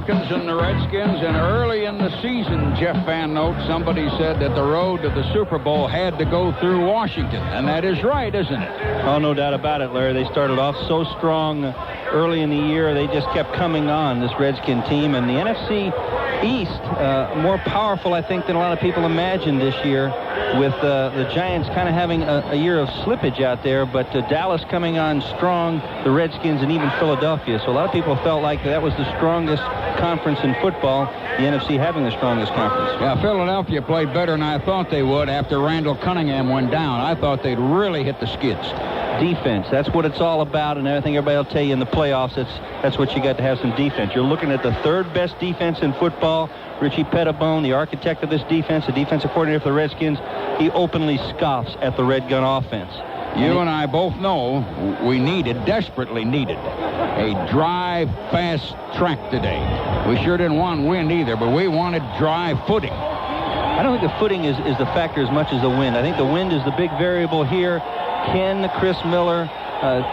Falcons and the Redskins, and early in the season, Jeff Van Note, somebody said that the road to the Super Bowl had to go through Washington, and that is right, isn't it? Oh, no doubt about it, Larry. They started off so strong early in the year. They just kept coming on, this Redskin team, and the NFC East, more powerful, I think, than a lot of people imagined this year, with the Giants kind of having a year of slippage out there, but Dallas coming on strong, the Redskins, and even Philadelphia. So a lot of people felt like that was the strongest conference in football, the NFC having the strongest conference. Yeah, Philadelphia played better than I thought they would after Randall Cunningham went down. I thought they'd really hit the skids. Defense, that's what it's all about, and I think everybody will tell you in the playoffs that's what you got to have, some defense. You're looking at the third best defense in football. Richie Pettibone, the architect of this defense, the defensive coordinator for the Redskins, he openly scoffs at the red gun offense. You and I both know we desperately needed a dry, fast track today. We sure didn't want wind either, but we wanted dry footing. I don't think the footing is the factor as much as the wind. I think the wind is the big variable here. Can Chris Miller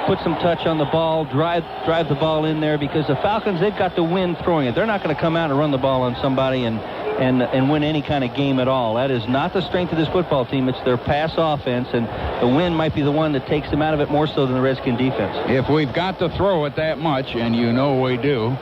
put some touch on the ball, drive the ball in there? Because the Falcons, they've got the wind throwing it. They're not going to come out and run the ball on somebody and win any kind of game at all. That is not the strength of this football team. It's their pass offense, and the wind might be the one that takes them out of it more so than the Redskin defense. If we've got to throw it that much, and you know we do,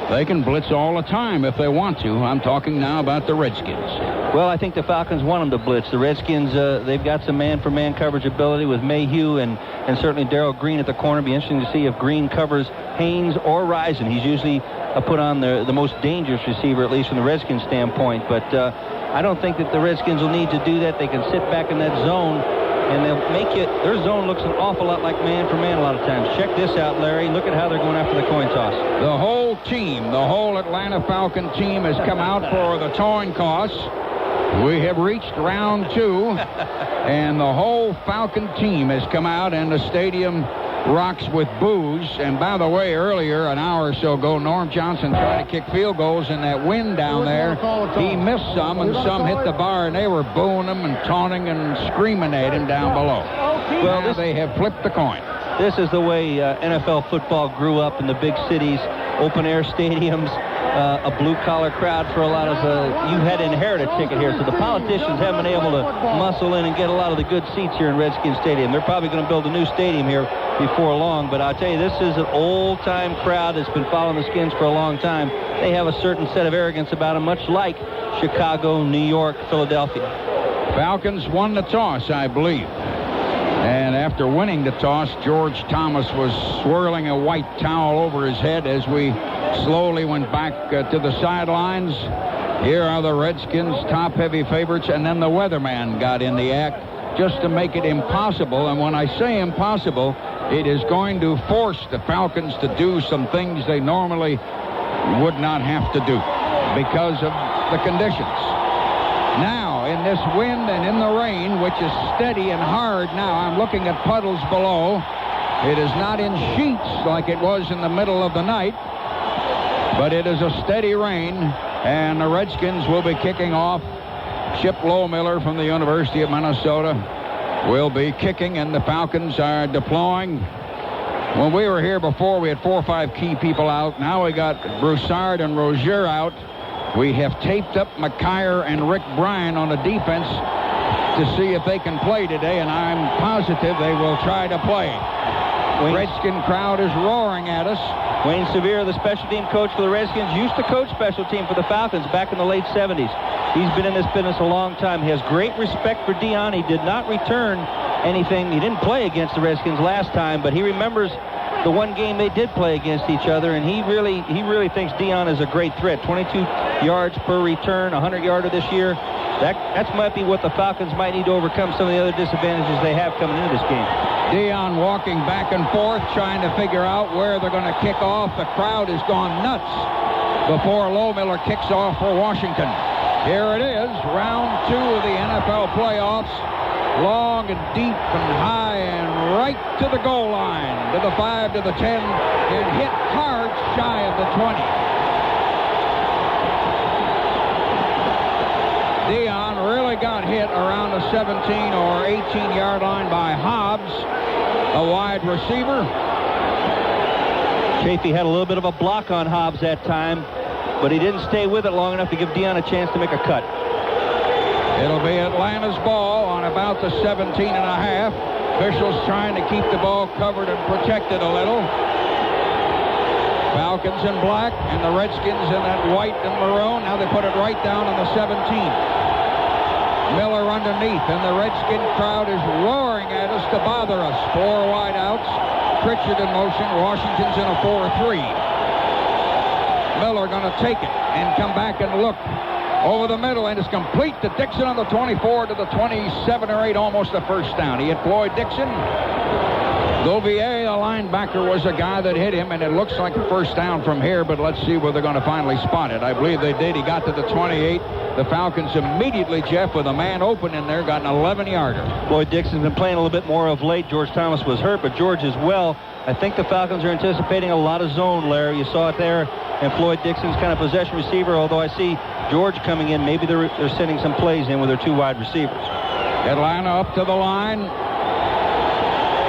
they can blitz all the time if they want to. I'm talking now about the Redskins. Well, I think the Falcons want them to blitz. The Redskins, they've got some man-for-man coverage ability with Mayhew and certainly Darrell Green at the corner. Be interesting to see if Green covers Haynes or Risen. He's usually put on the most dangerous receiver, at least from the Redskins standpoint. But I don't think that the Redskins will need to do that. They can sit back in that zone, and they'll make it. Their zone looks an awful lot like man-for-man a lot of times. Check this out, Larry. Look at how they're going after the coin toss. The whole team, the whole Atlanta Falcon team has come out for the coin toss. We have reached round 2, and the whole Falcon team has come out, and the stadium rocks with boos. And by the way, earlier, an hour or so ago, Norm Johnson tried to kick field goals in that wind down there. He missed some, and some hit the bar, and they were booing him and taunting and screaming at him down below. Well, now they have flipped the coin. This is the way NFL football grew up in the big cities, open-air stadiums, a blue-collar crowd for a lot of you had to inherit a ticket here, so the politicians haven't been able to muscle in and get a lot of the good seats here in Redskins Stadium. They're probably going to build a new stadium here before long, but I'll tell you, this is an old-time crowd that's been following the Skins for a long time. They have a certain set of arrogance about them, much like Chicago, New York, Philadelphia. Falcons won the toss, I believe. And after winning the toss, George Thomas was swirling a white towel over his head as we slowly went back to the sidelines. Here are the Redskins, top-heavy favorites, and then the weatherman got in the act just to make it impossible. And when I say impossible, it is going to force the Falcons to do some things they normally would not have to do because of the conditions. Now, in this wind and in the rain, which is steady and hard now, I'm looking at puddles below. It is not in sheets like it was in the middle of the night, but it is a steady rain, and the Redskins will be kicking off. Chip Lohmiller from the University of Minnesota will be kicking, and the Falcons are deploying. When we were here before, we had 4 or 5 key people out. Now we got Broussard and Rozier out. We have taped up McKyer and Rick Bryan on the defense to see if they can play today, and I'm positive they will try to play. The Redskin crowd is roaring at us. Wayne Sevier, the special team coach for the Redskins, used to coach special team for the Falcons back in the late 70s. He's been in this business a long time. He has great respect for Dion. He did not return anything. He didn't play against the Redskins last time, but he remembers the one game they did play against each other, and he really thinks Dion is a great threat. 22 yards per return, 100-yarder this year. That might be what the Falcons might need to overcome some of the other disadvantages they have coming into this game. Dion walking back and forth, trying to figure out where they're going to kick off. The crowd has gone nuts before Lohmiller kicks off for Washington. Here it is, round 2 of the NFL playoffs. Long and deep and high and right to the goal line, to the 5, to the 10, and hit hard shy of the 20. Dion really got hit around the 17 or 18-yard line by Hobbs, a wide receiver. Chafee had a little bit of a block on Hobbs that time. but he didn't stay with it long enough to give Dion a chance to make a cut. It'll be Atlanta's ball on about the 17.5. Officials trying to keep the ball covered and protected a little. Falcons in black and the Redskins in that white and maroon. Now they put it right down on the 17. Miller underneath, and the Redskin crowd is roaring at us to bother us. 4 wideouts. Pritchard in motion. Washington's in a 4-3. Miller going to take it and come back and look over the middle, and it's complete to Dixon on the 24 to the 27 or 8, almost a first down. He hit Floyd Dixon. Gouvier, the linebacker, was a guy that hit him, and it looks like a first down from here, but let's see where they're going to finally spot it. I believe they did. He got to the 28. The Falcons immediately, Jeff, with a man open in there, got an 11-yarder. Floyd Dixon's been playing a little bit more of late. George Thomas was hurt, but George as well. I think the Falcons are anticipating a lot of zone, Larry. You saw it there, and Floyd Dixon's kind of possession receiver, although I see George coming in. Maybe they're sending some plays in with their 2 wide receivers. Atlanta up to the line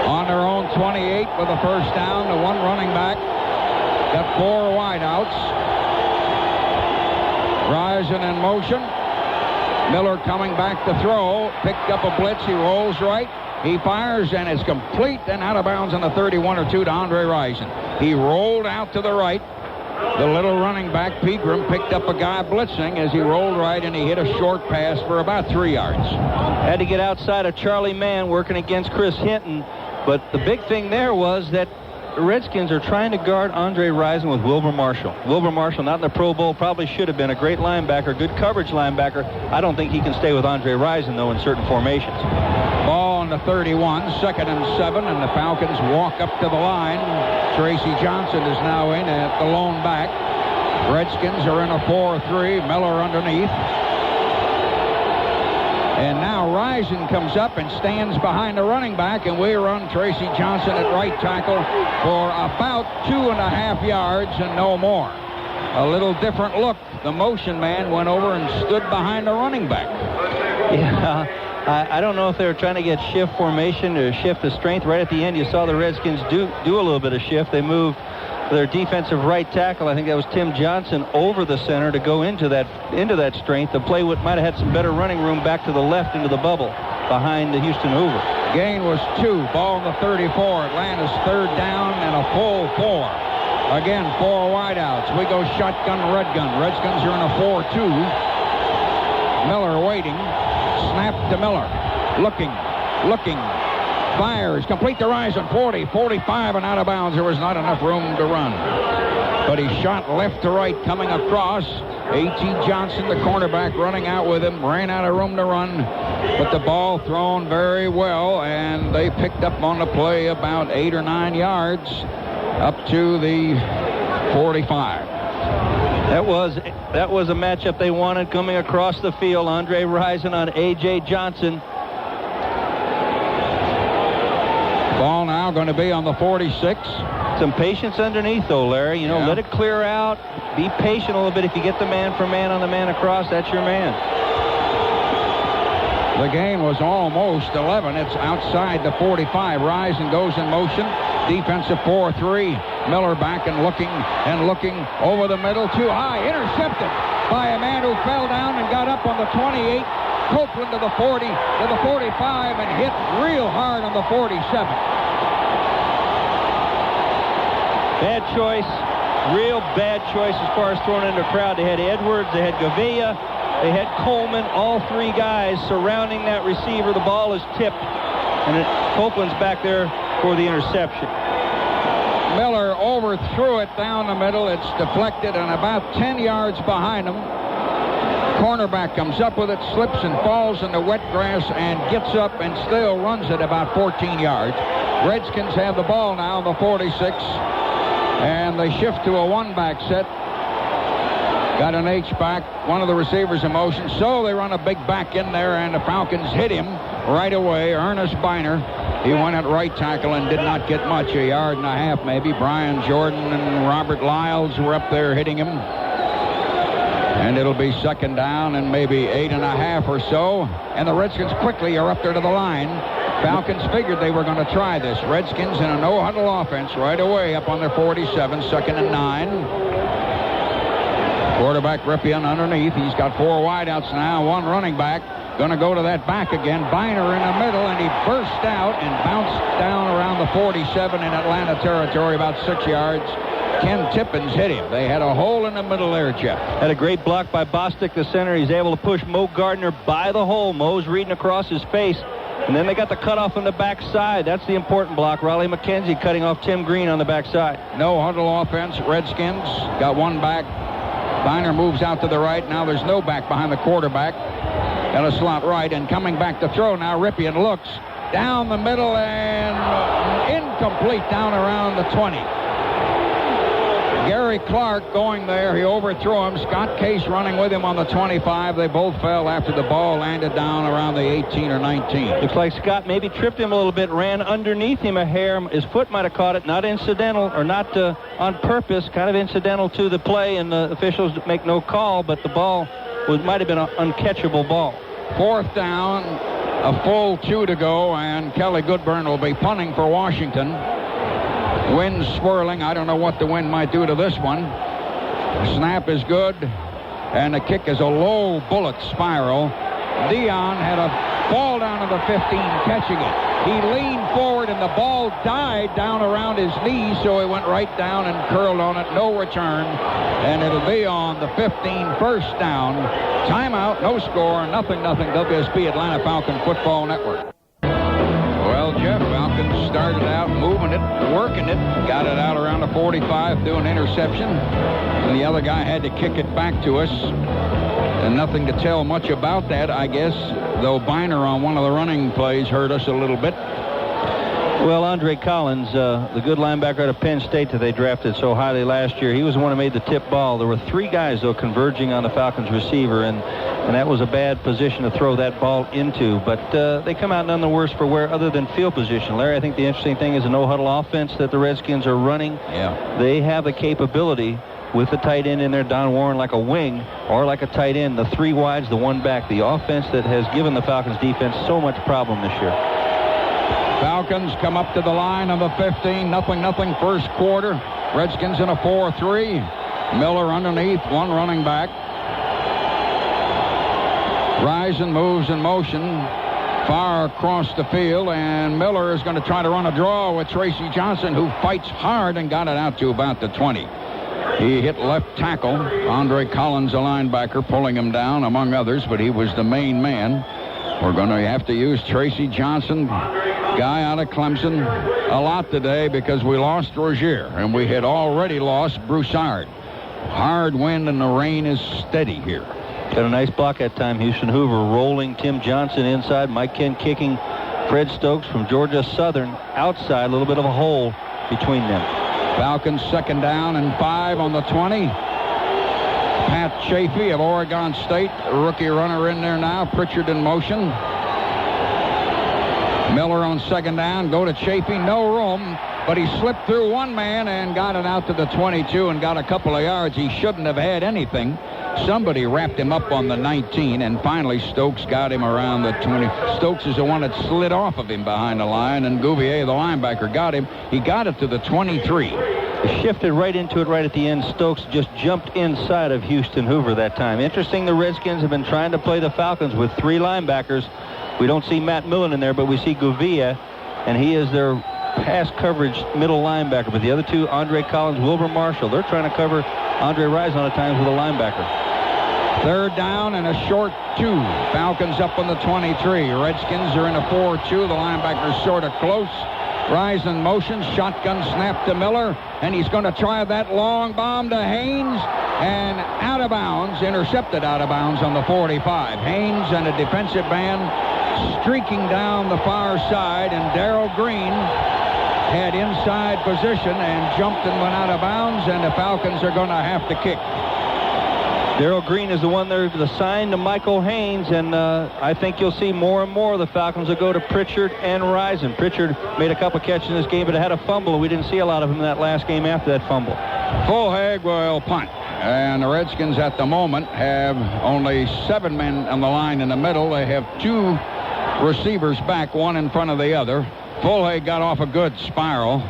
on their own 28 with a first down. The 1 running back got 4 wideouts. Rising in motion. Miller coming back to throw. Picked up a blitz. He rolls right. He fires, and it's complete and out of bounds on the 31 or 2 to Andre Rison. He rolled out to the right. The little running back, Pegram, picked up a guy blitzing as he rolled right, and he hit a short pass for about 3 yards. Had to get outside of Charlie Mann working against Chris Hinton, but the big thing there was that the Redskins are trying to guard Andre Rison with Wilbur Marshall. Wilbur Marshall, not in the Pro Bowl, probably should have been a great linebacker, good coverage linebacker. I don't think he can stay with Andre Rison, though, in certain formations. Ball on the 31, 2nd and 7, and the Falcons walk up to the line. Tracy Johnson is now in at the lone back. Redskins are in a 4-3, Miller underneath. And now Rison comes up and stands behind the running back, and we run Tracy Johnson at right tackle for about 2.5 yards and no more. A little different look. The motion man went over and stood behind the running back. Yeah, I don't know if they were trying to get shift formation or shift the strength. Right at the end, you saw the Redskins do a little bit of shift. They moved their defensive right tackle, I think that was Tim Johnson, over the center to go into that strength. The play might have had some better running room back to the left into the bubble behind the Houston Hoover. Gain was 2. Ball on the 34. Atlanta's 3rd down and a full 4. Again, 4 wideouts. We go shotgun, red gun. Redskins are in a 4-2. Miller waiting. Snap to Miller. Looking. Fires. Complete to Rison. 40, 45, and out of bounds. There was not enough room to run. But he shot left to right coming across. A.T. Johnson, the cornerback, running out with him. Ran out of room to run. But the ball thrown very well, and they picked up on the play about 8 or 9 yards up to the 45. That was a matchup they wanted coming across the field. Andre Rison on A.J. Johnson. Ball now going to be on the 46. Some patience underneath, though, Larry. Let it clear out. Be patient a little bit. If you get the man for man on the man across, that's your man. The gain was almost 11. It's outside the 45. Rison goes in motion. Defensive 4-3. Miller back and looking over the middle. Too high. Intercepted by a man who fell down and got up on the 28. Copeland to the 40, to the 45, and hit real hard on the 47. Bad choice. Real bad choice as far as throwing into the crowd. They had Edwards, they had Gavia, they had Coleman, all 3 guys surrounding that receiver. The ball is tipped, and Copeland's back there for the interception. Miller overthrew it down the middle. It's deflected and about 10 yards behind him. Cornerback comes up with it, slips and falls in the wet grass, and gets up and still runs it about 14 yards. Redskins have the ball now, the 46, and they shift to a 1-back set. Got an H-back, one of the receivers in motion, so they run a big back in there, and the Falcons hit him right away. Ernest Biner, he went at right tackle and did not get much, 1.5 yards maybe. Brian Jordan and Robert Lyles were up there hitting him. And it'll be 2nd down and maybe 8.5 or so. And the Redskins quickly are up there to the line. Falcons figured they were going to try this. Redskins in a no-huddle offense right away up on their 47, 2nd and 9. Quarterback Ripien underneath. He's got 4 wideouts now, 1 running back. Going to go to that back again. Biner in the middle, and he burst out and bounced down around the 47 in Atlanta territory, about 6 yards. Ken Tippins hit him. They had a hole in the middle there, Jeff. Had a great block by Bostic, the center. He's able to push Mo Gardner by the hole. Mo's reading across his face. And then they got the cutoff on the backside. That's the important block. Raleigh McKenzie cutting off Tim Green on the backside. No huddle offense. Redskins got 1 back. Biner moves out to the right. Now there's no back behind the quarterback. Got a slot right, and coming back to throw now. Ripien looks down the middle and incomplete down around the 20. Gary Clark going there. He overthrew him. Scott Case running with him on the 25. They both fell after the ball landed down around the 18 or 19. Looks like Scott maybe tripped him a little bit, ran underneath him a hair. His foot might have caught it. Not incidental, or not on purpose. Kind of incidental to the play, and the officials make no call, but the ball might have been an uncatchable ball. 4th down, a full 2 to go, and Kelly Goodburn will be punting for Washington. Wind swirling. I don't know what the wind might do to this one. Snap is good, and the kick is a low bullet spiral. Dion had a ball down to the 15, catching it. He leaned forward, and the ball died down around his knees, so he went right down and curled on it. No return, and it'll be on the 15, 1st down. Timeout, no score, nothing. WSB Atlanta Falcon Football Network. Well, Jeff, Falcons started out moving it, working it, got it out around the 45 through an interception, and the other guy had to kick it back to us. And nothing to tell much about that, I guess, though Biner on one of the running plays hurt us a little bit. Well, Andre Collins, the good linebacker out of Penn State that they drafted so highly last year, he was the one who made the tip ball. There were 3 guys, though, converging on the Falcons receiver, and that was a bad position to throw that ball into. But they come out none the worse for wear other than field position. Larry, I think the interesting thing is the no-huddle offense that the Redskins are running. Yeah. They have the capability with the tight end in there, Don Warren, like a wing or like a tight end, the 3 wides, the 1 back, the offense that has given the Falcons defense so much problem this year. Falcons come up to the line on the 15, nothing, first quarter. Redskins in a 4-3. Miller underneath, 1 running back. Risen moves in motion far across the field, and Miller is going to try to run a draw with Tracy Johnson, who fights hard and got it out to about the 20. He hit left tackle. Andre Collins, a linebacker, pulling him down, among others, but he was the main man. We're going to have to use Tracy Johnson, guy out of Clemson, a lot today because we lost Rozier, and we had already lost Broussard. Hard wind and the rain is steady here. Got a nice block that time. Houston Hoover rolling Tim Johnson inside. Mike Kent kicking Fred Stokes from Georgia Southern outside. A little bit of a hole between them. Falcons 2nd down and 5 on the 20. Pat Chafee of Oregon State, rookie runner in there now. Pritchard in motion. Miller on 2nd down. Go to Chafee. No room, but he slipped through 1 man and got it out to the 22 and got a couple of yards. He shouldn't have had anything. Somebody wrapped him up on the 19, and finally Stokes got him around the 20. Stokes is the one that slid off of him behind the line, and Gouvier, the linebacker, got him. He got it to the 23. He shifted right into it right at the end. Stokes just jumped inside of Houston Hoover that time. Interesting, the Redskins have been trying to play the Falcons with 3 linebackers. We don't see Matt Millen in there, but we see Gouvier, and he is their pass coverage middle linebacker. But the other 2, Andre Collins, Wilbur Marshall, they're trying to cover Andre Rison at times with a linebacker. 3rd down and a short 2. Falcons up on the 23. Redskins are in a 4-2. The linebacker's sort of close. Rise in motion. Shotgun snap to Miller. And he's going to try that long bomb to Haynes. And out of bounds. Intercepted out of bounds on the 45. Haynes and a defensive band streaking down the far side. And Darrell Green had inside position and jumped and went out of bounds. And the Falcons are going to have to kick. Darrell Green is the one there assigned to Michael Haynes, and I think you'll see more and more of the Falcons will go to Pritchard and Rison. Pritchard made a couple catches in this game, but had a fumble, and we didn't see a lot of him in that last game after that fumble. Fulhag will punt, and the Redskins at the moment have only 7 men on the line in the middle. They have 2 receivers back, 1 in front of the other. Fulhag got off a good spiral.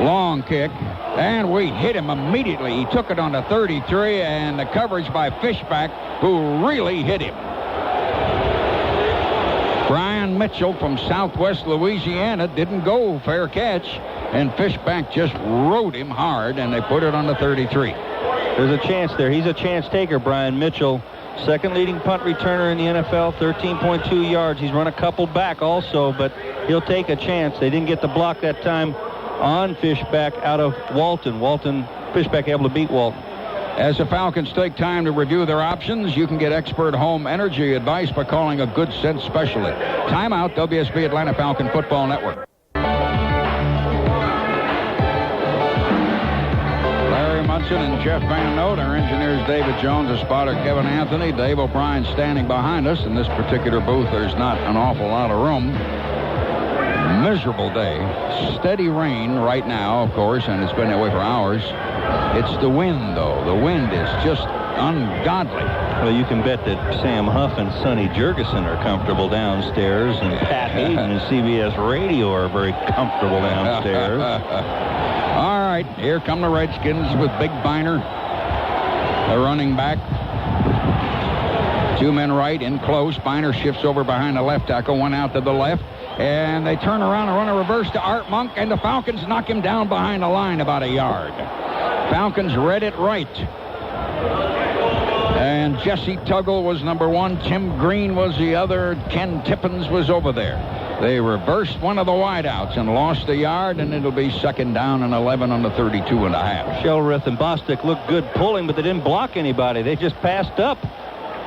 Long kick. And we hit him immediately. He took it on the 33, and the coverage by Fishback, who really hit him. Brian Mitchell from Southwest Louisiana didn't go fair catch, and Fishback just rode him hard, and they put it on the 33. There's a chance there. He's a chance taker, Brian Mitchell. Second leading punt returner in the NFL, 13.2 yards. He's run a couple back also, but he'll take a chance. They didn't get the block that time on Fishback out of Walton. Fishback able to beat Walton. As the Falcons take time to review their options, you can get expert home energy advice by calling a Good Sense specialist. Timeout, WSB Atlanta Falcon Football Network. Munson and Jeff Van Note. Our engineers David Jones, our spotter Kevin Anthony. Dave O'Brien standing behind us. In this particular booth, there's not an awful lot of room. Miserable day. Steady rain right now, of course, and it's been that way for hours. It's the wind, though. The wind is just ungodly. Well, you can bet that Sam Huff and Sonny Jurgensen are comfortable downstairs, and Pat Hayden and CBS Radio are very comfortable downstairs. All right, here come the Redskins with Big Biner, the running back. Two men right, in close. Biner shifts over behind the left tackle, one out to the left. And they turn around and run a reverse to Art Monk, and the Falcons knock him down behind the line about a yard. Falcons read it right. And Jesse Tuggle was number one. Tim Green was the other. Ken Tippins was over there. They reversed one of the wideouts and lost a yard, and it'll be second down and 11 on the 32.5. Shelrith and Bostic looked good pulling, but they didn't block anybody. They just passed up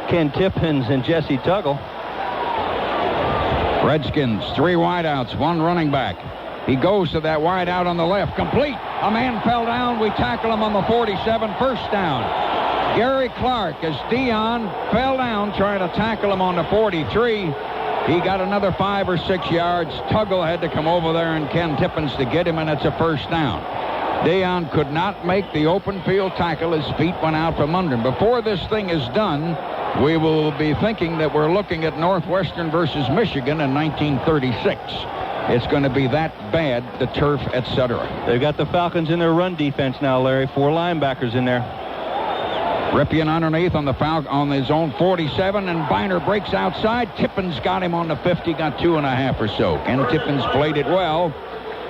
Ken Tippins and Jesse Tuggle. Redskins, three wideouts, one running back. He goes to that wideout on the left. Complete. A man fell down. We tackle him on the 47. First down. Gary Clark, as Dion fell down trying to tackle him on the 43. He got another 5 or 6 yards. Tuggle had to come over there and Ken Tippins to get him, and it's a first down. Dion could not make the open field tackle. His feet went out from under him. Before this thing is done, we will be thinking that we're looking at Northwestern versus Michigan in 1936. It's going to be that bad, the turf, etc. They've got the Falcons in their run defense now, Larry. 4 linebackers in there. Ripien underneath on his own 47, and Biner breaks outside. Tippins got him on the 50, got 2.5 or so. Ken Tippins played it well,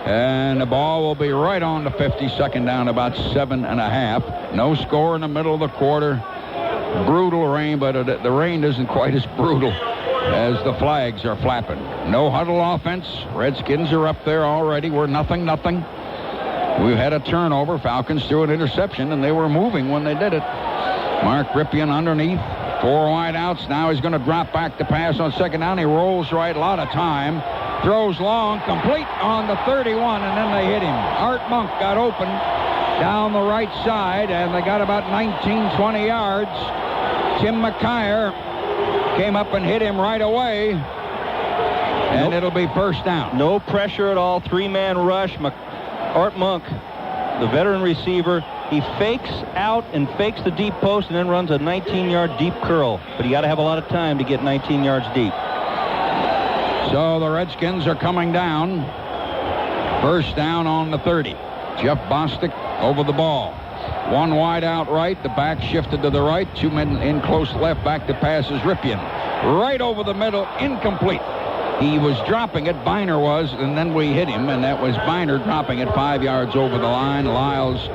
and the ball will be right on the 50, second down, about 7.5. No score in the middle of the quarter. Brutal rain, but the rain isn't quite as brutal as the flags are flapping. No huddle offense. Redskins are up there already. We're 0-0. We've had a turnover. Falcons threw an interception, and they were moving when they did it. Mark Ripien underneath. 4 wideouts. Now he's going to drop back to pass on second down. He rolls right. A lot of time. Throws long. Complete on the 31, and then they hit him. Art Monk got open down the right side, and they got about 19, 20 yards. Tim McKyer came up and hit him right away, and it'll be first down. No pressure at all. 3-man rush. Art Monk, the veteran receiver, he fakes out and fakes the deep post and then runs a 19-yard deep curl. But you got to have a lot of time to get 19 yards deep. So the Redskins are coming down. First down on the 30. Jeff Bostic over the ball. One wide out right. The back shifted to the right. 2 men in close left. Back to pass is Ripien. Right over the middle. Incomplete. He was dropping it. Biner was, and then we hit him, and that was Biner dropping it 5 yards over the line. Lyles,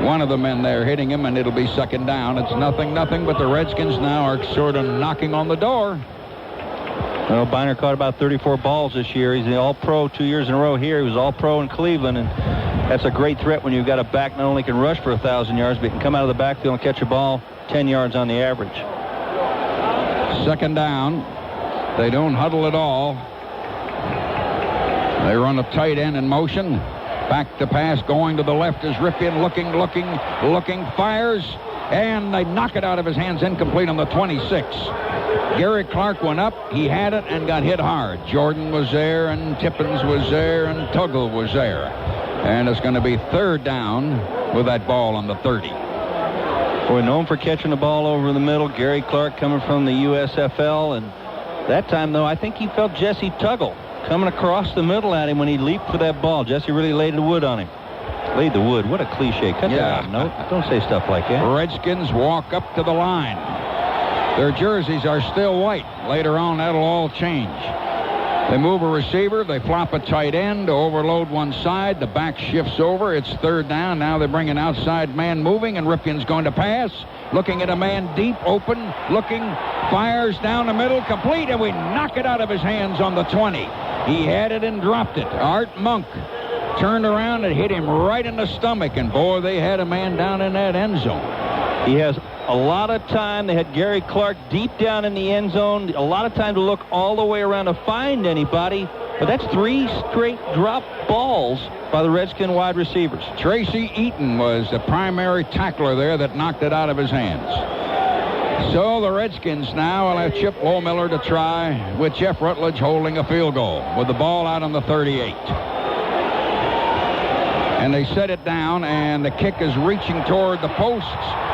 one of the men there, hitting him, and it'll be second down. It's 0-0, but the Redskins now are sort of knocking on the door. Well, Biner caught about 34 balls this year. He's an all-pro 2 years in a row here. He was all-pro in Cleveland, and that's a great threat when you've got a back not only can rush for 1,000 yards, but can come out of the backfield and catch a ball 10 yards on the average. Second down. They don't huddle at all. They run a tight end in motion. Back to pass, going to the left is Ripien, looking, fires, and they knock it out of his hands, incomplete on the 26. Gary Clark went up, he had it, and got hit hard. Jordan was there, and Tippins was there, and Tuggle was there. And it's going to be third down with that ball on the 30. Boy, known for catching the ball over the middle. Gary Clark coming from the USFL, and that time, though, I think he felt Jesse Tuggle coming across the middle at him when he leaped for that ball. Jesse really laid the wood on him. Laid the wood. What a cliche. Cut that out. No, don't say stuff like that. Redskins walk up to the line. Their jerseys are still white. Later on, that'll all change. They move a receiver. They flop a tight end to overload one side. The back shifts over. It's third down. Now they bring an outside man moving, and Rypien's going to pass. Looking at a man deep, open, looking, fires down the middle, complete, and we knock it out of his hands on the 20. He had it and dropped it. Art Monk turned around and hit him right in the stomach, and boy, they had a man down in that end zone. He has a lot of time. They had Gary Clark deep down in the end zone. A lot of time to look all the way around to find anybody. But that's 3 straight drop balls by the Redskin wide receivers. Tracy Eaton was the primary tackler there that knocked it out of his hands. So the Redskins now will have Chip Lohmiller to try, with Jeff Rutledge holding a field goal with the ball out on the 38. And they set it down, and the kick is reaching toward the posts.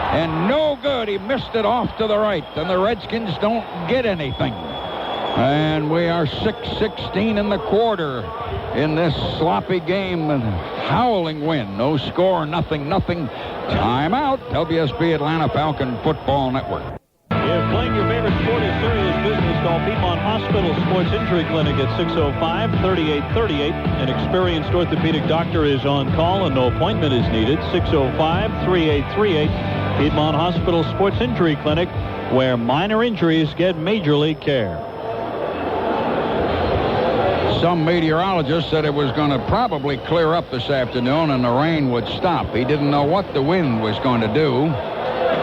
And no good. He missed it off to the right. And the Redskins don't get anything. And we are 6:16 in the quarter in this sloppy game. Howling wind. No score, nothing. Timeout. WSB Atlanta Falcon Football Network. If playing your favorite sport is serious business, call Piedmont Hospital Sports Injury Clinic at 605-3838. An experienced orthopedic doctor is on call and no appointment is needed. 605-3838. Piedmont Hospital Sports Injury Clinic, where minor injuries get major league care. Some meteorologist said it was going to probably clear up this afternoon and the rain would stop. He didn't know what the wind was going to do.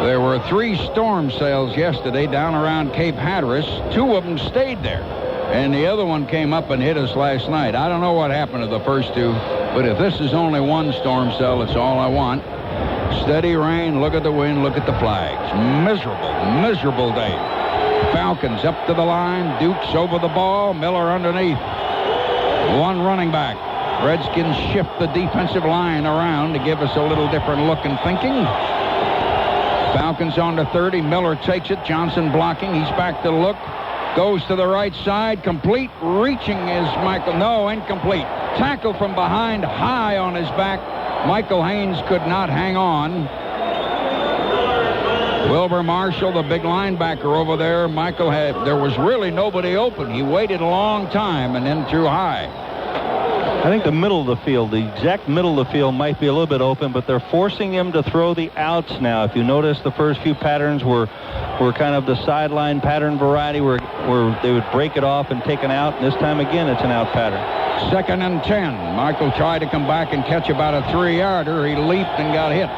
There were 3 storm cells yesterday down around Cape Hatteras. 2 of them stayed there, and the other one came up and hit us last night. I don't know what happened to the first 2, but if this is only 1 storm cell, it's all I want. Steady rain, look at the wind, look at the flags. Miserable day. Falcons up to the line. Dukes over the ball. Miller underneath. 1 running back. Redskins shift the defensive line around to give us a little different look and thinking. Falcons on the 30. Miller takes it. Johnson blocking. He's back to look. Goes to the right side. Complete. Reaching is Michael. No, incomplete. Tackle from behind, high on his back. Michael Haynes could not hang on. Wilbur Marshall, the big linebacker over there. There was really nobody open. He waited a long time and then threw high. I think the middle of the field, the exact middle of the field might be a little bit open, but they're forcing him to throw the outs now. If you notice, the first few patterns were kind of the sideline pattern variety where they would break it off and take an out. And this time again, it's an out pattern. 2nd and 10. Michael tried to come back and catch about a 3-yarder. He leaped and got hit.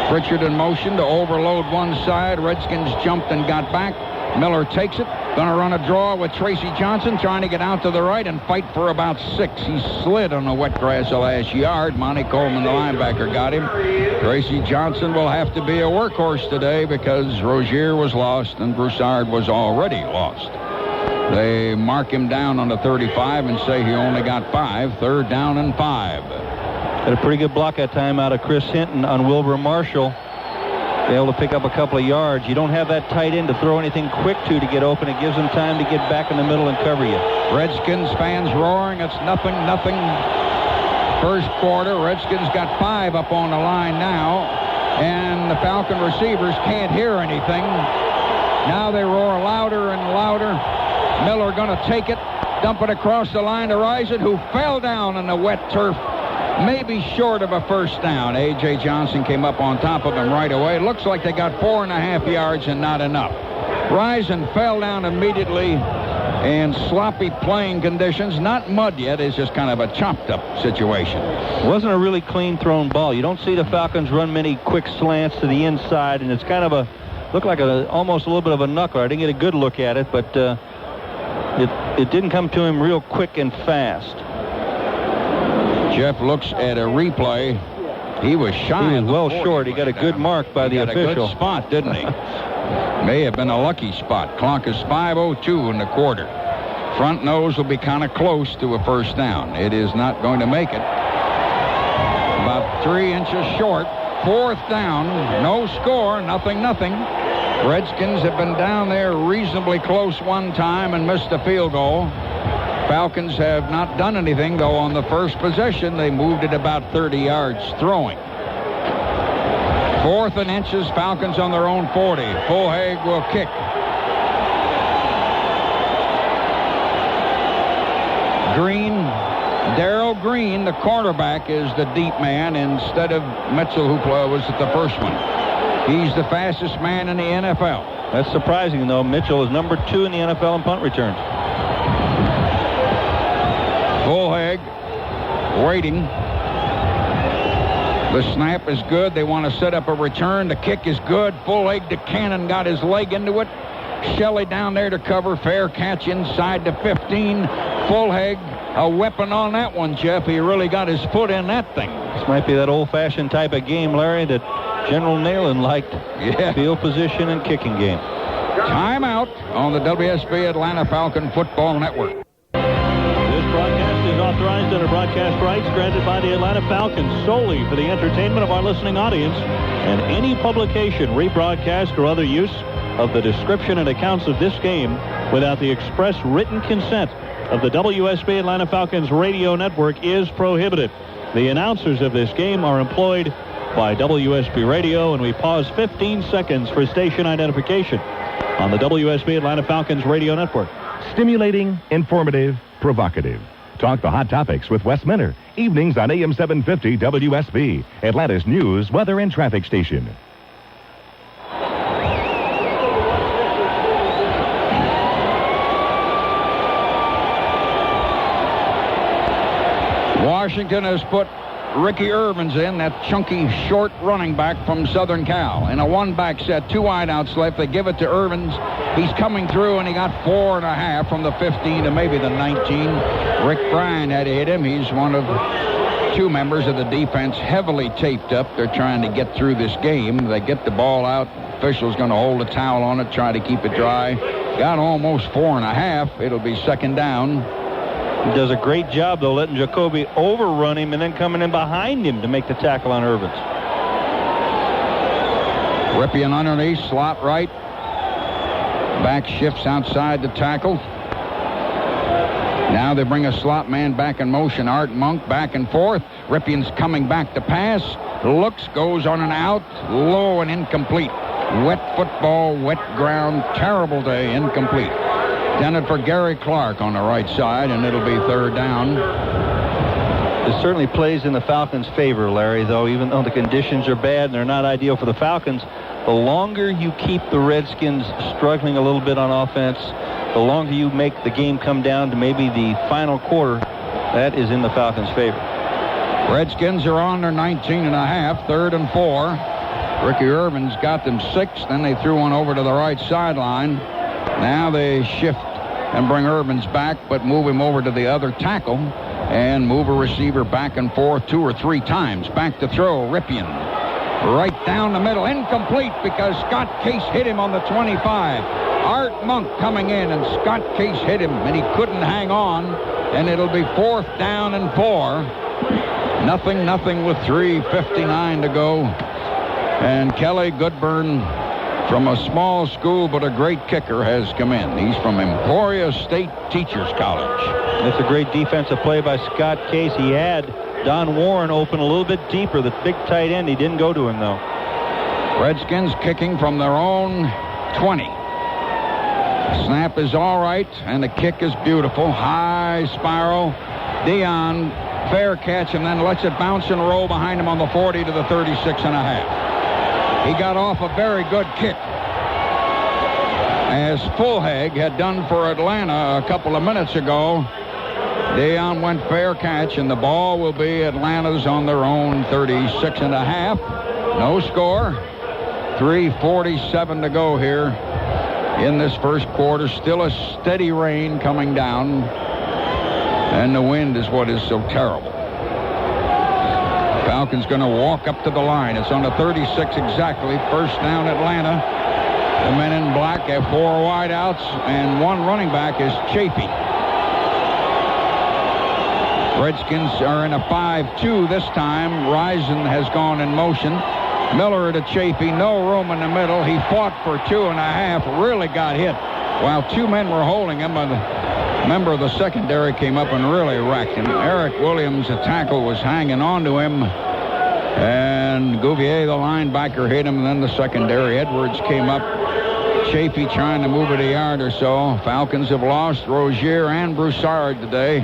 Pritchard in motion to overload one side. Redskins jumped and got back. Miller takes it. Going to run a draw with Tracy Johnson, trying to get out to the right and fight for about 6. He slid on the wet grass the last yard. Monty Coleman, the linebacker, got him. Tracy Johnson will have to be a workhorse today because Rozier was lost and Broussard was already lost. They mark him down on the 35 and say he only got 5. 3rd down and 5. Had a pretty good block that time out of Chris Hinton on Wilbur Marshall. Be able to pick up a couple of yards. You don't have that tight end to throw anything quick to get open. It gives them time to get back in the middle and cover you. Redskins fans roaring. It's nothing. First quarter. Redskins got 5 up on the line now, and the Falcon receivers can't hear anything. Now they roar louder and louder. Miller going to take it, dump it across the line to Rison, who fell down in the wet turf. Maybe short of a first down. A.J. Johnson came up on top of him right away. Looks like they got 4.5 yards and not enough. Rison fell down immediately in sloppy playing conditions. Not mud yet. It's just kind of a chopped-up situation. It wasn't a really clean thrown ball. You don't see the Falcons run many quick slants to the inside, and it's kind of looked like almost a little bit of a knuckler. I didn't get a good look at it, but it didn't come to him real quick and fast. Jeff looks at a replay. He was shy. He was well short. He got a good mark by the official. He got a good spot, didn't he? May have been a lucky spot. Clock is 5:02 in the quarter. Front nose will be kind of close to a first down. It is not going to make it. About 3 inches short. 4th down. No score. Nothing. Redskins have been down there reasonably close one time and missed a field goal. Falcons have not done anything, though, on the first possession. They moved it about 30 yards throwing. 4th and inches, Falcons on their own 40. Fulhag will kick. Darrell Green, the cornerback, is the deep man instead of Mitchell, who was at the first one. He's the fastest man in the NFL. That's surprising, though. Mitchell is number 2 in the NFL in punt returns. Fulhag waiting. The snap is good. They want to set up a return. The kick is good. Fulhag to Cannon, got his leg into it. Shelley down there to cover. Fair catch inside the 15. Fulhag, a weapon on that one, Jeff. He really got his foot in that thing. This might be that old-fashioned type of game, Larry, that General Neyland liked. Yeah. Field position and kicking game. Timeout on the WSB Atlanta Falcon Football Network. This broadcast is authorized under broadcast rights granted by the Atlanta Falcons solely for the entertainment of our listening audience, and any publication, rebroadcast, or other use of the description and accounts of this game without the express written consent of the WSB Atlanta Falcons radio network is prohibited. The announcers of this game are employed by WSB Radio, and we pause 15 seconds for station identification on the WSB Atlanta Falcons radio network. Stimulating, informative, provocative. Talk the hot topics with Wes Minner. Evenings on AM 750 WSB, Atlanta's news, weather, and traffic station. Washington has put Ricky Irvins in, that chunky, short running back from Southern Cal. In a one-back set, 2 wideouts left. They give it to Irvins. He's coming through, and he got 4.5 from the 15 to maybe the 19. Rick Bryan had to hit him. He's one of 2 members of the defense heavily taped up. They're trying to get through this game. They get the ball out. Official's going to hold a towel on it, try to keep it dry. Got almost 4.5. It'll be second down. He does a great job, though, letting Jacoby overrun him and then coming in behind him to make the tackle on Irvins. Ripien underneath, slot right. Back shifts outside the tackle. Now they bring a slot man back in motion. Art Monk back and forth. Ripien's coming back to pass. Looks, goes on and out. Low and incomplete. Wet football, wet ground. Terrible day, incomplete. Intended for Gary Clark on the right side, and it'll be third down. This certainly plays in the Falcons' favor, Larry, though, even though the conditions are bad and they're not ideal for the Falcons. The longer you keep the Redskins struggling a little bit on offense, the longer you make the game come down to maybe the final quarter, that is in the Falcons' favor. Redskins are on their 19.5, 3rd and 4. Ricky Irvins got them 6, then they threw one over to the right sideline. Now they shift and bring Irvins back, but move him over to the other tackle and move a receiver back and forth 2 or 3 times. Back to throw, Ripien. Right down the middle, incomplete because Scott Case hit him on the 25. Art Monk coming in, and Scott Case hit him, and he couldn't hang on, and it'll be 4th down and 4. Nothing with 3:59 to go. And Kelly Goodburn, from a small school but a great kicker, has come in. He's from Emporia State Teachers College. That's a great defensive play by Scott Case. He had Don Warren open a little bit deeper, the big tight end. He didn't go to him, though. Redskins kicking from their own 20. Snap is all right, and the kick is beautiful. High spiral. Dion, fair catch, and then lets it bounce and roll behind him on the 40 to the 36.5. He got off a very good kick, as Fulhag had done for Atlanta a couple of minutes ago. Dion went fair catch, and the ball will be Atlanta's on their own 36.5. No score. 3:47 to go here in this first quarter. Still a steady rain coming down, and the wind is what is so terrible. Falcons going to walk up to the line. It's on the 36 exactly. First down, Atlanta. The men in black have 4 wideouts, and 1 running back is Chafee. Redskins are in a 5-2 this time. Risen has gone in motion. Miller to Chafee. No room in the middle. He fought for 2.5. Really got hit while 2 men were holding him. member of the secondary came up and really wrecked him. Eric Williams, a tackle, was hanging on to him. And Gouvier, the linebacker, hit him. And then the secondary, Edwards, came up. Chafee trying to move it a yard or so. Falcons have lost Rozier and Broussard today.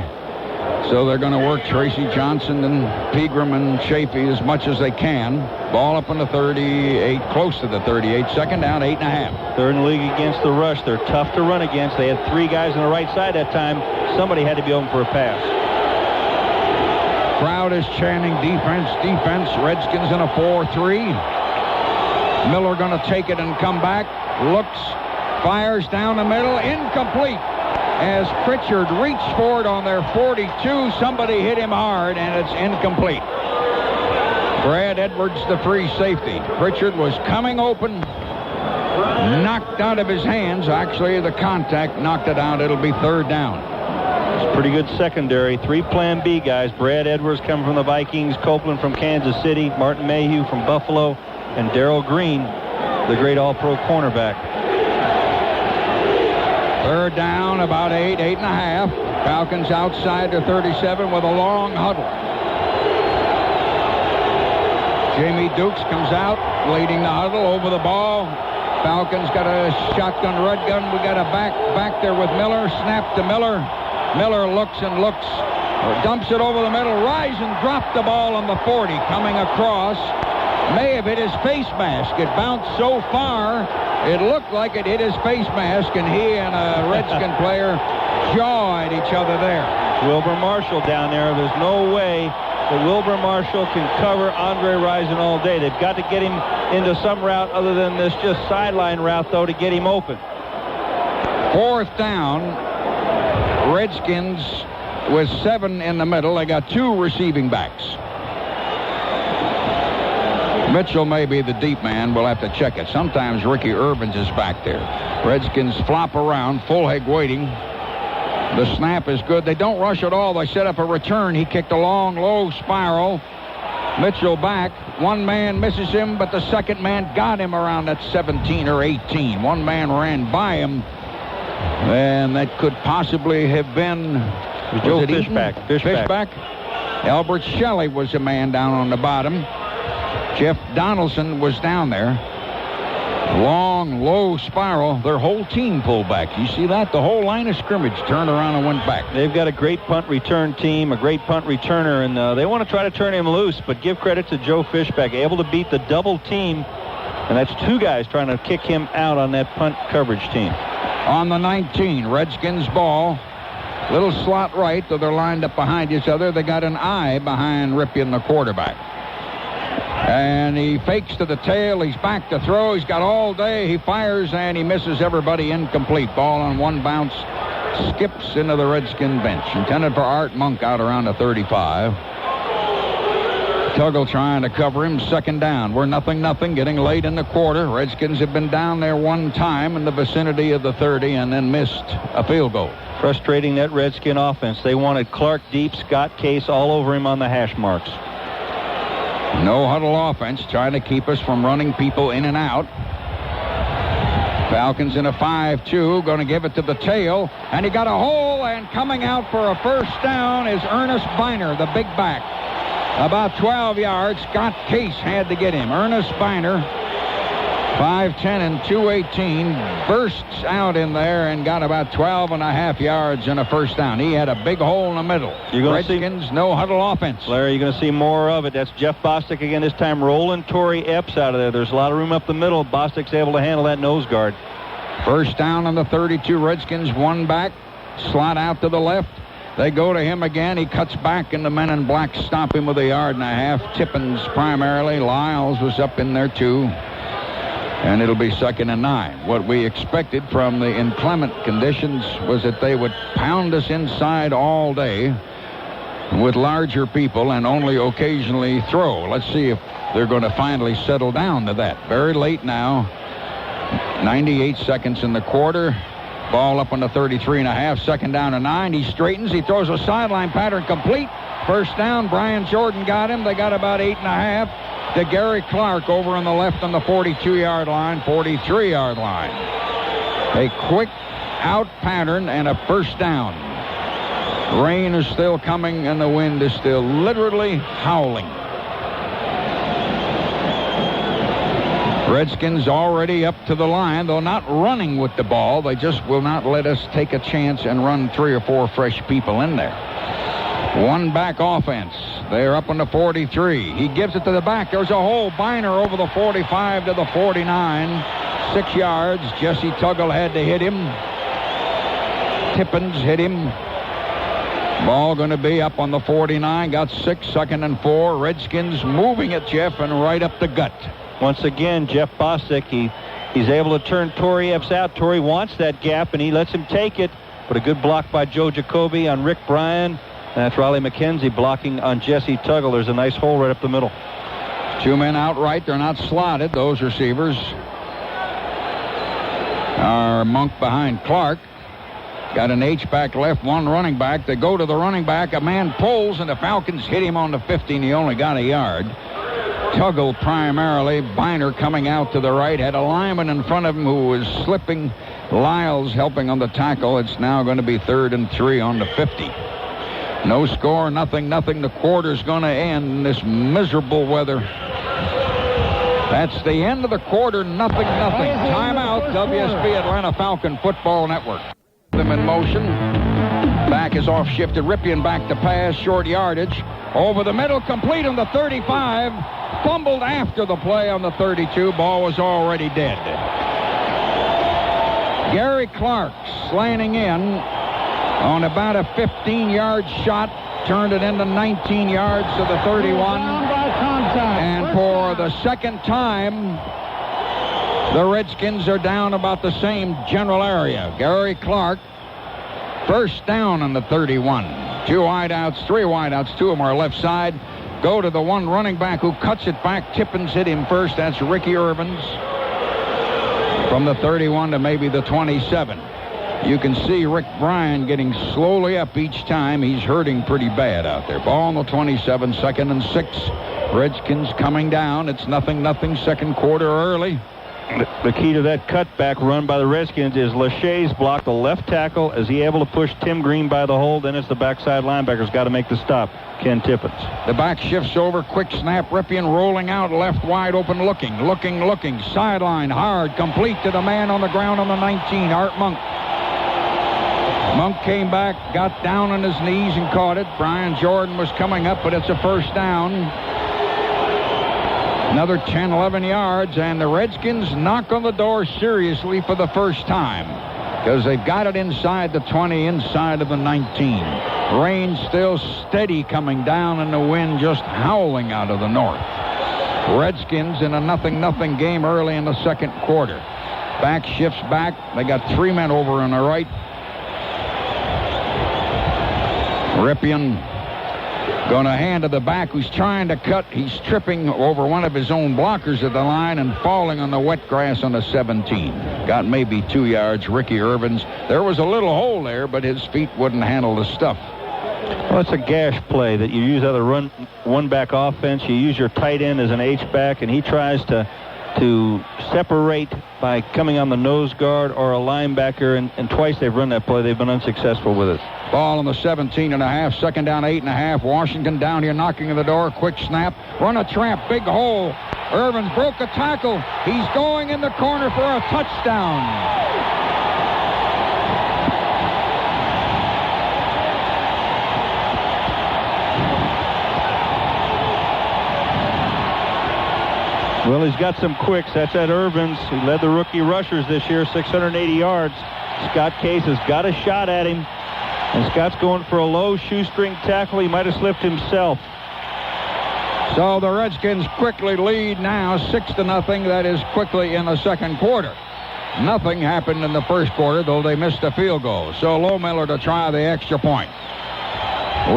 So they're going to work Tracy Johnson and Pegram and Chafee as much as they can. Ball up on the 38, close to the 38. Second down, 8.5. Third in the league against the rush. They're tough to run against. They had 3 guys on the right side that time. Somebody had to be open for a pass. Crowd is chanting defense, defense. Redskins in a 4-3. Miller going to take it and come back. Looks, fires down the middle, incomplete. As Pritchard reached for it on their 42, somebody hit him hard, and it's incomplete. Brad Edwards, the free safety. Pritchard was coming open, knocked out of his hands. Actually, the contact knocked it out. It'll be third down. It's pretty good secondary. 3 plan B guys. Brad Edwards coming from the Vikings, Copeland from Kansas City, Martin Mayhew from Buffalo, and Darrell Green, the great all-pro cornerback. Third down, about 8.5. Falcons outside the 37 with a long huddle. Jamie Dukes comes out, leading the huddle over the ball. Falcons got a shotgun red gun. We got a back there with Miller. Snap to Miller. Miller looks and looks. Dumps it over the middle. Rise and drop the ball on the 40. Coming across. May have hit his face mask. It bounced so far, it looked like it hit his face mask, and he and a Redskin player jawed each other there. Wilbur Marshall down there. There's no way that Wilbur Marshall can cover Andre Rison all day. They've got to get him into some route other than this just sideline route, though, to get him open. Fourth down. Redskins with 7 in the middle. They got 2 receiving backs. Mitchell may be the deep man. We'll have to check it. Sometimes Ricky Irvins is back there. Redskins flop around, Fulhag waiting. The snap is good. They don't rush at all. They set up a return. He kicked a long, low spiral. Mitchell back. One man misses him, but the second man got him around that 17 or 18. One man ran by him, and that could possibly have been Joe Fishback. Fishback. Albert Shelley was a man down on the bottom. Jeff Donaldson was down there. Long, low spiral. Their whole team pulled back. You see that? The whole line of scrimmage turned around and went back. They've got a great punt return team, a great punt returner, and they want to try to turn him loose, but give credit to Joe Fishback, able to beat the double team, and that's 2 guys trying to kick him out on that punt coverage team. On the 19, Redskins ball. Little slot right, though they're lined up behind each other. They got an eye behind Ripien, the quarterback. And he fakes to the tail. He's back to throw. He's got all day. He fires, and he misses everybody. Incomplete. Ball on one bounce. Skips into the Redskin bench. Intended for Art Monk out around the 35. Tuggle trying to cover him. Second down. We're 0-0. Getting late in the quarter. Redskins have been down there one time in the vicinity of the 30 and then missed a field goal. Frustrating that Redskin offense. They wanted Clark deep, Scott Case all over him on the hash marks. No huddle offense, trying to keep us from running people in and out. Falcons in a 5-2, going to give it to the tail, and he got a hole, and coming out for a first down is Ernest Biner, the big back. About 12 yards, Scott Case had to get him. Ernest Biner, 5'10 and 218, bursts out in there and got about 12.5 yards and a first down. He had a big hole in the middle. Redskins, no huddle offense. Larry, you're going to see more of it. That's Jeff Bostic again, this time rolling Torrey Epps out of there. There's a lot of room up the middle. Bostic's able to handle that nose guard. First down on the 32. Redskins, one back, slot out to the left. They go to him again. He cuts back, and the men in black stop him with 1.5 yards. Tippins primarily. Lyles was up in there too. And it'll be 2nd and 9. What we expected from the inclement conditions was that they would pound us inside all day with larger people and only occasionally throw. Let's see if they're going to finally settle down to that. Very late now. 98 seconds in the quarter. Ball up on the 33.5. 2nd down and 9. He straightens. He throws a sideline pattern complete. First down. Brian Jordan got him. They got about 8.5. To Gary Clark over on the left on the 42-yard line, 43-yard line. A quick out pattern and a first down. Rain is still coming, and the wind is still literally howling. Redskins already up to the line, though not running with the ball. They just will not let us take a chance and run 3 or 4 fresh people in there. One back offense. They're up on the 43. He gives it to the back. There's a hole. Biner over the 45 to the 49. 6 yards. Jesse Tuggle had to hit him. Tippins hit him. Ball going to be up on the 49. Got 6, 2nd and 4. Redskins moving it, Jeff, and right up the gut. Once again, Jeff Bostic, he's able to turn Torrief's out. Torrey wants that gap, and he lets him take it. But a good block by Joe Jacoby on Rick Bryan. And that's Riley McKenzie blocking on Jesse Tuggle. There's a nice hole right up the middle. 2 men out right. They're not slotted, those receivers. Are Monk behind Clark. Got an H-back left, 1 running back. They go to the running back. A man pulls, and the Falcons hit him on the 50, and he only got a yard. Tuggle primarily. Biner coming out to the right. Had a lineman in front of him who was slipping. Lyles helping on the tackle. It's now going to be 3rd and 3 on the 50. No score, nothing. The quarter's going to end in this miserable weather. That's the end of the quarter. Nothing. Timeout, WSB Atlanta Falcon Football Network. Them in motion. Back is off shifted. Ripien back to pass. Short yardage. Over the middle, complete on the 35. Fumbled after the play on the 32. Ball was already dead. Gary Clark slanting in on about a 15-yard shot. Turned it into 19 yards to the 31. And for the second time, the Redskins are down about the same general area. Gary Clark, first down on the 31. 2 wideouts, 3 wideouts, 2 of them are left side. Go to the one running back who cuts it back. Tippins hit him first. That's Ricky Irvins. From the 31 to maybe the 27. You can see Rick Bryan getting slowly up each time. He's hurting pretty bad out there. Ball on the 27, 2nd and 6. Redskins coming down. It's 0-0, second quarter early. The key to that cutback run by the Redskins is Lachey's block the left tackle. Is he able to push Tim Green by the hole? Then it's the backside linebacker's got to make the stop. Ken Tippins. The back shifts over. Quick snap. Ripien rolling out. Left wide open. Looking. Sideline. Hard. Complete to the man on the ground on the 19. Art Monk. Monk came back. Got down on his knees and caught it. Brian Jordan was coming up, but it's a first down. Another 10, 11 yards, and the Redskins knock on the door seriously for the first time because they've got it inside the 20, inside of the 19. Rain still steady coming down and the wind just howling out of the north. Redskins in a 0-0 game early in the second quarter. Back shifts back. They got 3 men over on the right. Ripien going to hand to the back who's trying to cut. He's tripping over one of his own blockers at the line and falling on the wet grass on the 17. Got maybe 2 yards. Ricky Irvins. There was a little hole there, but his feet wouldn't handle the stuff. Well, it's a gash play that you use out of the one-back offense. You use your tight end as an H-back, and he tries to separate by coming on the nose guard or a linebacker, and twice they've run that play. They've been unsuccessful with it. Ball on the 17.5, second down, 8.5. Washington down here knocking on the door. Quick snap. Run a trap. Big hole. Irvins broke a tackle. He's going in the corner for a touchdown. Well, he's got some quicks. That's Ed Irvins. He led the rookie rushers this year, 680 yards. Scott Case has got a shot at him. And Scott's going for a low shoestring tackle. He might have slipped himself. So the Redskins quickly lead now 6-0. That is quickly in the second quarter. Nothing happened in the first quarter, though they missed a field goal. So Lohmiller to try the extra point.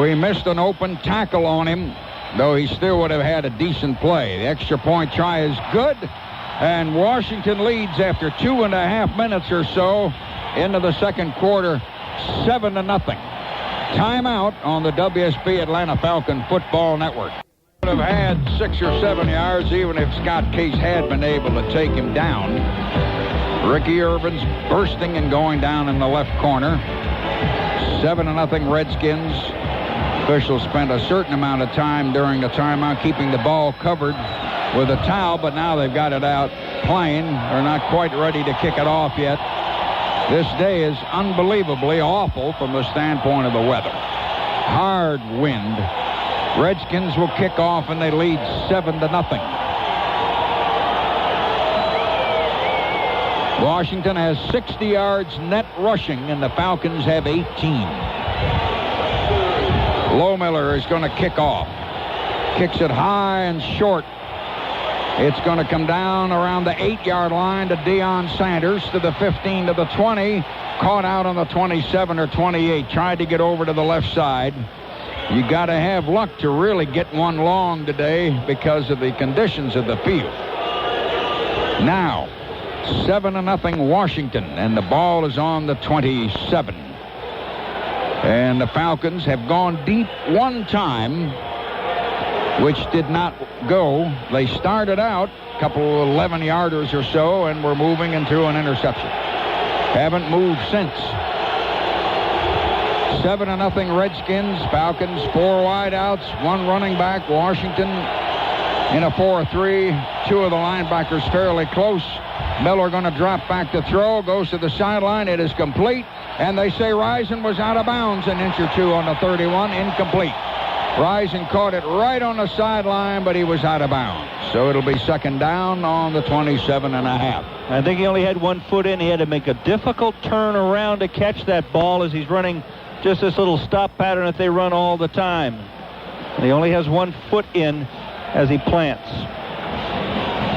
We missed an open tackle on him, though he still would have had a decent play. The extra point try is good, and Washington leads after 2.5 minutes or so into the second quarter, 7-0. Timeout on the WSB Atlanta Falcon Football Network. Would have had 6 or 7 yards even if Scott Case had been able to take him down. Ricky Irvins bursting and going down in the left corner. 7-0 Redskins. Officials spent a certain amount of time during the timeout keeping the ball covered with a towel, but now they've got it out playing. They're not quite ready to kick it off yet. This day is unbelievably awful from the standpoint of the weather. Hard wind. Redskins will kick off, and they lead 7-0. Washington has 60 yards net rushing, and the Falcons have 18. Lohmiller is going to kick off. Kicks it high and short. It's going to come down around the 8-yard line to Deion Sanders, to the 15, to the 20. Caught out on the 27 or 28. Tried to get over to the left side. You got to have luck to really get one long today because of the conditions of the field. Now, 7-0 Washington, and the ball is on the 27. And the Falcons have gone deep one time, which did not go. They started out a couple 11-yarders or so and were moving into an interception. Haven't moved since. 7-0 Redskins. Falcons, 4 wideouts, 1 running back. Washington in a 4-3. 2 of the linebackers fairly close. Miller going to drop back to throw. Goes to the sideline. It is complete. And they say Risen was out of bounds an inch or two on the 31. Incomplete. Risen caught it right on the sideline, but he was out of bounds. So it'll be second down on the 27.5. I think he only had 1 foot in. He had to make a difficult turn around to catch that ball as he's running just this little stop pattern that they run all the time. And he only has 1 foot in as he plants.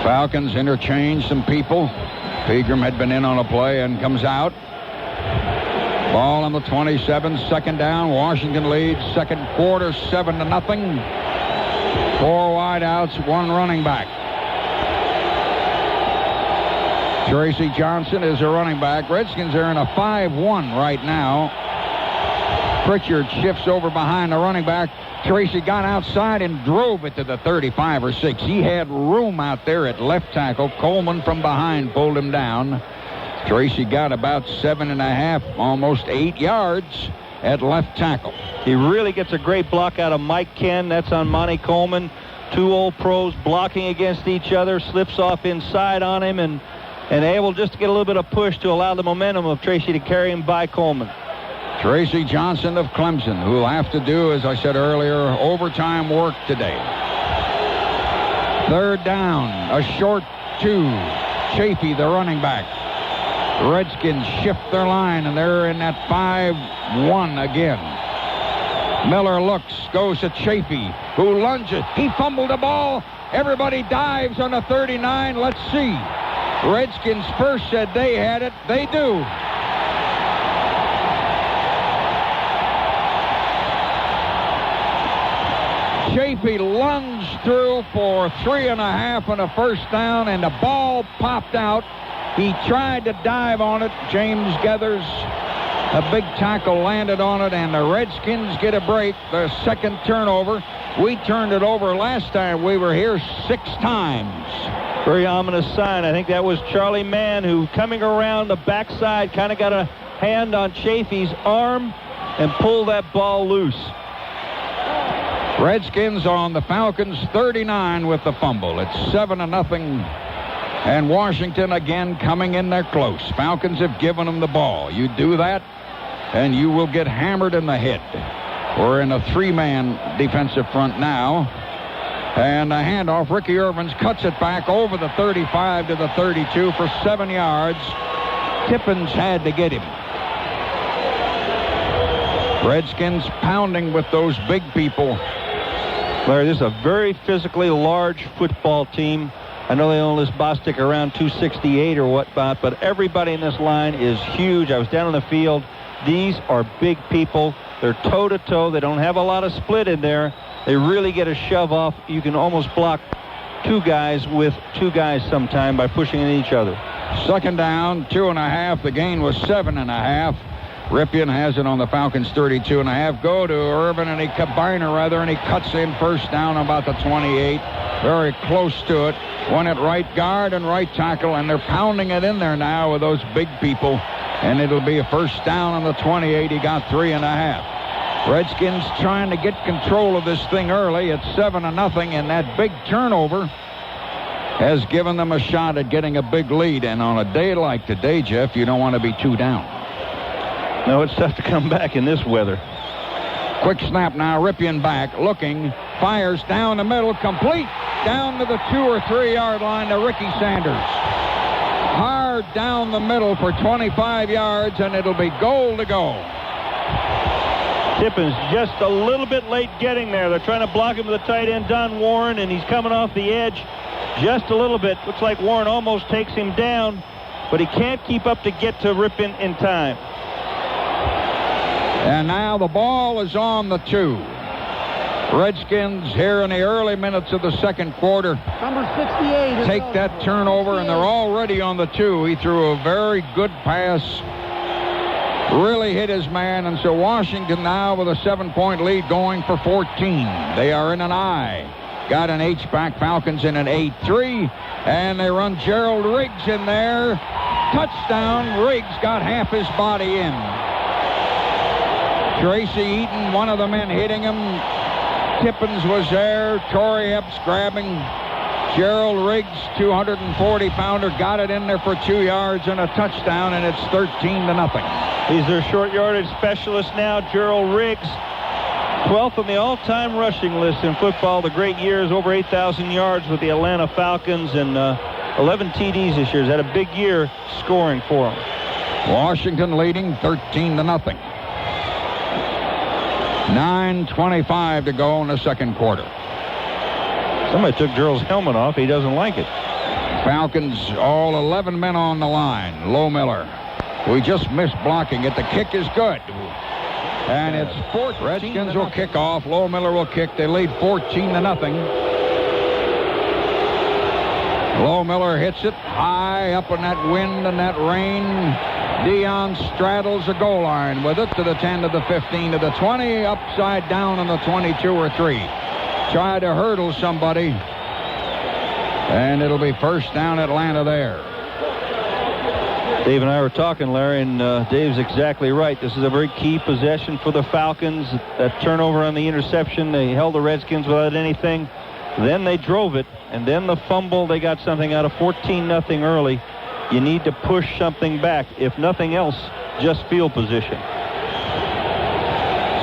Falcons interchange some people. Pegram had been in on a play and comes out. Ball on the 27, second down. Washington leads second quarter 7-0. 4 wideouts, 1 running back. Tracy Johnson is a running back. Redskins are in a 5-1 right now. Pritchard shifts over behind the running back. Tracy got outside and drove it to the 35 or 6. He had room out there at left tackle. Coleman from behind pulled him down. Tracy got about 7.5, almost 8 yards at left tackle. He really gets a great block out of Mike Ken. That's on Monty Coleman. 2 old pros blocking against each other. Slips off inside on him and able just to get a little bit of push to allow the momentum of Tracy to carry him by Coleman. Tracy Johnson of Clemson, who will have to do, as I said earlier, overtime work today. Third down, a short 2. Chafee, the running back. The Redskins shift their line, and they're in that 5-1 again. Miller looks, goes to Chafee, who lunges. He fumbled the ball. Everybody dives on the 39. Let's see. Redskins first said they had it. They do. Chafee lunged through for 3.5 and a first down, and the ball popped out. He tried to dive on it. James Geathers, a big tackle, landed on it, and the Redskins get a break. The second turnover. We turned it over last time we were here 6 times. Very ominous sign. I think that was Charlie Mann, who coming around the backside kind of got a hand on Chafee's arm and pulled that ball loose. Redskins on the Falcons 39 with the fumble. It's 7-0. And Washington again coming in there close. Falcons have given them the ball. You do that, and you will get hammered in the head. We're in a 3-man defensive front now. And a handoff. Ricky Irvins cuts it back over the 35 to the 32 for 7 yards. Tippins had to get him. Redskins pounding with those big people. Larry, this is a very physically large football team. I know they only list Bostic around 268 or whatnot, but everybody in this line is huge. I was down on the field. These are big people. They're toe-to-toe. They don't have a lot of split in there. They really get a shove off. You can almost block 2 guys with 2 guys sometime by pushing in each other. Second down, 2.5. The gain was 7.5. Ripien has it on the Falcons 32.5. Go to Irvin, and he cuts in first down about the 28. Very close to it. One at right guard and right tackle, and they're pounding it in there now with those big people. And it'll be a first down on the 28. He got 3.5. Redskins trying to get control of this thing early at 7-0, and that big turnover has given them a shot at getting a big lead. And on a day like today, Jeff, you don't want to be 2 down. No, it's tough to come back in this weather. Quick snap now, Ripien back, looking, fires down the middle, complete, down to the 2 or 3 yard line to Ricky Sanders. Hard down the middle for 25 yards, and it'll be goal to go. Tippins just a little bit late getting there. They're trying to block him with the tight end, Don Warren, and he's coming off the edge just a little bit. Looks like Warren almost takes him down, but he can't keep up to get to Ripien in time. And now the ball is on the 2. Redskins here in the early minutes of the second quarter. Number 68. Take that turnover, and they're already on the 2. He threw a very good pass. Really hit his man, and so Washington now with a 7-point lead going for 14. They are in an I. Got an H-back. Falcons in an 8-3, and they run Gerald Riggs in there. Touchdown. Riggs got half his body in. Tracy Eaton, one of the men hitting him. Tippins was there. Torrey Epps grabbing. Gerald Riggs, 240-pounder, got it in there for 2 yards and a touchdown, and it's 13-0. He's their short yardage specialist now, Gerald Riggs. 12th on the all-time rushing list in football. The great years, over 8,000 yards with the Atlanta Falcons, and 11 TDs this year. He's had a big year scoring for him. Washington leading 13-0. 9:25 to go in the second quarter. Somebody took Gerald's helmet off. He doesn't like it. Falcons, all 11 men on the line. Low Miller. We just missed blocking it. The kick is good. And it's 14. Redskins will kick off. Low Miller will kick. They lead 14-0. Low Miller hits it high up in that wind and that rain. Dion straddles the goal line with it to the 10, to the 15, to the 20, upside down on the 22 or 3. Try to hurdle somebody, and it'll be first down Atlanta there. Dave and I were talking, Larry, and Dave's exactly right. This is a very key possession for the Falcons. That turnover on the interception, they held the Redskins without anything. Then they drove it, and then the fumble. They got something out of 14-0 early. You need to push something back. If nothing else, just field position.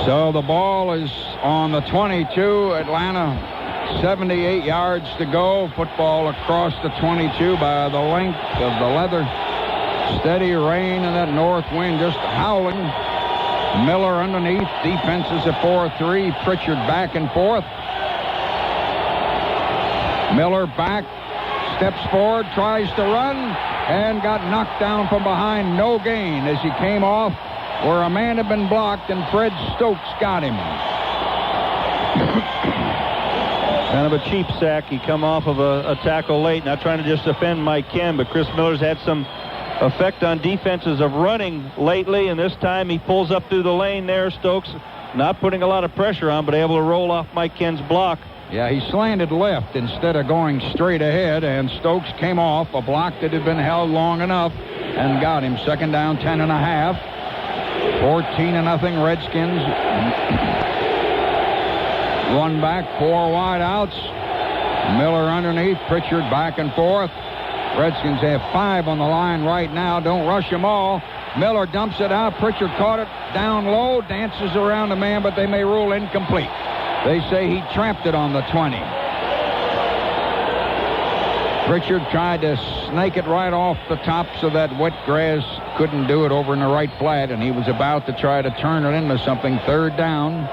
So the ball is on the 22. Atlanta, 78 yards to go. Football across the 22 by the length of the leather. Steady rain and that north wind just howling. Miller underneath. Defense is a 4-3. Pritchard back and forth. Miller back. Steps forward. Tries to run. And got knocked down from behind. No gain as he came off where a man had been blocked, and Fred Stokes got him. Kind of a cheap sack. He come off of a tackle late, not trying to just defend Mike Ken, but Chris Miller's had some effect on defenses of running lately, and this time he pulls up through the lane there. Stokes not putting a lot of pressure on, but able to roll off Mike Ken's block. Yeah, he slanted left instead of going straight ahead, and Stokes came off a block that had been held long enough and got him. Second down, 10.5. 14-0 Redskins. One back, 4 wide outs. Miller underneath, Pritchard back and forth. Redskins have 5 on the line right now. Don't rush them all. Miller dumps it out. Pritchard caught it down low, dances around the man, but they may rule incomplete. They say he trapped it on the 20. Pritchard tried to snake it right off the tops of that wet grass. Couldn't do it over in the right flat, and he was about to try to turn it into something. Third down.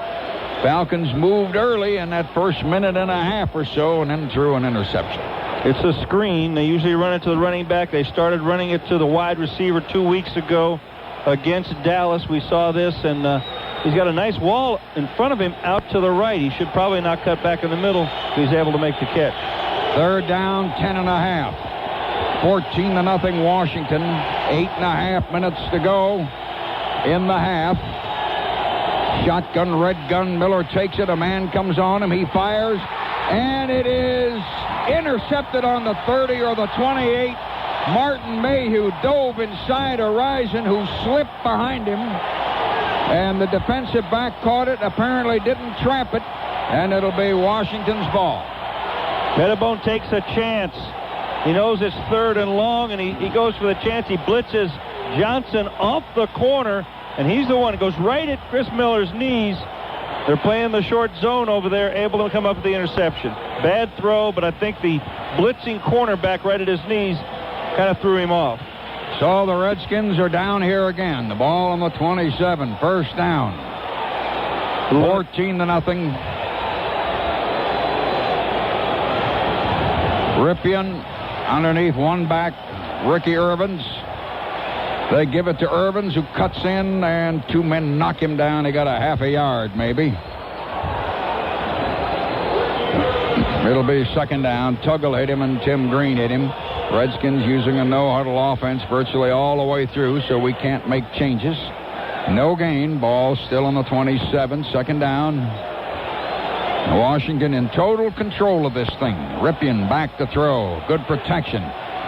Falcons moved early in that first minute and a half or so, and then threw an interception. It's a screen. They usually run it to the running back. They started running it to the wide receiver 2 weeks ago against Dallas. We saw this, and he's got a nice wall in front of him out to the right. He should probably not cut back in the middle if he's able to make the catch. Third down, 10.5. 14-0 Washington. 8.5 minutes to go in the half. Shotgun, red gun. Miller takes it. A man comes on him. He fires. And it is intercepted on the 30 or the 28. Martin Mayhew dove inside Horizon, who slipped behind him. And the defensive back caught it, apparently didn't trap it, and it'll be Washington's ball. Pettibone takes a chance. He knows it's 3rd and long, and he goes for the chance. He blitzes Johnson off the corner, and he's the one who goes right at Chris Miller's knees. They're playing the short zone over there, able to come up with the interception. Bad throw, but I think the blitzing cornerback right at his knees kind of threw him off. So the Redskins are down here again. The ball on the 27, first down. 14-0. Ripien underneath one back, Ricky Irvins. They give it to Irvins, who cuts in, and 2 men knock him down. He got a half a yard, maybe. It'll be second down. Tuggle hit him, and Tim Green hit him. Redskins using a no-huddle offense virtually all the way through, so we can't make changes. No gain. Ball still on the 27. Second down. Washington in total control of this thing. Ripien back to throw. Good protection.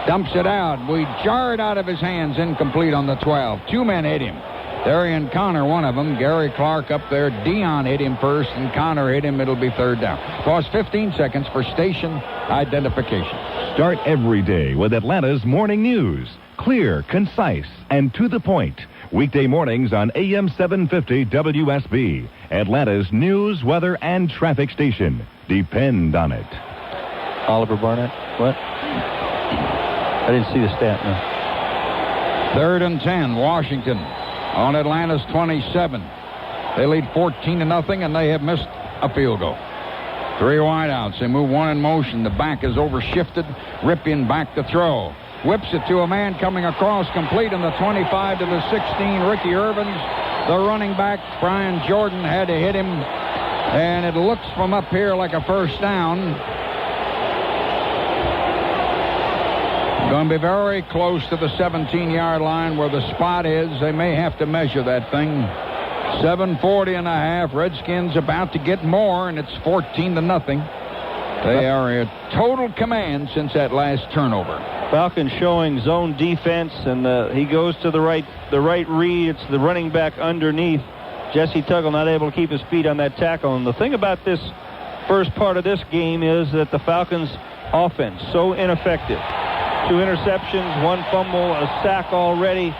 Dumps it out. We jar it out of his hands. Incomplete on the 12. 2 men hit him. Darian Connor, one of them. Gary Clark up there. Dion hit him first, and Connor hit him. It'll be third down. Pause 15 seconds for station identification. Start every day with Atlanta's morning news. Clear, concise, and to the point. Weekday mornings on AM 750 WSB. Atlanta's news, weather, and traffic station. Depend on it. Oliver Barnett. What? I didn't see the stat. No. 3rd and 10. Washington on Atlanta's 27. They lead 14-0, and they have missed a field goal. 3 wideouts. They move one in motion. The back is overshifted. Ripien back to throw. Whips it to a man coming across, complete in the 25 to the 16. Ricky Irvins, the running back. Brian Jordan had to hit him, and it looks from up here like a first down. Going to be very close to the 17-yard line where the spot is. They may have to measure that thing. 7:40.5. Redskins about to get more, and it's 14-0. They are at total command since that last turnover. Falcons showing zone defense, and he goes to the right read. It's the running back underneath. Jesse Tuggle not able to keep his feet on that tackle. And the thing about this first part of this game is that the Falcons offense so ineffective. 2 interceptions, 1 fumble, a sack already.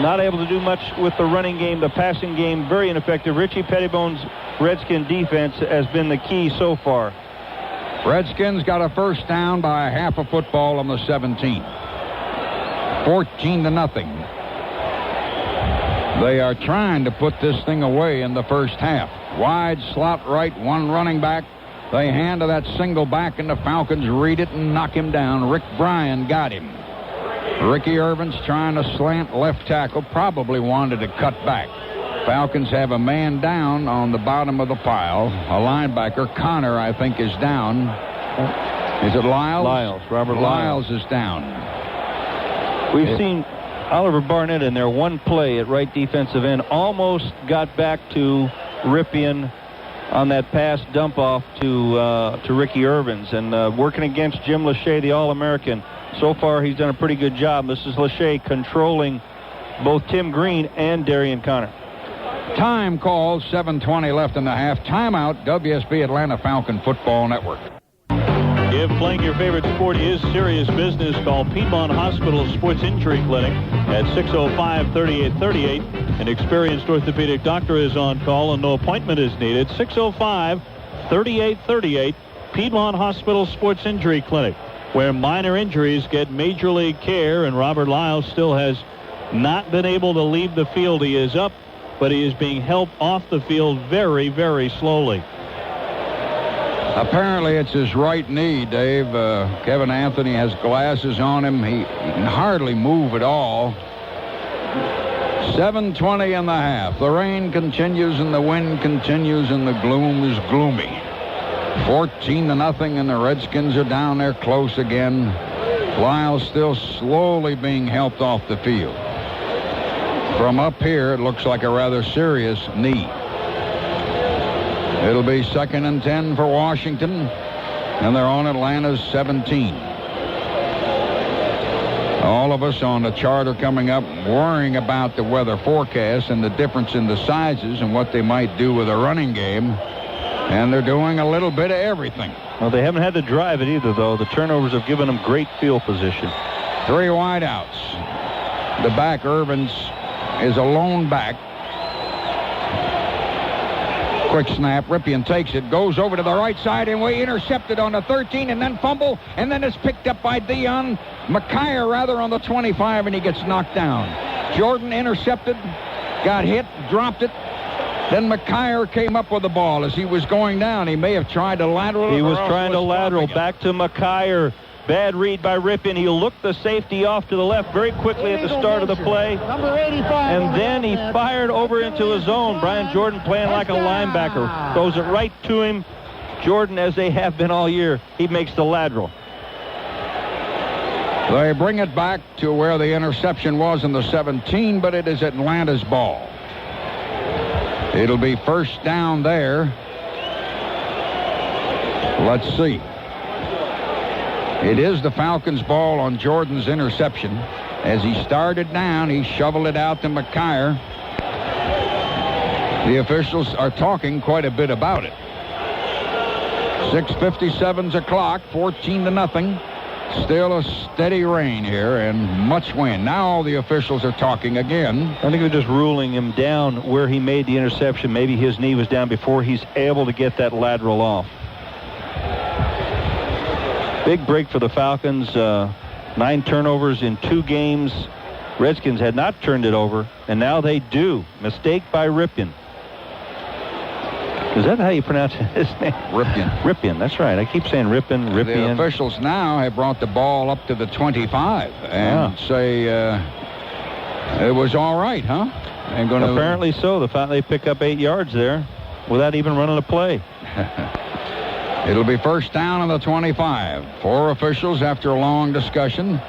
Not able to do much with the running game. The passing game, very ineffective. Richie Pettibone's Redskin defense has been the key so far. Redskins got a first down by half a football on the 17. 14-0. They are trying to put this thing away in the first half. Wide slot right, 1 running back. They hand to that single back, and the Falcons read it and knock him down. Rick Bryan got him. Ricky Irvins trying to slant left tackle, probably wanted to cut back. Falcons have a man down on the bottom of the pile. A linebacker, Connor, I think, is down. Is it Lyles? Lyles, Robert Lyles. Is down. We've seen Oliver Barnett in there. One play at right defensive end. Almost got back to Ripien on that pass dump off to Ricky Irvins. And working against Jim Lachey, the All-American. So far, he's done a pretty good job. This is Lachey controlling both Tim Green and Darian Connor. Time called, 7:20 left in the half. Timeout, WSB Atlanta Falcon Football Network. If playing your favorite sport is serious business, call Piedmont Hospital Sports Injury Clinic at 605-3838. An experienced orthopedic doctor is on call and no appointment is needed. 605-3838. Piedmont Hospital Sports Injury Clinic, where minor injuries get major league care, and Robert Lyles still has not been able to leave the field. He is up, but he is being helped off the field very, very slowly. Apparently it's his right knee, Dave. Kevin Anthony has glasses on him. He can hardly move at all. 7:20 in the half. The rain continues and the wind continues and the gloom is gloomy. 14-0, and the Redskins are down there close again. Lyles still slowly being helped off the field. From up here, it looks like a rather serious knee. It'll be 2nd and 10 for Washington, and they're on Atlanta's 17. All of us on the charter coming up worrying about the weather forecast and the difference in the sizes and what they might do with a running game. And they're doing a little bit of everything. Well, they haven't had to drive it either, though. The turnovers have given them great field position. 3 wideouts. The back, Irvins, is a lone back. Quick snap. Ripien takes it, goes over to the right side, and we intercepted on the 13, and then fumble, and then it's picked up by Dion McKyer, rather, on the 25, and he gets knocked down. Jordan intercepted, got hit, dropped it. Then McKyer came up with the ball as he was going down. He may have tried to lateral. He was trying to lateral back to McKyer. Bad read by Ripien. He looked the safety off to the left very quickly at the start of the play. Number 85. And then he fired over into his zone. Brian Jordan playing like a linebacker. Throws it right to him. Jordan, as they have been all year, he makes the lateral. They bring it back to where the interception was in the 17, but it is Atlanta's ball. It'll be first down there. Let's see. It is the Falcons' ball on Jordan's interception. As he started down, he shoveled it out to McKyer. The officials are talking quite a bit about it. 6:57's a clock, 14-0. Still a steady rain here and much wind. Now the officials are talking again. I think they're just ruling him down where he made the interception. Maybe his knee was down before he's able to get that lateral off. Big break for the Falcons. 9 turnovers in 2 games. Redskins had not turned it over, and now they do. Mistake by Ripien. Is that how you pronounce his name? Ripien. Ripien, that's right. I keep saying Ripien. The officials now have brought the ball up to the 25 and say it was all right, huh? Apparently so. They pick up 8 yards there without even running a play. It'll be first down on the 25. 4 officials, after a long discussion,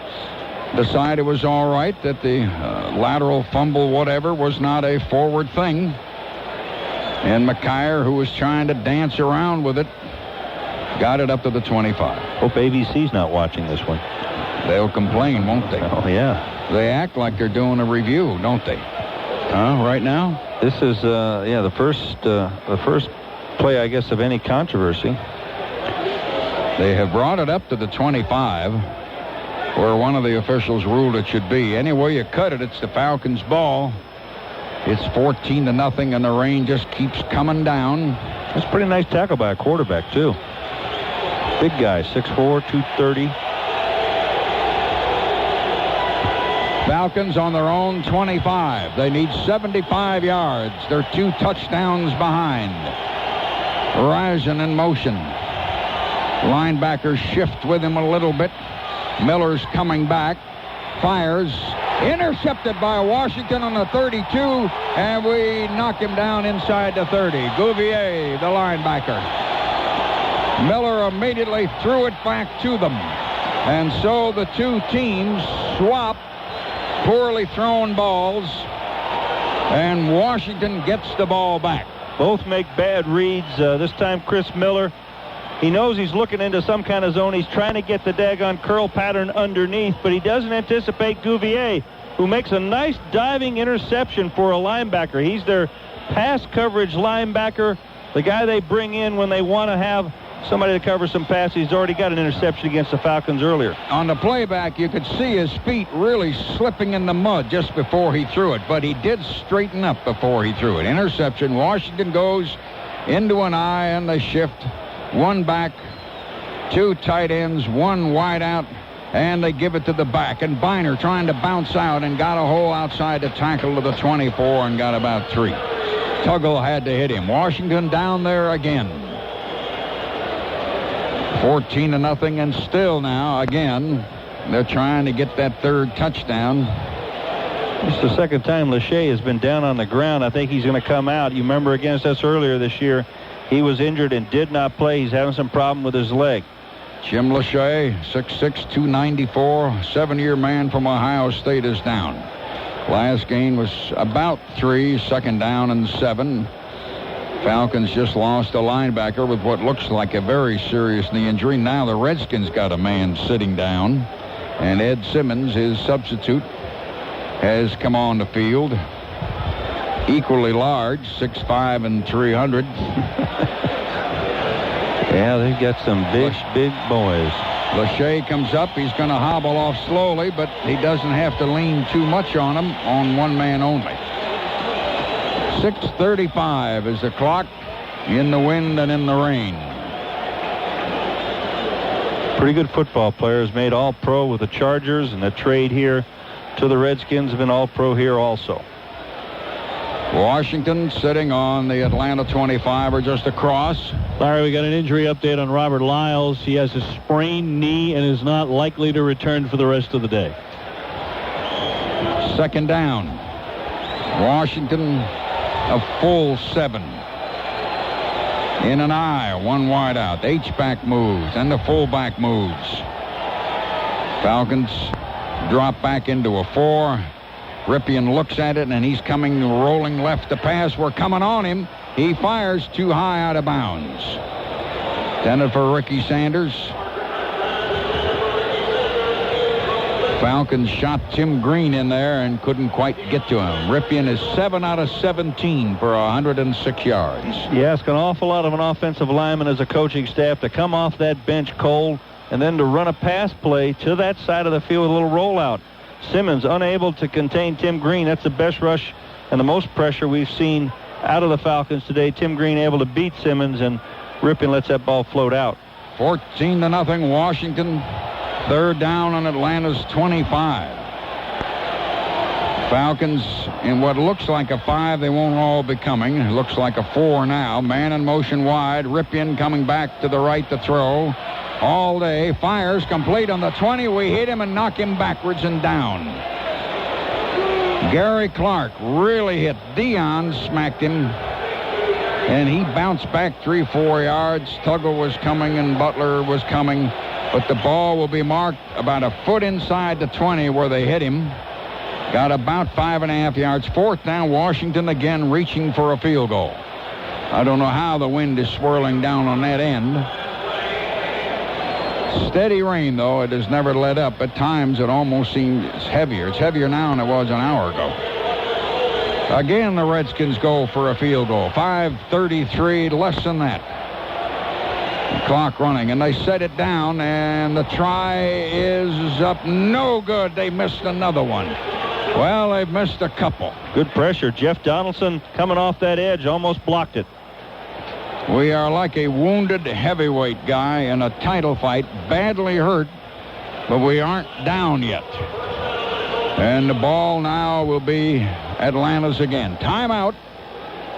decided it was all right, that the lateral fumble, whatever, was not a forward thing. And McKyer, who was trying to dance around with it, got it up to the 25. Hope ABC's not watching this one. They'll complain, won't they? Oh, yeah. They act like they're doing a review, don't they? Right now? This is, the first play, I guess, of any controversy. They have brought it up to the 25, where one of the officials ruled it should be. Any way you cut it, it's the Falcons' ball. It's 14-0, and the rain just keeps coming down. That's a pretty nice tackle by a quarterback, too. Big guy, 6'4", 230. Falcons on their own 25. They need 75 yards. They're 2 touchdowns behind. Risen in motion. Linebackers shift with him a little bit. Miller's coming back. Fires. Intercepted by Washington on the 32, and we knock him down inside the 30. Gouvier, the linebacker. Miller immediately threw it back to them. And so the 2 teams swap poorly thrown balls, and Washington gets the ball back. Both make bad reads. This time Chris Miller, he knows he's looking into some kind of zone. He's trying to get the daggone curl pattern underneath, but he doesn't anticipate Gouvier, who makes a nice diving interception for a linebacker. He's their pass coverage linebacker, the guy they bring in when they want to have somebody to cover some passes. He's already got an interception against the Falcons earlier. On the playback, you could see his feet really slipping in the mud just before he threw it, but he did straighten up before he threw it. Interception. Washington goes into an eye, and they shift. 1 back, 2 tight ends, 1 wide out, and they give it to the back. And Biner trying to bounce out and got a hole outside the tackle to the 24 and got about 3. Tuggle had to hit him. Washington down there again. 14-0, and still now, again, they're trying to get that 3rd touchdown. It's the 2nd time Lachey has been down on the ground. I think he's going to come out. You remember against us earlier this year, he was injured and did not play. He's having some problem with his leg. Jim Lachey, 6'6", 294, 7-year man from Ohio State, is down. Last game was about 3, 2nd down and 7. Falcons just lost a linebacker with what looks like a very serious knee injury. Now the Redskins got a man sitting down. And Ed Simmons, his substitute, has come on the field. Equally large, 6'5" and 300. Yeah, they've got some big boys. Lachey comes up. He's going to hobble off slowly, but he doesn't have to lean too much on him on one man only. 6:35 is the clock, in the wind and in the rain. Pretty good football players, made All-Pro with the Chargers, and the trade here to the Redskins have been All-Pro here also. Washington sitting on the Atlanta 25 or just across. Larry, we got an injury update on Robert Lyles. He has a sprained knee and is not likely to return for the rest of the day. Second down. Washington a full 7. In an I, one wide out. The H-back moves and the fullback moves. Falcons drop back into a 4. Ripien looks at it, and he's coming rolling left to pass. We're coming on him. He fires too high out of bounds. Intended for Ricky Sanders. Falcons shot Tim Green in there and couldn't quite get to him. Ripien is 7 out of 17 for 106 yards. You ask an awful lot of an offensive lineman as a coaching staff to come off that bench cold and then to run a pass play to that side of the field with a little rollout. Simmons unable to contain Tim Green. That's the best rush and the most pressure we've seen out of the Falcons today. Tim Green able to beat Simmons, and Ripien lets that ball float out. 14-0 Washington. Third down on Atlanta's 25. Falcons in what looks like a 5. They won't all be coming. It looks like a 4 now. Man in motion wide. Ripien coming back to the right to throw. All day. Fires complete on the 20. We hit him and knock him backwards and down. Gary Clark really hit. Dion smacked him. And he bounced back 3-4 yards. Tuggle was coming and Butler was coming. But the ball will be marked about a foot inside the 20 where they hit him. Got about 5.5 yards. Fourth down, Washington again reaching for a field goal. I don't know how the wind is swirling down on that end. Steady rain, though. It has never let up. At times, it almost seems heavier. It's heavier now than it was an hour ago. Again, the Redskins go for a field goal. 5:33, less than that. Clock running, and they set it down, and the try is up. No good. They missed another one. Well, they've missed a couple. Good pressure. Jeff Donaldson coming off that edge almost blocked it. We are like a wounded heavyweight guy in a title fight, badly hurt, but we aren't down yet. And the ball now will be Atlanta's again. Timeout.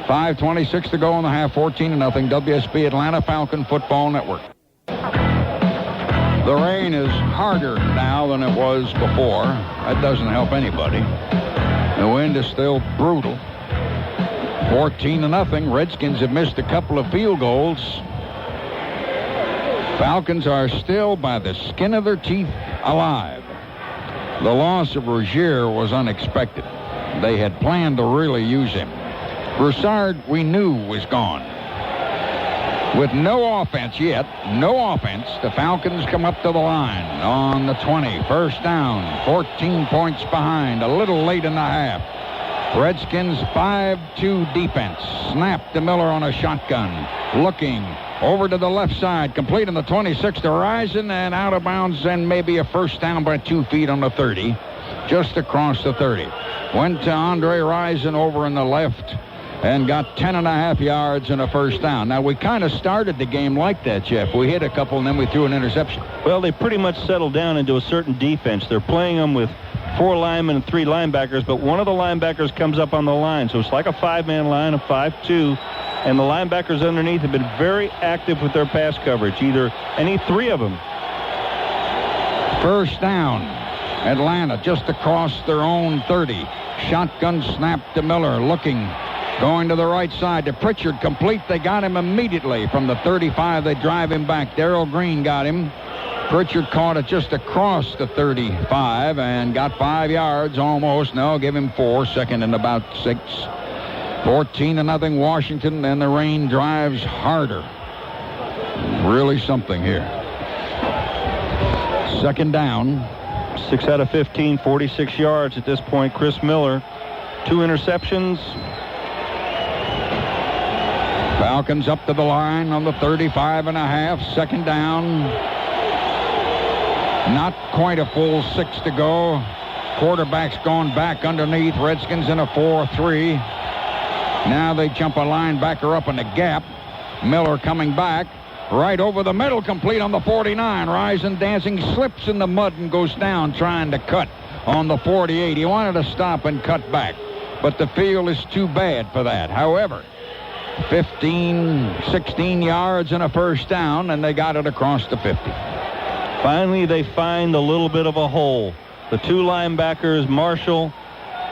5:26 to go in the half. 14-0. WSB Atlanta Falcon Football Network. The rain is harder now than it was before. That doesn't help anybody. The wind is still brutal. 14-0. Redskins have missed a couple of field goals. Falcons are still by the skin of their teeth alive. The loss of Rozier was unexpected. They had planned to really use him. Broussard, we knew, was gone. With no offense yet, the Falcons come up to the line on the 20. First down, 14 points behind, a little late in the half. Redskins 5-2 defense. Snap to Miller on a shotgun. Looking over to the left side, complete on the 26 to Rison, and out of bounds, and maybe a first down by 2 feet on the 30. Just across the 30. Went to Andre Rison over in the left and got 10.5 yards and a first down. Now, we kind of started the game like that, Jeff. We hit a couple, and then we threw an interception. Well, they pretty much settled down into a certain defense. They're playing them with 4 linemen and 3 linebackers, but one of the linebackers comes up on the line. So it's like a 5-man line, a 5-2, and the linebackers underneath have been very active with their pass coverage, either any 3 of them. First down. Atlanta just across their own 30. Shotgun snap to Miller, looking. Going to the right side to Pritchard, complete. They got him immediately from the 35. They drive him back. Darrell Green got him. Pritchard caught it just across the 35 and got 5 yards almost. No, give him 4. Second and about 6. 14-0 Washington, and the rain drives harder. Really something here. Second down. 6 out of 15, 46 yards at this point. Chris Miller, 2 interceptions. Falcons up to the line on the 35.5, second down. Not quite a full 6 to go. Quarterback's gone back underneath. Redskins in a 4-3. Now they jump a linebacker up in the gap. Miller coming back. Right over the middle, complete on the 49. Rising, dancing, slips in the mud and goes down trying to cut on the 48. He wanted to stop and cut back, but the field is too bad for that. However, 15, 16 yards and a first down, and they got it across the 50. Finally, they find a little bit of a hole. The 2 linebackers, Marshall,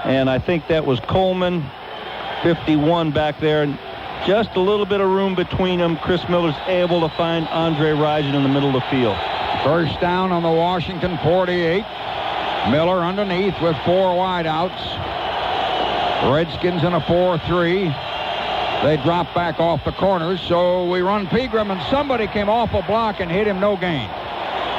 and I think that was Coleman, 51 back there. And just a little bit of room between them. Chris Miller's able to find Andre Rison in the middle of the field. First down on the Washington 48. Miller underneath with 4 wideouts. Redskins in a 4-3. They drop back off the corners, so we run Pegram, and somebody came off a block and hit him, no gain.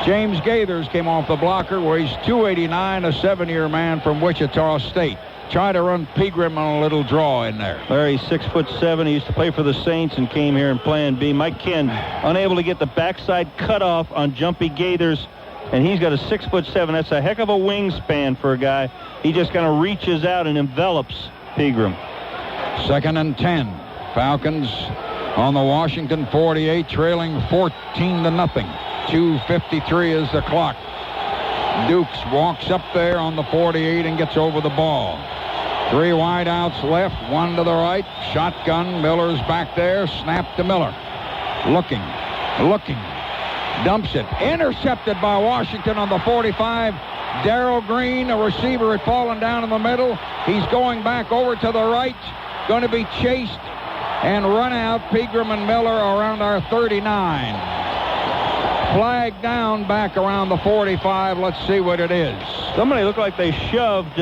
James Gaithers came off the blocker, where he's 289, a 7-year man from Wichita State. Try to run Pegram on a little draw in there. Larry's 6'7". He used to play for the Saints and came here in Plan B. Mike Ken unable to get the backside cutoff on Jumpy Gaithers, and he's got a 6'7". That's a heck of a wingspan for a guy. He just kind of reaches out and envelops Pegram. 2nd and 10. Falcons on the Washington 48, trailing 14-0. 2:53 is the clock. Dukes walks up there on the 48 and gets over the ball. 3 wideouts left, 1 to the right. Shotgun. Miller's back there. Snap to Miller. Looking. Dumps it. Intercepted by Washington on the 45. Darrell Green, a receiver, had fallen down in the middle. He's going back over to the right. Going to be chased and run out. Pegram and Miller around our 39. Flag down back around the 45. Let's see what it is. Somebody looked like they shoved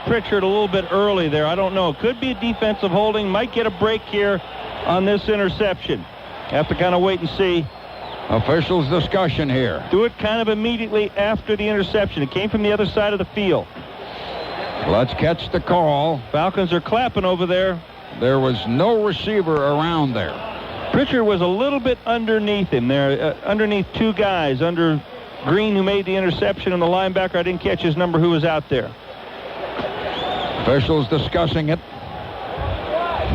Pritchard a little bit early there. I don't know. It could be a defensive holding. Might get a break here on this interception. Have to kind of wait and see. Officials discussion here. Do it kind of immediately after the interception. It came from the other side of the field. Let's catch the call. Falcons are clapping over there. There was no receiver around there. Pritchard was a little bit underneath him there, underneath 2 guys, under Green, who made the interception, and the linebacker. I didn't catch his number, who was out there. Officials discussing it.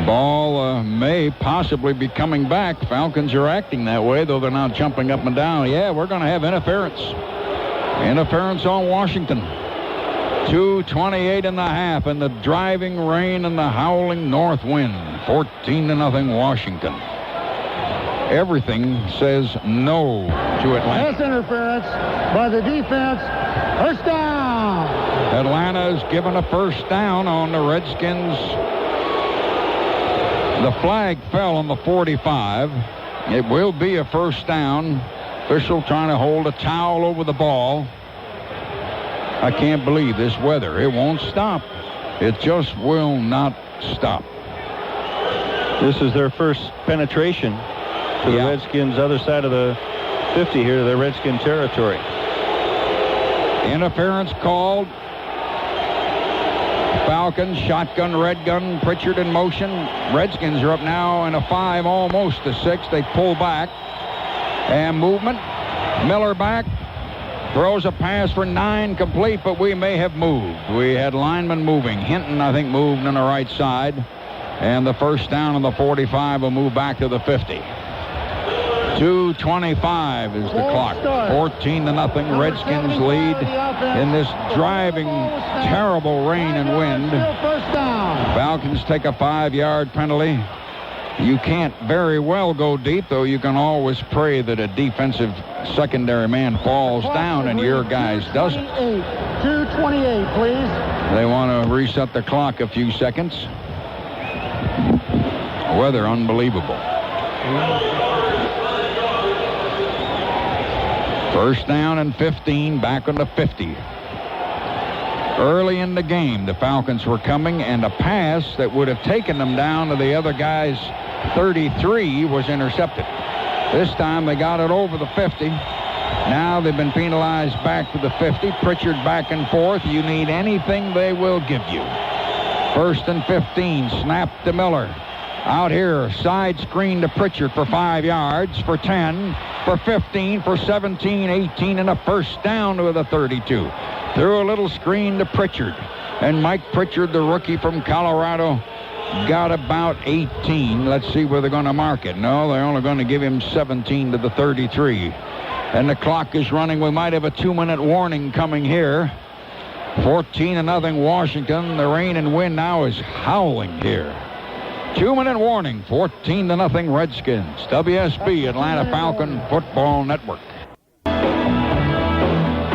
Ball may possibly be coming back. Falcons are acting that way, though they're not jumping up and down. Yeah, we're going to have interference. Interference on Washington. 2:28.5 in the driving rain and the howling north wind. 14-0 Washington. Everything says no to Atlanta. Pass interference by the defense. First down. Atlanta's given a first down on the Redskins. The flag fell on the 45. It will be a first down. Official trying to hold a towel over the ball. I can't believe this weather. It won't stop. It just will not stop. This is their first penetration to the Redskins' other side of the 50 here to their Redskin territory. Interference called. Falcons, shotgun, red gun, Pritchard in motion. Redskins are up now in a 5, almost a 6. They pull back. And movement. Miller back. Throws a pass for 9 complete, but we may have moved. We had linemen moving. Hinton, I think, moved on the right side. And the first down on the 45 will move back to the 50. 2:25 is the clock. 14-0 Redskins lead in this driving, terrible rain and wind. Falcons take a 5-yard penalty. You can't very well go deep, though you can always pray that a defensive secondary man falls down and your guys doesn't. 2:28, please. They want to reset the clock a few seconds. Weather unbelievable. First down and 15, back on the 50. Early in the game, the Falcons were coming, and a pass that would have taken them down to the other guy's 33 was intercepted. This time they got it over the 50. Now they've been penalized back to the 50. Pritchard back and forth. You need anything, they will give you. 1st and 15. Snap to Miller. Out here, side screen to Pritchard for 5 yards, for 10, for 15, for 17, 18, and a first down to the 32. Threw a little screen to Pritchard. And Mike Pritchard, the rookie from Colorado, got about 18. Let's see where they're going to mark it. No, they're only going to give him 17 to the 33. And the clock is running. We might have a 2-minute warning coming here. 14-0 Washington. The rain and wind now is howling here. 2-minute warning. 14-0 Redskins. WSB, Atlanta Falcon Football Network.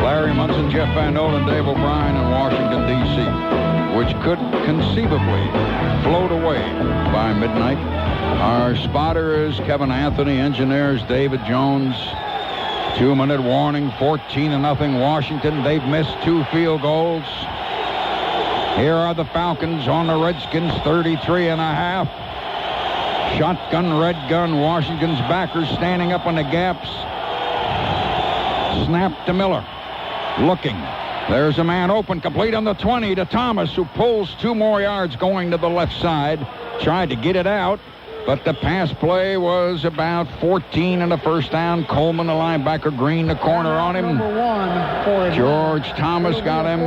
Larry Munson, Jeff Van Nolen, Dave O'Brien in Washington, D.C., which could conceivably float away by midnight. Our spotter is Kevin Anthony. Engineers David Jones. 2-minute warning. 14-0 Washington. They've missed 2 field goals. Here are the Falcons on the Redskins 33.5. Shotgun, red gun. Washington's backers standing up on the gaps. Snap to Miller. Looking. There's a man open, complete on the 20 to Thomas, who pulls 2 more yards going to the left side. Tried to get it out, but the pass play was about 14 and a first down. Coleman, the linebacker, Green, the corner on him. George Thomas got him.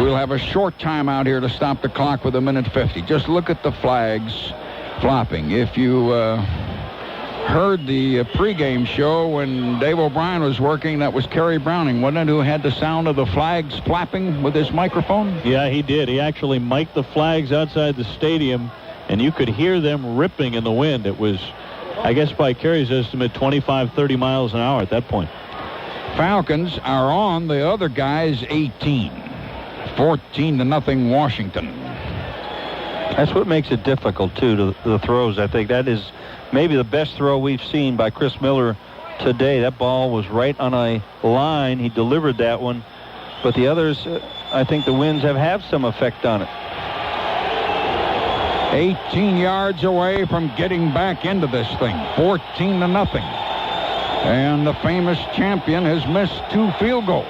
We'll have a short timeout here to stop the clock with 1:50. Just look at the flags flopping. If you heard the pregame show when Dave O'Brien was working, that was Kerry Browning, wasn't it, who had the sound of the flags flapping with his microphone? Yeah, he did. He actually mic'd the flags outside the stadium, and you could hear them ripping in the wind. It was, I guess by Kerry's estimate, 25, 30 miles an hour at that point. Falcons are on the other guy's 18. 14-0 Washington. That's what makes it difficult, too, to the throws. I think that is maybe the best throw we've seen by Chris Miller today. That ball was right on a line. He delivered that one. But the others, I think the winds have had some effect on it. 18 yards away from getting back into this thing. 14-0. And the famous champion has missed 2 field goals.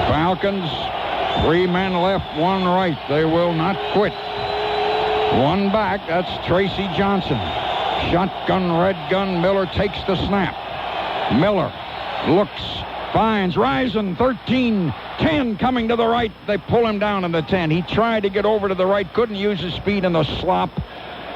Falcons, 3 men left, 1 right. They will not quit. 1 back, that's Tracy Johnson. Shotgun, red gun. Miller takes the snap. Miller looks, finds Risen, 13-10 coming to the right. They pull him down in the 10. He tried to get over to the right, couldn't use his speed in the slop.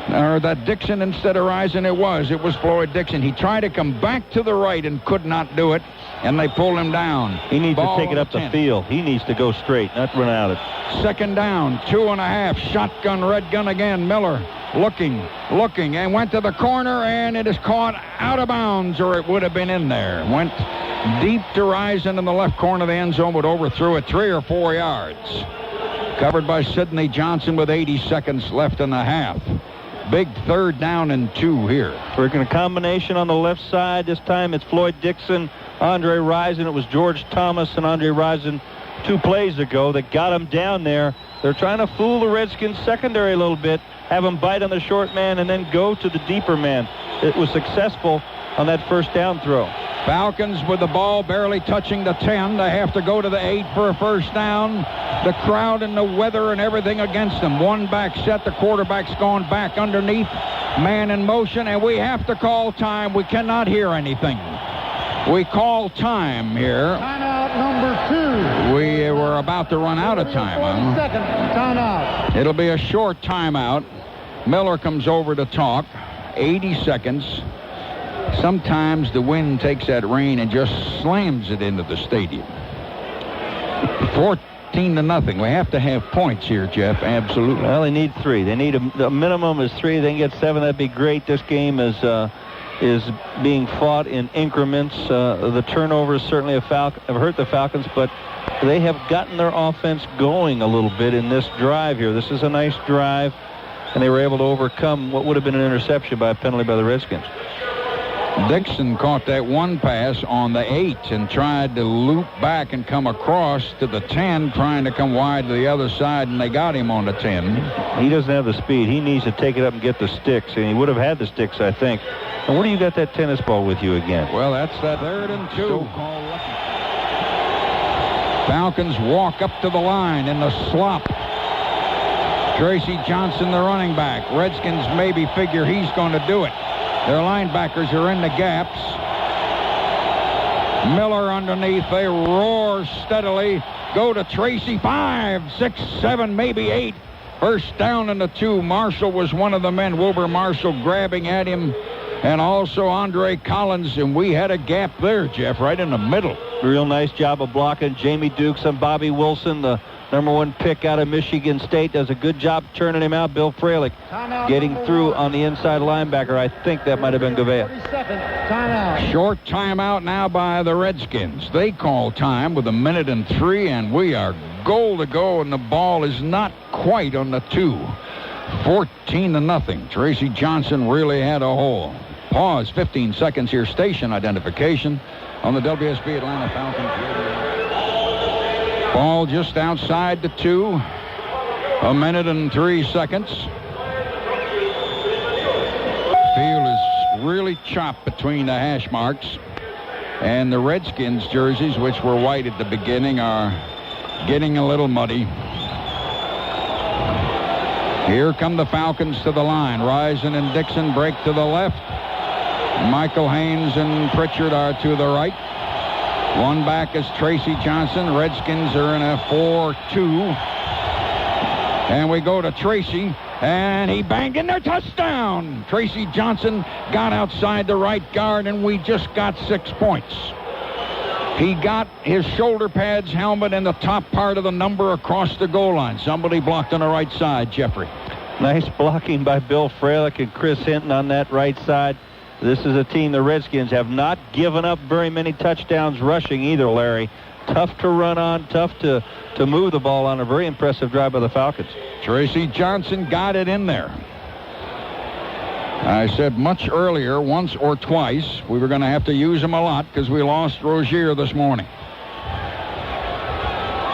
Or that Dixon instead of Risen, it was Floyd Dixon. He tried to come back to the right and could not do it, and they pulled him down. He needs to take it up the field. He needs to go straight, not run out it. 2nd down, 2.5. Shotgun, red gun again. Miller looking, and went to the corner, and it is caught out of bounds, or it would have been in there. Went deep to Risen in the left corner of the end zone, but overthrew it 3 or 4 yards. Covered by Sidney Johnson with 80 seconds left in the half. Big 3rd down and 2 here. Working a combination on the left side. This time it's Floyd Dixon, Andre Rison. It was George Thomas and Andre Rison 2 plays ago that got him down there. They're trying to fool the Redskins secondary a little bit, have him bite on the short man and then go to the deeper man. It was successful on that first down throw. Falcons with the ball barely touching the 10. They have to go to the 8 for a first down. The crowd and the weather and everything against them. 1 back set. The quarterback's gone back underneath. Man in motion, and we have to call time. We cannot hear anything. We call time here. Timeout number 2. We were about to run out of time. 42nd timeout. It'll be a short timeout. Miller comes over to talk. 80 seconds. Sometimes the wind takes that rain and just slams it into the stadium. 14-0. We have to have points here, Jeff. Absolutely. Well, they need 3. They need a minimum is 3. They can get 7. That'd be great. This game is being fought in increments. The turnovers certainly have hurt the Falcons, but they have gotten their offense going a little bit in this drive here. This is a nice drive, and they were able to overcome what would have been an interception by a penalty by the Redskins. Dixon caught that one pass on the 8 and tried to loop back and come across to the 10, trying to come wide to the other side, and they got him on the 10. He doesn't have the speed. He needs to take it up and get the sticks, and he would have had the sticks, I think. And where do you got that tennis ball with you again? Well, that's that 3rd and 2. Falcons walk up to the line in the slop. Tracy Johnson, the running back. Redskins maybe figure he's going to do it. Their linebackers are in the gaps. Miller underneath. They roar steadily. Go to Tracy. 5, 6, 7, maybe 8. First down in the 2. Marshall was one of the men. Wilbur Marshall grabbing at him. And also Andre Collins. And we had a gap there, Jeff, right in the middle. Real nice job of blocking. Jamie Dukes and Bobby Wilson, the #1 pick out of Michigan State, does a good job turning him out. Bill Fralick getting through on the inside linebacker. I think that might have been Gouveia. Short timeout now by the Redskins. They call time with 1:03, and we are goal to go, and the ball is not quite on the 2. 14-0. Tracy Johnson really had a hole. Pause. 15 seconds here. Station identification on the WSB Atlanta Falcons. Ball just outside the 2. 1:03. Field is really chopped between the hash marks. And the Redskins jerseys, which were white at the beginning, are getting a little muddy. Here come the Falcons to the line. Risen and Dixon break to the left. Michael Haynes and Pritchard are to the right. One back is Tracy Johnson. Redskins are in a 4-2. And we go to Tracy, and he banged in there. Touchdown! Tracy Johnson got outside the right guard, and we just got 6 points. He got his shoulder pads, helmet, and the top part of the number across the goal line. Somebody blocked on the right side, Jeffrey. Nice blocking by Bill Fralick and Chris Hinton on that right side. This is a team, the Redskins, have not given up very many touchdowns rushing either, Larry. Tough to run on, tough to move the ball on. A very impressive drive by the Falcons. Tracy Johnson got it in there. I said much earlier, once or twice, we were going to have to use him a lot because we lost Rozier this morning.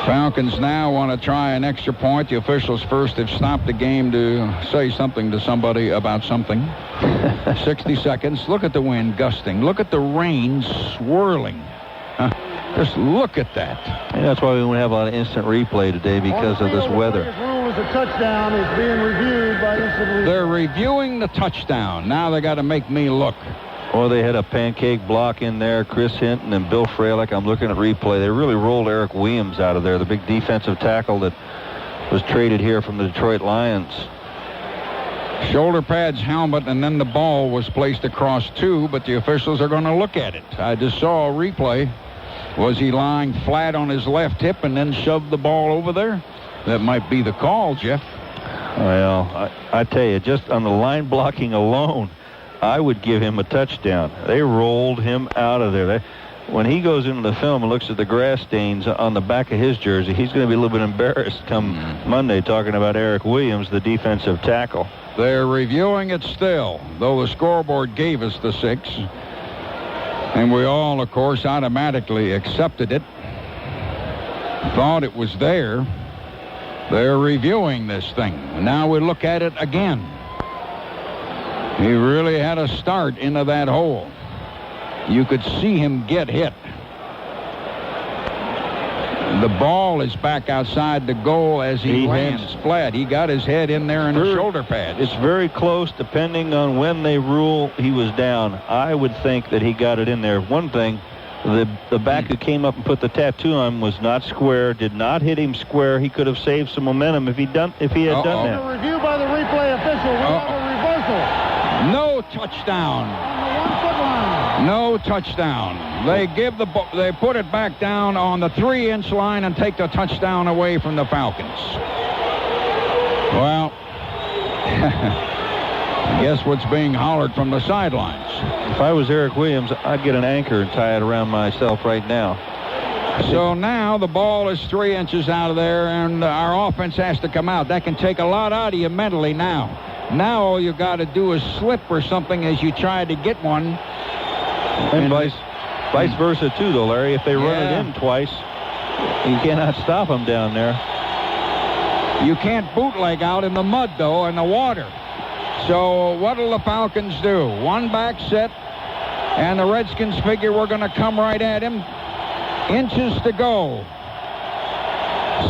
Falcons now want to try an extra point. The officials first have stopped the game to say something to somebody about something. 60 seconds. Look at the wind gusting. Look at the rain swirling. Just look at that. And that's why we won't have a lot of instant replay today, because of this weather. The rule is a touchdown is being reviewed by instant replay. They're reviewing the touchdown. Now they got to make me look. Oh, they had a pancake block in there. Chris Hinton and Bill Fralick. I'm looking at replay. They really rolled Eric Williams out of there, the big defensive tackle that was traded here from the Detroit Lions. Shoulder pads, helmet, and then the ball was placed across 2, but the officials are going to look at it. I just saw a replay. Was he lying flat on his left hip and then shoved the ball over there? That might be the call, Jeff. Well, I tell you, just on the line blocking alone, I would give him a touchdown. They rolled him out of there. When he goes into the film and looks at the grass stains on the back of his jersey, he's going to be a little bit embarrassed come Monday talking about Eric Williams, the defensive tackle. They're reviewing it still, though the scoreboard gave us the 6. And we all, of course, automatically accepted it. Thought it was there. They're reviewing this thing. Now we look at it again. He really had a start into that hole. You could see him get hit. The ball is back outside the goal as he lands flat. He got his head in there in the shoulder pads. It's very close depending on when they rule he was down. I would think that he got it in there. One thing, the back who came up and put the tattoo on him was not square, did not hit him square. He could have saved some momentum if he had done that. A review by the replay official. We have a reversal. No touchdown. On the 1-foot line. No touchdown. They they put it back down on the 3-inch line and take the touchdown away from the Falcons. Well, guess what's being hollered from the sidelines. If I was Eric Williams, I'd get an anchor and tie it around myself right now. So now the ball is 3 inches out of there, and our offense has to come out. That can take a lot out of you mentally now. Now all you got to do is slip or something as you try to get one, And vice versa, too, though, Larry. If they run it in twice, you cannot stop them down there. You can't bootleg out in the mud, though, in the water. So what'll the Falcons do? One back set, and the Redskins figure we're going to come right at him. Inches to go.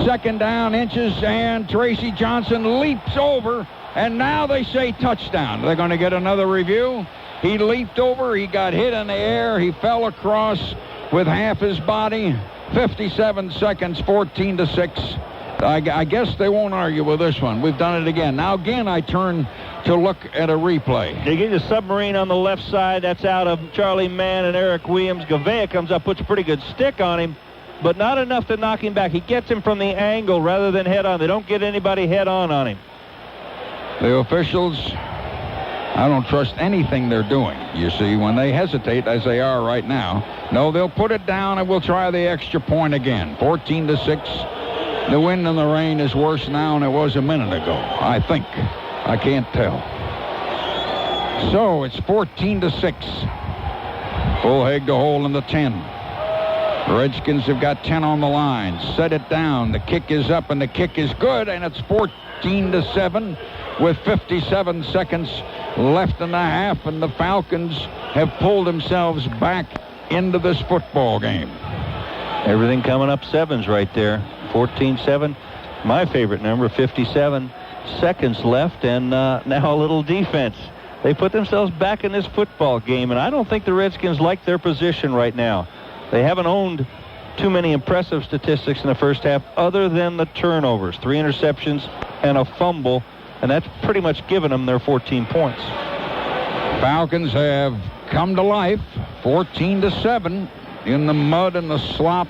Second down, inches, and Tracy Johnson leaps over, and now they say touchdown. They're going to get another review. He leaped over. He got hit in the air. He fell across with half his body. 57 seconds, 14-6. I guess they won't argue with this one. We've done it again. Now, again, I turn to look at a replay. They get the submarine on the left side. That's out of Charlie Mann and Eric Williams. Gavea comes up, puts a pretty good stick on him, but not enough to knock him back. He gets him from the angle rather than head on. They don't get anybody head on him. The officials, I don't trust anything they're doing, you see, when they hesitate, as they are right now. No, they'll put it down, and we'll try the extra point again. 14-6. The wind and the rain is worse now than it was a minute ago, I think. I can't tell. So it's 14-6. Bullheg to hold in the 10. The Redskins have got 10 on the line. Set it down. The kick is up, and the kick is good, and it's 14-7 with 57 seconds left in the half, and the Falcons have pulled themselves back into this football game. Everything coming up sevens right there. 14-7. My favorite number, 57 seconds left, and now a little defense. They put themselves back in this football game, and I don't think the Redskins like their position right now. They haven't owned too many impressive statistics in the first half other than the turnovers. 3 interceptions and a fumble, and that's pretty much given them their 14 points. Falcons have come to life, 14-7 in the mud and the slop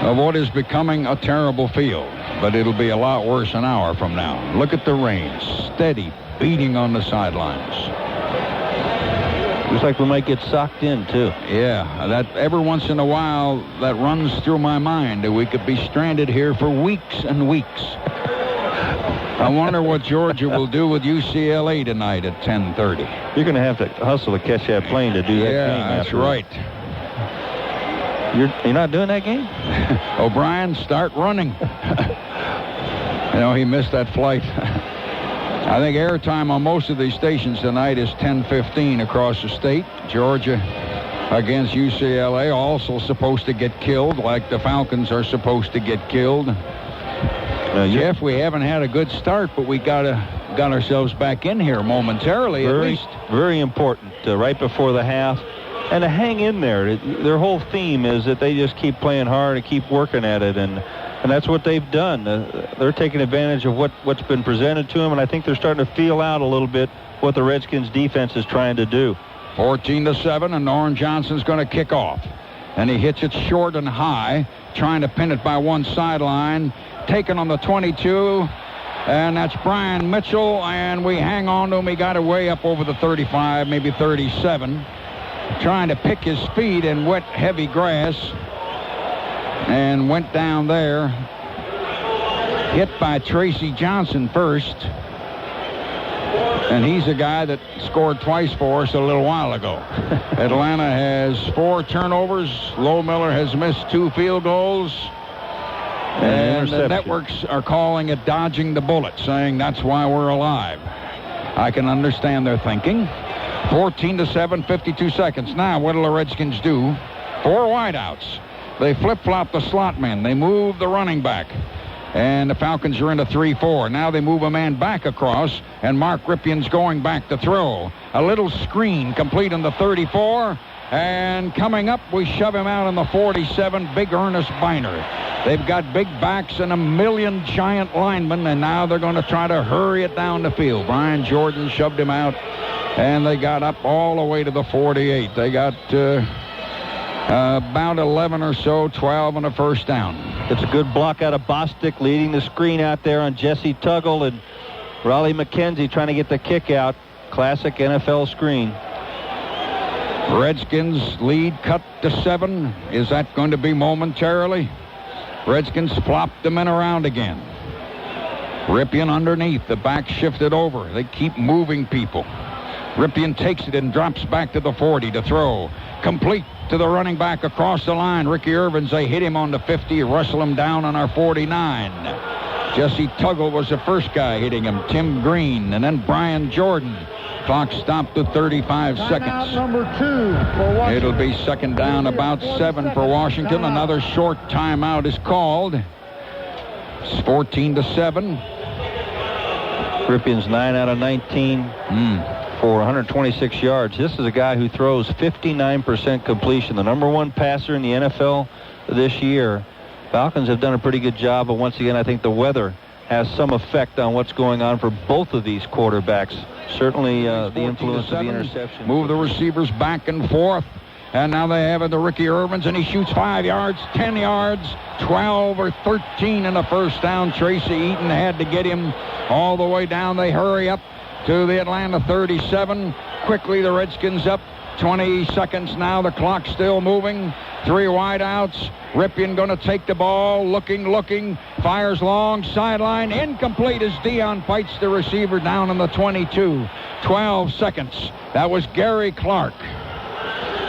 of what is becoming a terrible field. But it'll be a lot worse an hour from now. Look at the rain, steady beating on the sidelines. Looks like we might get socked in, too. Yeah, that every once in a while that runs through my mind that we could be stranded here for weeks and weeks. I wonder what Georgia will do with UCLA tonight at 10:30. You're going to have to hustle to catch that plane to do that game. Yeah, that's right. You're not doing that game? O'Brien, start running. You know, he missed that flight. I think airtime on most of these stations tonight is 10:15 across the state. Georgia against UCLA, also supposed to get killed like the Falcons are supposed to get killed. Jeff, we haven't had a good start, but we got ourselves back in here momentarily at least. Very important right before the half. And to hang in there. Their whole theme is that they just keep playing hard and keep working at it, and that's what they've done. They're taking advantage of what's been presented to them, and I think they're starting to feel out a little bit what the Redskins defense is trying to do. 14-7, and Norm Johnson's going to kick off. And he hits it short and high, trying to pin it by one sideline. Taken on the 22, and that's Brian Mitchell, and we hang on to him. He got it way up over the 35, maybe 37. Trying to pick his feet in wet, heavy grass, and went down there. Hit by Tracy Johnson first, and he's a guy that scored twice for us a little while ago. Atlanta has 4 turnovers. Lohmiller has missed 2 field goals, and the networks are calling it dodging the bullet, saying that's why we're alive. I can understand their thinking. 14-7, 52 seconds. Now, what do the Redskins do? 4 wideouts. They flip-flop the slot men. They move the running back. And the Falcons are into 3-4. Now they move a man back across, and Mark Rypien's going back to throw. A little screen complete in the 34. And coming up, we shove him out in the 47, Big Ernest Biner. They've got big backs and a million giant linemen, and now they're going to try to hurry it down the field. Brian Jordan shoved him out, and they got up all the way to the 48. They got about 11 or so, 12 on a first down. It's a good block out of Bostic, leading the screen out there on Jesse Tuggle, and Raleigh McKenzie trying to get the kick out. Classic NFL screen. Redskins lead cut to 7. Is that going to be momentarily? Redskins flopped the men around again. Rypien underneath. The back shifted over. They keep moving people. Ripien takes it and drops back to the 40 to throw. Complete to the running back across the line. Ricky Irvins, they hit him on the 50, wrestle him down on our 49. Jesse Tuggle was the first guy hitting him. Tim Green, and then Brian Jordan. Clock stopped at 35 seconds. Number 2 for Washington. It'll be second down, about 7 for Washington. Another short timeout is called. It's 14-7. Ripien's 9 out of 19 for 126 yards. This is a guy who throws 59% completion, the number 1 passer in the NFL this year. Falcons have done a pretty good job, but once again, I think the weather has some effect on what's going on for both of these quarterbacks. Certainly the influence of the interception. Move the receivers back and forth. And now they have it to Ricky Irvins, and he shoots 5 yards, 10 yards, 12 or 13 in the first down. Tracy Eaton had to get him all the way down. They hurry up to the Atlanta 37. Quickly, the Redskins up. 20 seconds now. The clock's still moving. 3 wideouts. Ripien going to take the ball. Looking. Fires long. Sideline. Incomplete as Dion fights the receiver down in the 22. 12 seconds. That was Gary Clark.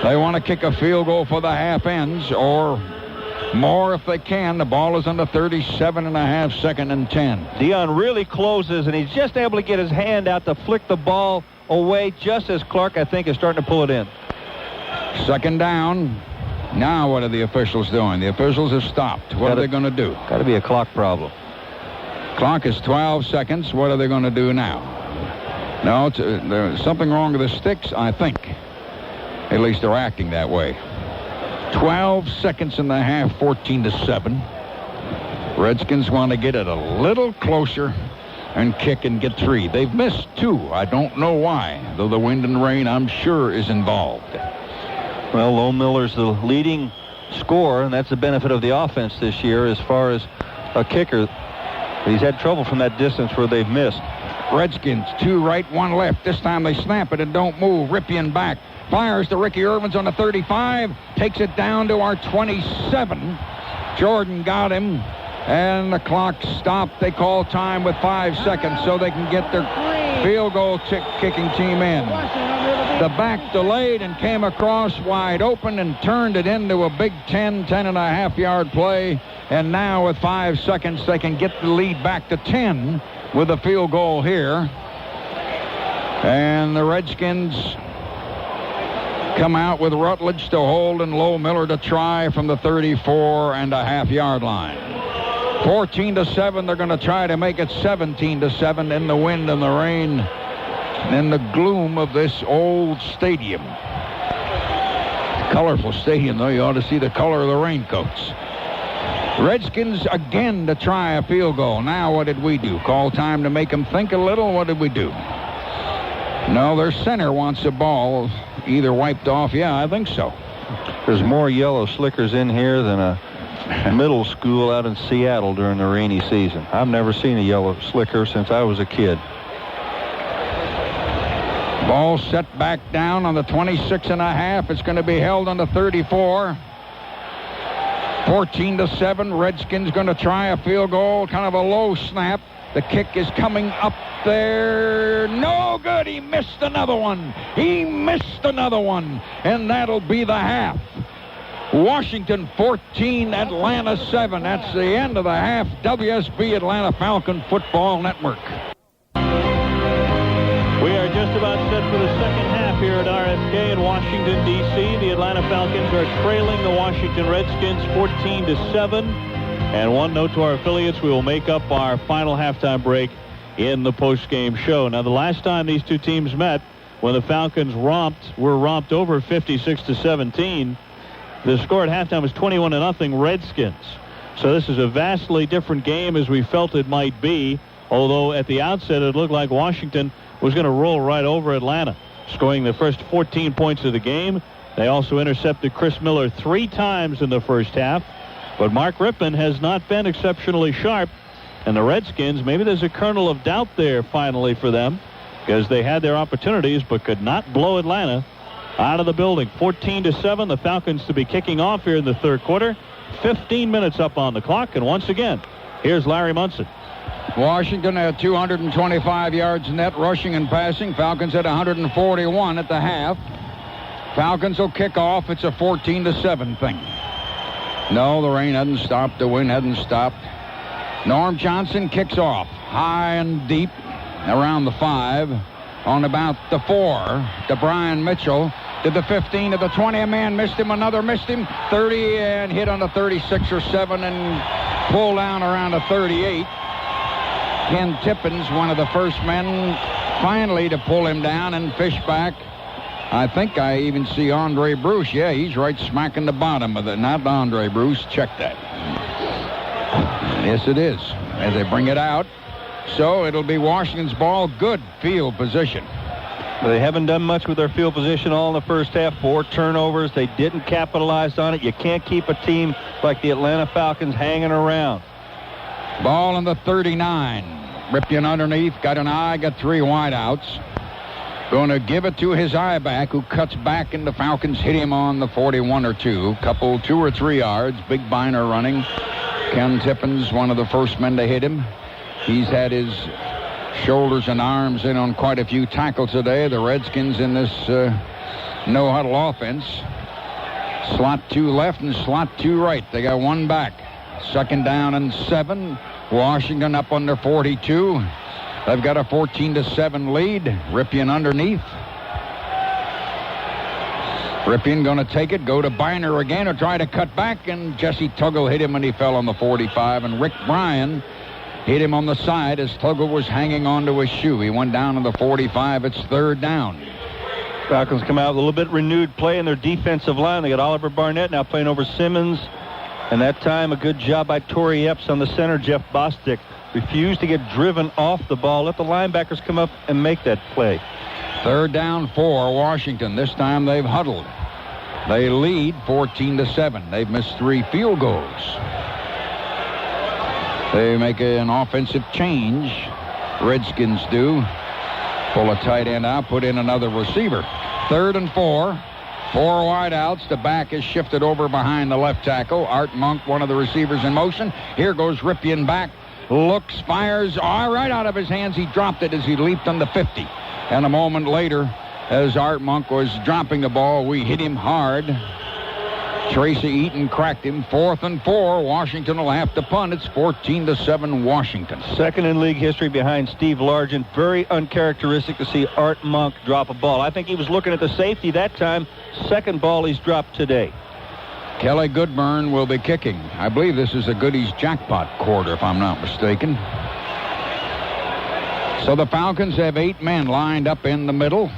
They want to kick a field goal for the half ends, or more if they can. The ball is on the 37.5, second and 10. Dion really closes, and he's just able to get his hand out to flick the ball away just as Clark, I think, is starting to pull it in. Second down. Now what are the officials doing? The officials have stopped. What are they going to do? Got to be a clock problem. Clock is 12 seconds. What are they going to do now? No, there's something wrong with the sticks, I think. At least they're acting that way. 12 seconds in the half, 14-7. Redskins want to get it a little closer and kick and get 3. They've missed 2. I don't know why, though the wind and rain, I'm sure, is involved. Well, Lo Miller's the leading scorer, and that's the benefit of the offense this year as far as a kicker. He's had trouble from that distance where they've missed. Redskins, 2 right, 1 left. This time they snap it and don't move. Ripien back. Fires to Ricky Irvins on the 35. Takes it down to our 27. Jordan got him. And the clock stopped. They call time with 5 seconds so they can get their field goal kicking team in. The back delayed and came across wide open and turned it into a big 10.5 yard play. And now with 5 seconds, they can get the lead back to 10 with a field goal here. And the Redskins come out with Rutledge to hold and Lo Miller to try from the 34.5 yard line. 14-7. They're going to try to make it 17-7 in the wind and the rain and in the gloom of this old stadium. Colorful stadium, though. You ought to see the color of the raincoats. Redskins again to try a field goal. Now what did we do? Call time to make them think a little? What did we do? No, their center wants the ball either wiped off. Yeah, I think so. There's more yellow slickers in here than a middle school out in Seattle during the rainy season. I've never seen a yellow slicker since I was a kid. Ball set back down on the 26.5. It's going to be held on the 34. 14-7. Redskins going to try a field goal. Kind of a low snap. The kick is coming up there. No good. He missed another one. And that'll be the half. Washington 14, Atlanta 7. That's the end of the half. WSB Atlanta Falcon Football Network. We are just about set for the second half here at RFK in Washington, D.C. The Atlanta Falcons are trailing the Washington Redskins 14-7. And one note to our affiliates, we will make up our final halftime break in the post-game show. Now, the last time these two teams met, when the Falcons were romped over 56-17, the score at halftime was 21-0 Redskins. So this is a vastly different game as we felt it might be, although at the outset it looked like Washington was going to roll right over Atlanta, scoring the first 14 points of the game. They also intercepted Chris Miller 3 times in the first half. But Mark Rippon has not been exceptionally sharp. And the Redskins, maybe there's a kernel of doubt there finally for them, because they had their opportunities but could not blow Atlanta out of the building. 14-7, the Falcons to be kicking off here in the third quarter. 15 minutes up on the clock. And once again, here's Larry Munson. Washington had 225 yards net rushing and passing. Falcons had 141 at the half. Falcons will kick off. It's a 14-7 thing. No, the rain hadn't stopped. The wind hadn't stopped. Norm Johnson kicks off high and deep around the 5 on about the 4 to Brian Mitchell to the 15 to the 20. A man missed him. Another missed him. 30 and hit on the 36 or 7 and pulled down around the 38. Ken Tippins, one of the first men finally to pull him down and fish back. I think I even see Andre Bruce. Yeah, he's right smack in the bottom of it. Not Andre Bruce. Check that. Yes, it is. As they bring it out. So it'll be Washington's ball. Good field position. They haven't done much with their field position all in the first half. 4 turnovers. They didn't capitalize on it. You can't keep a team like the Atlanta Falcons hanging around. Ball on the 39. Ripken underneath. Got an eye. Got 3 wideouts. Going to give it to his I-back, who cuts back, and the Falcons hit him on the 41 or 2. Couple 2 or 3 yards. Big Biner running. Ken Tippins, one of the first men to hit him. He's had his shoulders and arms in on quite a few tackles today. The Redskins in this no-huddle offense. Slot 2 left and slot 2 right. They got 1 back. 2nd down and 7. Washington up under 42. They've got a 14-7 lead. Ripien underneath. Ripien going to take it, go to Biner again, or try to cut back, and Jesse Tuggle hit him and he fell on the 45, and Rick Bryan hit him on the side as Tuggle was hanging onto his shoe. He went down to the 45. It's 3rd down. Falcons come out with a little bit renewed play in their defensive line. They got Oliver Barnett now playing over Simmons. And that time, a good job by Torrey Epps on the center. Jeff Bostic refused to get driven off the ball. Let the linebackers come up and make that play. 3rd down for Washington. This time they've huddled. They lead 14-7. They've missed 3 field goals. They make an offensive change. Redskins do. Pull a tight end out, put in another receiver. 3rd and 4. 4 wideouts. The back is shifted over behind the left tackle. Art Monk, one of the receivers in motion. Here goes Ripien back. Looks, fires, right out of his hands. He dropped it as he leaped on the 50. And a moment later, as Art Monk was dropping the ball, we hit him hard. Tracy Eaton cracked him. 4th and 4. Washington will have to punt. It's 14-7 Washington. 2nd in league history behind Steve Largent. Very uncharacteristic to see Art Monk drop a ball. I think he was looking at the safety that time. 2nd ball he's dropped today. Kelly Goodburn will be kicking. I believe this is a Goodies jackpot quarter, if I'm not mistaken. So the Falcons have 8 men lined up in the middle.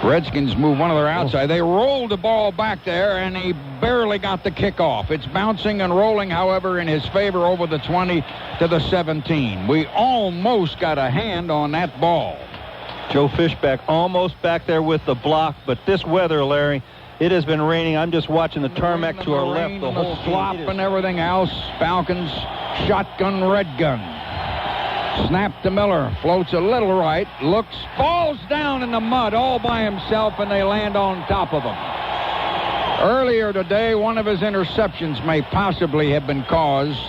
Redskins move one of their outside. They rolled the ball back there, and he barely got the kickoff. It's bouncing and rolling, however, in his favor over the 20 to the 17. We almost got a hand on that ball. Joe Fishback almost back there with the block, but this weather, Larry, it has been raining. I'm just watching the tarmac to our left. The whole slop and everything else. Falcons, shotgun, red gun. Snap to Miller, floats a little right, looks, falls down in the mud all by himself, and they land on top of him. Earlier today, one of his interceptions may possibly have been caused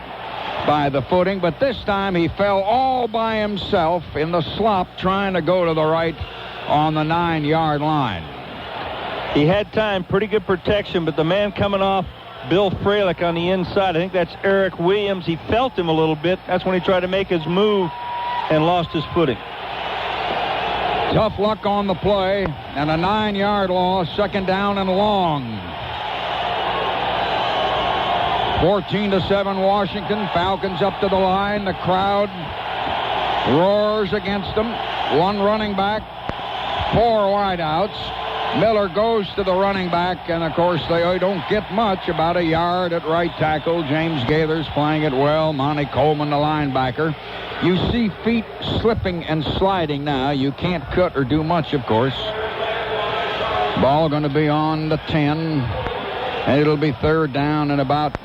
by the footing, but this time he fell all by himself in the slop trying to go to the right on the 9-yard line. He had time, pretty good protection, but the man coming off, Bill Fralick on the inside, I think that's Eric Williams. He felt him a little bit. That's when he tried to make his move and lost his footing. Tough luck on the play, and a 9-yard loss, 2nd down and long. 14-7 Washington. Falcons up to the line. The crowd roars against them. 1 running back, 4 wideouts. Miller goes to the running back, and of course they don't get much, about a yard at right tackle. James Gaither's playing it well. Monty Coleman, the linebacker. You see feet slipping and sliding now. You can't cut or do much, of course. Ball going to be on the 10, and it'll be 3rd down and about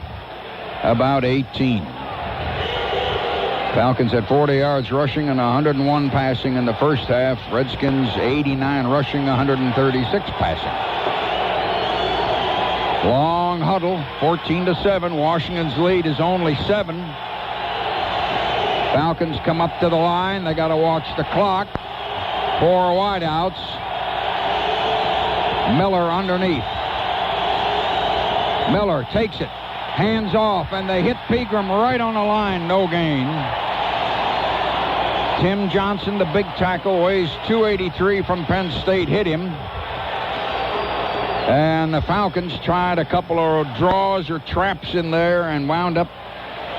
18. Falcons had 40 yards rushing and 101 passing in the first half. Redskins 89 rushing, 136 passing. Long huddle, 14-7. Washington's lead is only 7. Falcons come up to the line. They got to watch the clock. 4 wideouts. Miller underneath. Miller takes it. Hands off, and they hit Pegram right on the line. No gain. Tim Johnson, the big tackle, weighs 283 from Penn State, hit him. And the Falcons tried a couple of draws or traps in there and wound up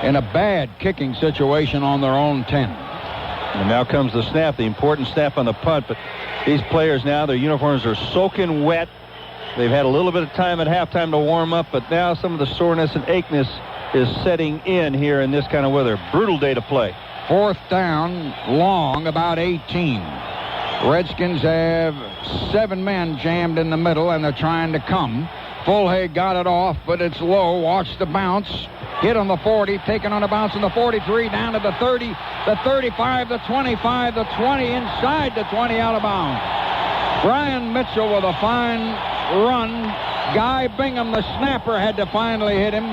in a bad kicking situation on their own 10. And now comes the snap, the important snap on the punt. But these players now, their uniforms are soaking wet. They've had a little bit of time at halftime to warm up, but now some of the soreness and aches is setting in here in this kind of weather. Brutal day to play. 4th down, long, about 18. Redskins have 7 men jammed in the middle, and they're trying to come. Fulhay got it off, but it's low. Watch the bounce. Hit on the 40, taken on a bounce on the 43, down to the 30, the 35, the 25, the 20, inside the 20, out of bounds. Brian Mitchell with a fine run. Guy Bingham, the snapper, had to finally hit him.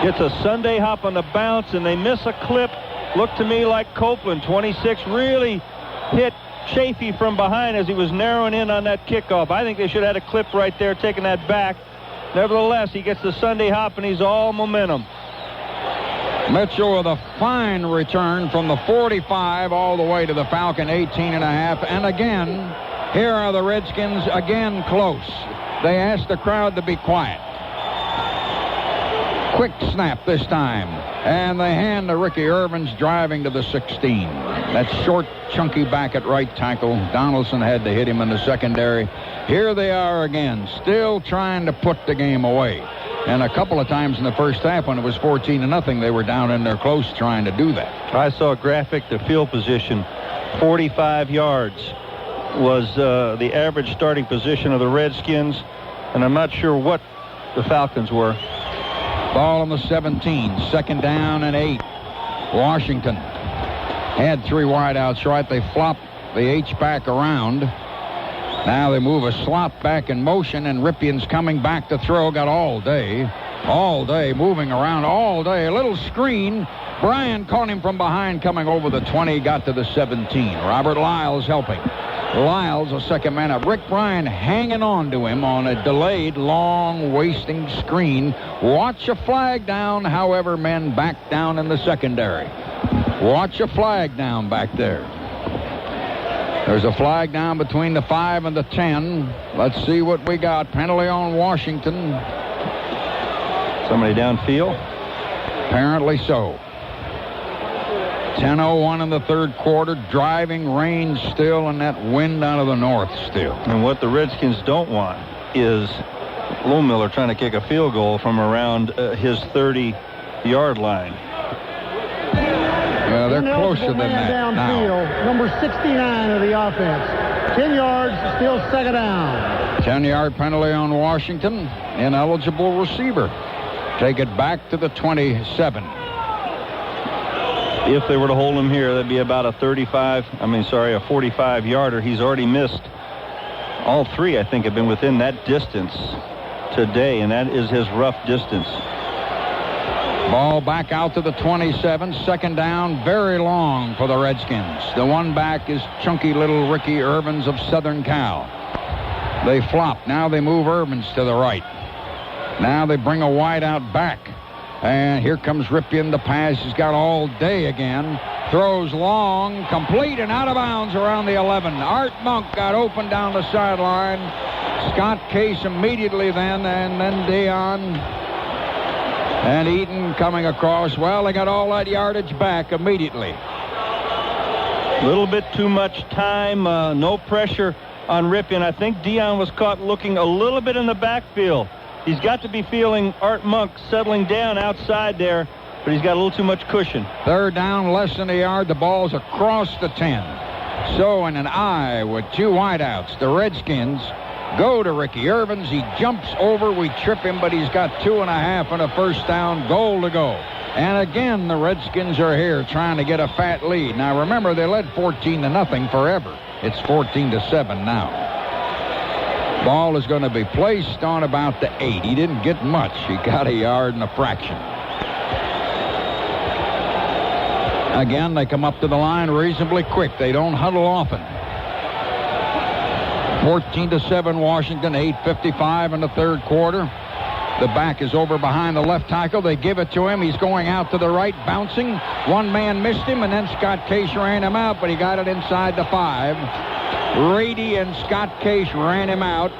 Gets a Sunday hop on the bounce, and they miss a clip. Looked to me like Copeland, 26, really hit Chafee from behind as he was narrowing in on that kickoff. I think they should have had a clip right there, taking that back. Nevertheless, he gets the Sunday hop, and he's all momentum. Mitchell with a fine return from the 45 all the way to the Falcon 18.5. And again, here are the Redskins again close. They asked the crowd to be quiet. Quick snap this time. And they hand to Ricky Irvins driving to the 16. That short, chunky back at right tackle. Donaldson had to hit him in the secondary. Here they are again, still trying to put the game away. And a couple of times in the first half when it was 14-0, they were down in there close trying to do that. I saw a graphic, the field position, 45 yards was the average starting position of the Redskins. And I'm not sure what the Falcons were. Ball on the 17, 2nd down and 8. Washington had 3 wideouts right. They flopped the H-back around. Now they move a slot back in motion, and Ripien's coming back to throw. Got all day, moving around all day. A little screen. Bryan caught him from behind coming over the 20, got to the 17. Robert Lyles helping. Lyles, a second man up. Rick Bryan hanging on to him on a delayed, long, wasting screen. Watch a flag down, however, men back down in the secondary. Watch a flag down back there. There's a flag down between the 5 and the 10. Let's see what we got. Penalty on Washington. Somebody downfield? Apparently so. 10:01 in the 3rd quarter. Driving rain still, and that wind out of the north still. And what the Redskins don't want is Lohmiller trying to kick a field goal from around his 30-yard line. Yeah, they're closer than that downfield, now. Number 69 of the offense. 10 yards, still 2nd down. 10-yard penalty on Washington. Ineligible receiver. Take it back to the 27. If they were to hold him here, that'd be about a 45-yarder. He's already missed. All 3, I think, have been within that distance today, and that is his rough distance. Ball back out to the 27. 2nd down, very long for the Redskins. The one back is chunky little Ricky Irvins of Southern Cal. They flop. Now they move Irvins to the right. Now they bring a wide out back. And here comes Ripien. The pass he's got all day again. Throws long, complete, and out of bounds around the 11. Art Monk got open down the sideline. Scott Case immediately then, and then Dion and Eaton coming across. Well, they got all that yardage back immediately. A little bit too much time, no pressure on Ripien. I think Dion was caught looking a little bit in the backfield. He's got to be feeling Art Monk settling down outside there, but he's got a little too much cushion. 3rd down, less than a yard. The ball's across the 10. So in an eye with 2 wideouts, the Redskins go to Ricky Irvins. He jumps over. We trip him, but he's got 2.5 and a 1st down. Goal to go. And again, the Redskins are here trying to get a fat lead. Now remember, they led 14-0 forever. It's 14-7 now. Ball is going to be placed on about the 8. He didn't get much. He got a yard and a fraction. Again, they come up to the line reasonably quick. They don't huddle often. 14-7 Washington, 8:55 in the third quarter. The back is over behind the left tackle. They give it to him. He's going out to the right, bouncing. One man missed him, and then Scott Case ran him out, but he got it inside the 5. Rady and Scott Case ran him out.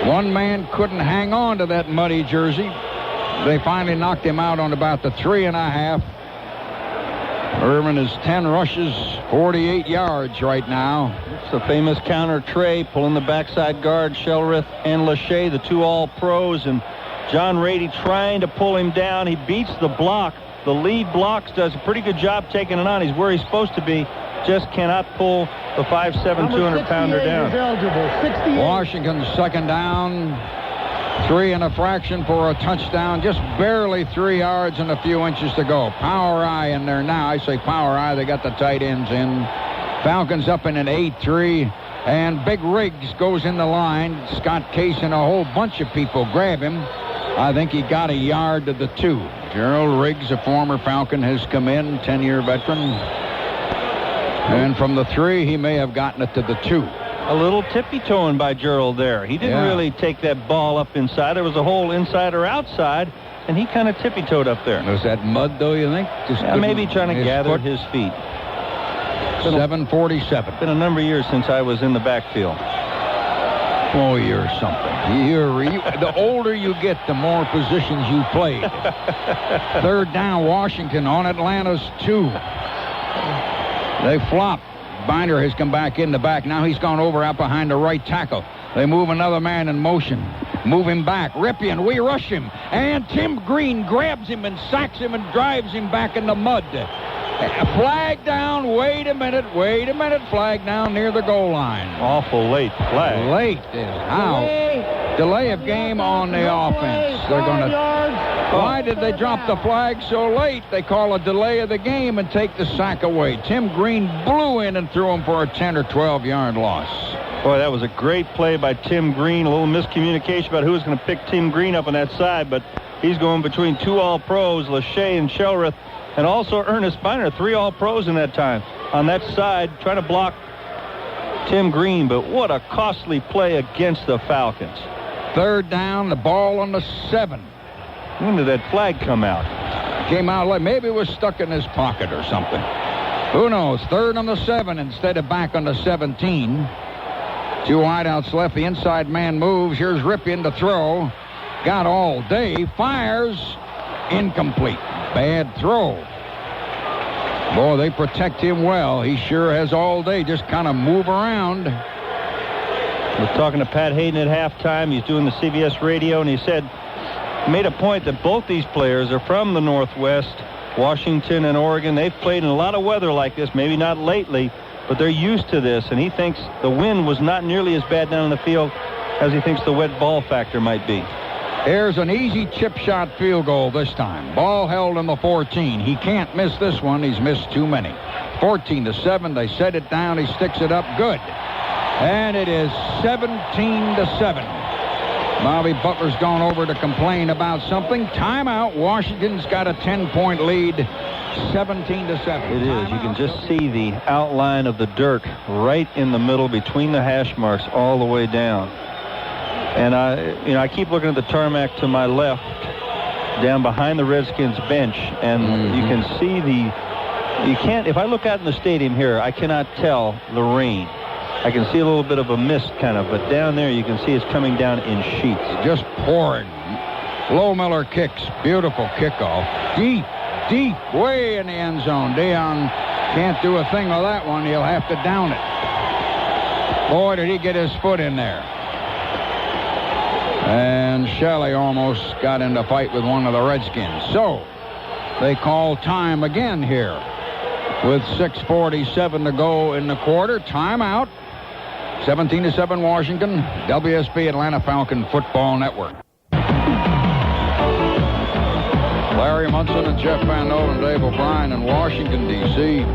One man couldn't hang on to that muddy jersey. They finally knocked him out on about the 3.5. Irvin is 10 rushes, 48 yards right now. It's the famous counter tray, pulling the backside guard, Shelrith and Lachey, the 2 All-Pros, and John Rady trying to pull him down. He beats the block. The lead blocks, does a pretty good job taking it on. He's where he's supposed to be. Just cannot pull the 5'7", 200-pounder down. Washington's second down. 3 and a fraction for a touchdown. Just barely 3 yards and a few inches to go. Power eye in there now. I say power eye. They got the tight ends in. Falcons up in an 8-3. And Big Riggs goes in the line. Scott Case and a whole bunch of people grab him. I think he got a yard to the 2. Gerald Riggs, a former Falcon, has come in, 10-year veteran. And from the 3, he may have gotten it to the 2. A little tippy-toeing by Gerald there. He didn't really take that ball up inside. There was a hole inside or outside, and he kind of tippy-toed up there. Was that mud, though, you think? Just maybe trying to gather his feet. 7:47. It's been a number of years since I was in the backfield. Oh, you're something. The older you get, the more positions you played. Third down, Washington on Atlanta's 2. They flop. Binder has come back in the back. Now he's gone over out behind the right tackle. They move another man in motion. Move him back. Ripien, we rush him. And Tim Green grabs him and sacks him and drives him back in the mud. Flag down. Wait a minute. Flag down near the goal line. Awful late flag. Late is how. Delay of game on the offense. They're going to... Why did they drop the flag so late? They call a delay of the game and take the sack away. Tim Green blew in and threw him for a 10 or 12-yard loss. Boy, that was a great play by Tim Green. A little miscommunication about who was going to pick Tim Green up on that side, but he's going between 2 All-Pros, Lachey and Shelrith, and also Ernest Binder, 3 All-Pros in that time. On that side, trying to block Tim Green, but what a costly play against the Falcons. Third down, the ball on the 7. When did that flag come out? Came out like maybe it was stuck in his pocket or something. Who knows? Third on the 7 instead of back on the 17. 2 wideouts left. The inside man moves. Here's Ripien to throw. Got all day. Fires. Incomplete. Bad throw. Boy, they protect him well. He sure has all day. Just kind of move around. We're talking to Pat Hayden at halftime. He's doing the CBS radio, and he made a point that both these players are from the Northwest, Washington and Oregon. They've played in a lot of weather like this, maybe not lately, but they're used to this, and he thinks the wind was not nearly as bad down in the field as he thinks the wet ball factor might be. Here's an easy chip shot field goal this time. Ball held in the 14. He can't miss this one. He's missed too many. 14-7. They set it down. He sticks it up. Good. And it is 17-7. Bobby Butler's gone over to complain about something. Timeout. Washington's got a 10-point lead. 17-7. It is. You can just see the outline of the dirt right in the middle between the hash marks all the way down. And I keep looking at the tarmac to my left, down behind the Redskins bench, and you can see if I look out in the stadium here, I cannot tell the rain. I can see a little bit of a mist kind of, but down there you can see it's coming down in sheets. Just pouring. Lohmiller kicks. Beautiful kickoff. Deep, way in the end zone. Deion can't do a thing with that one. He'll have to down it. Boy, did he get his foot in there. And Shelley almost got into a fight with one of the Redskins. So, they call time again here with 6:47 to go in the quarter. Timeout. 17-7 Washington. WSB Atlanta Falcon Football Network. Larry Munson and Jeff Van Noten and Dave O'Brien in Washington, D.C.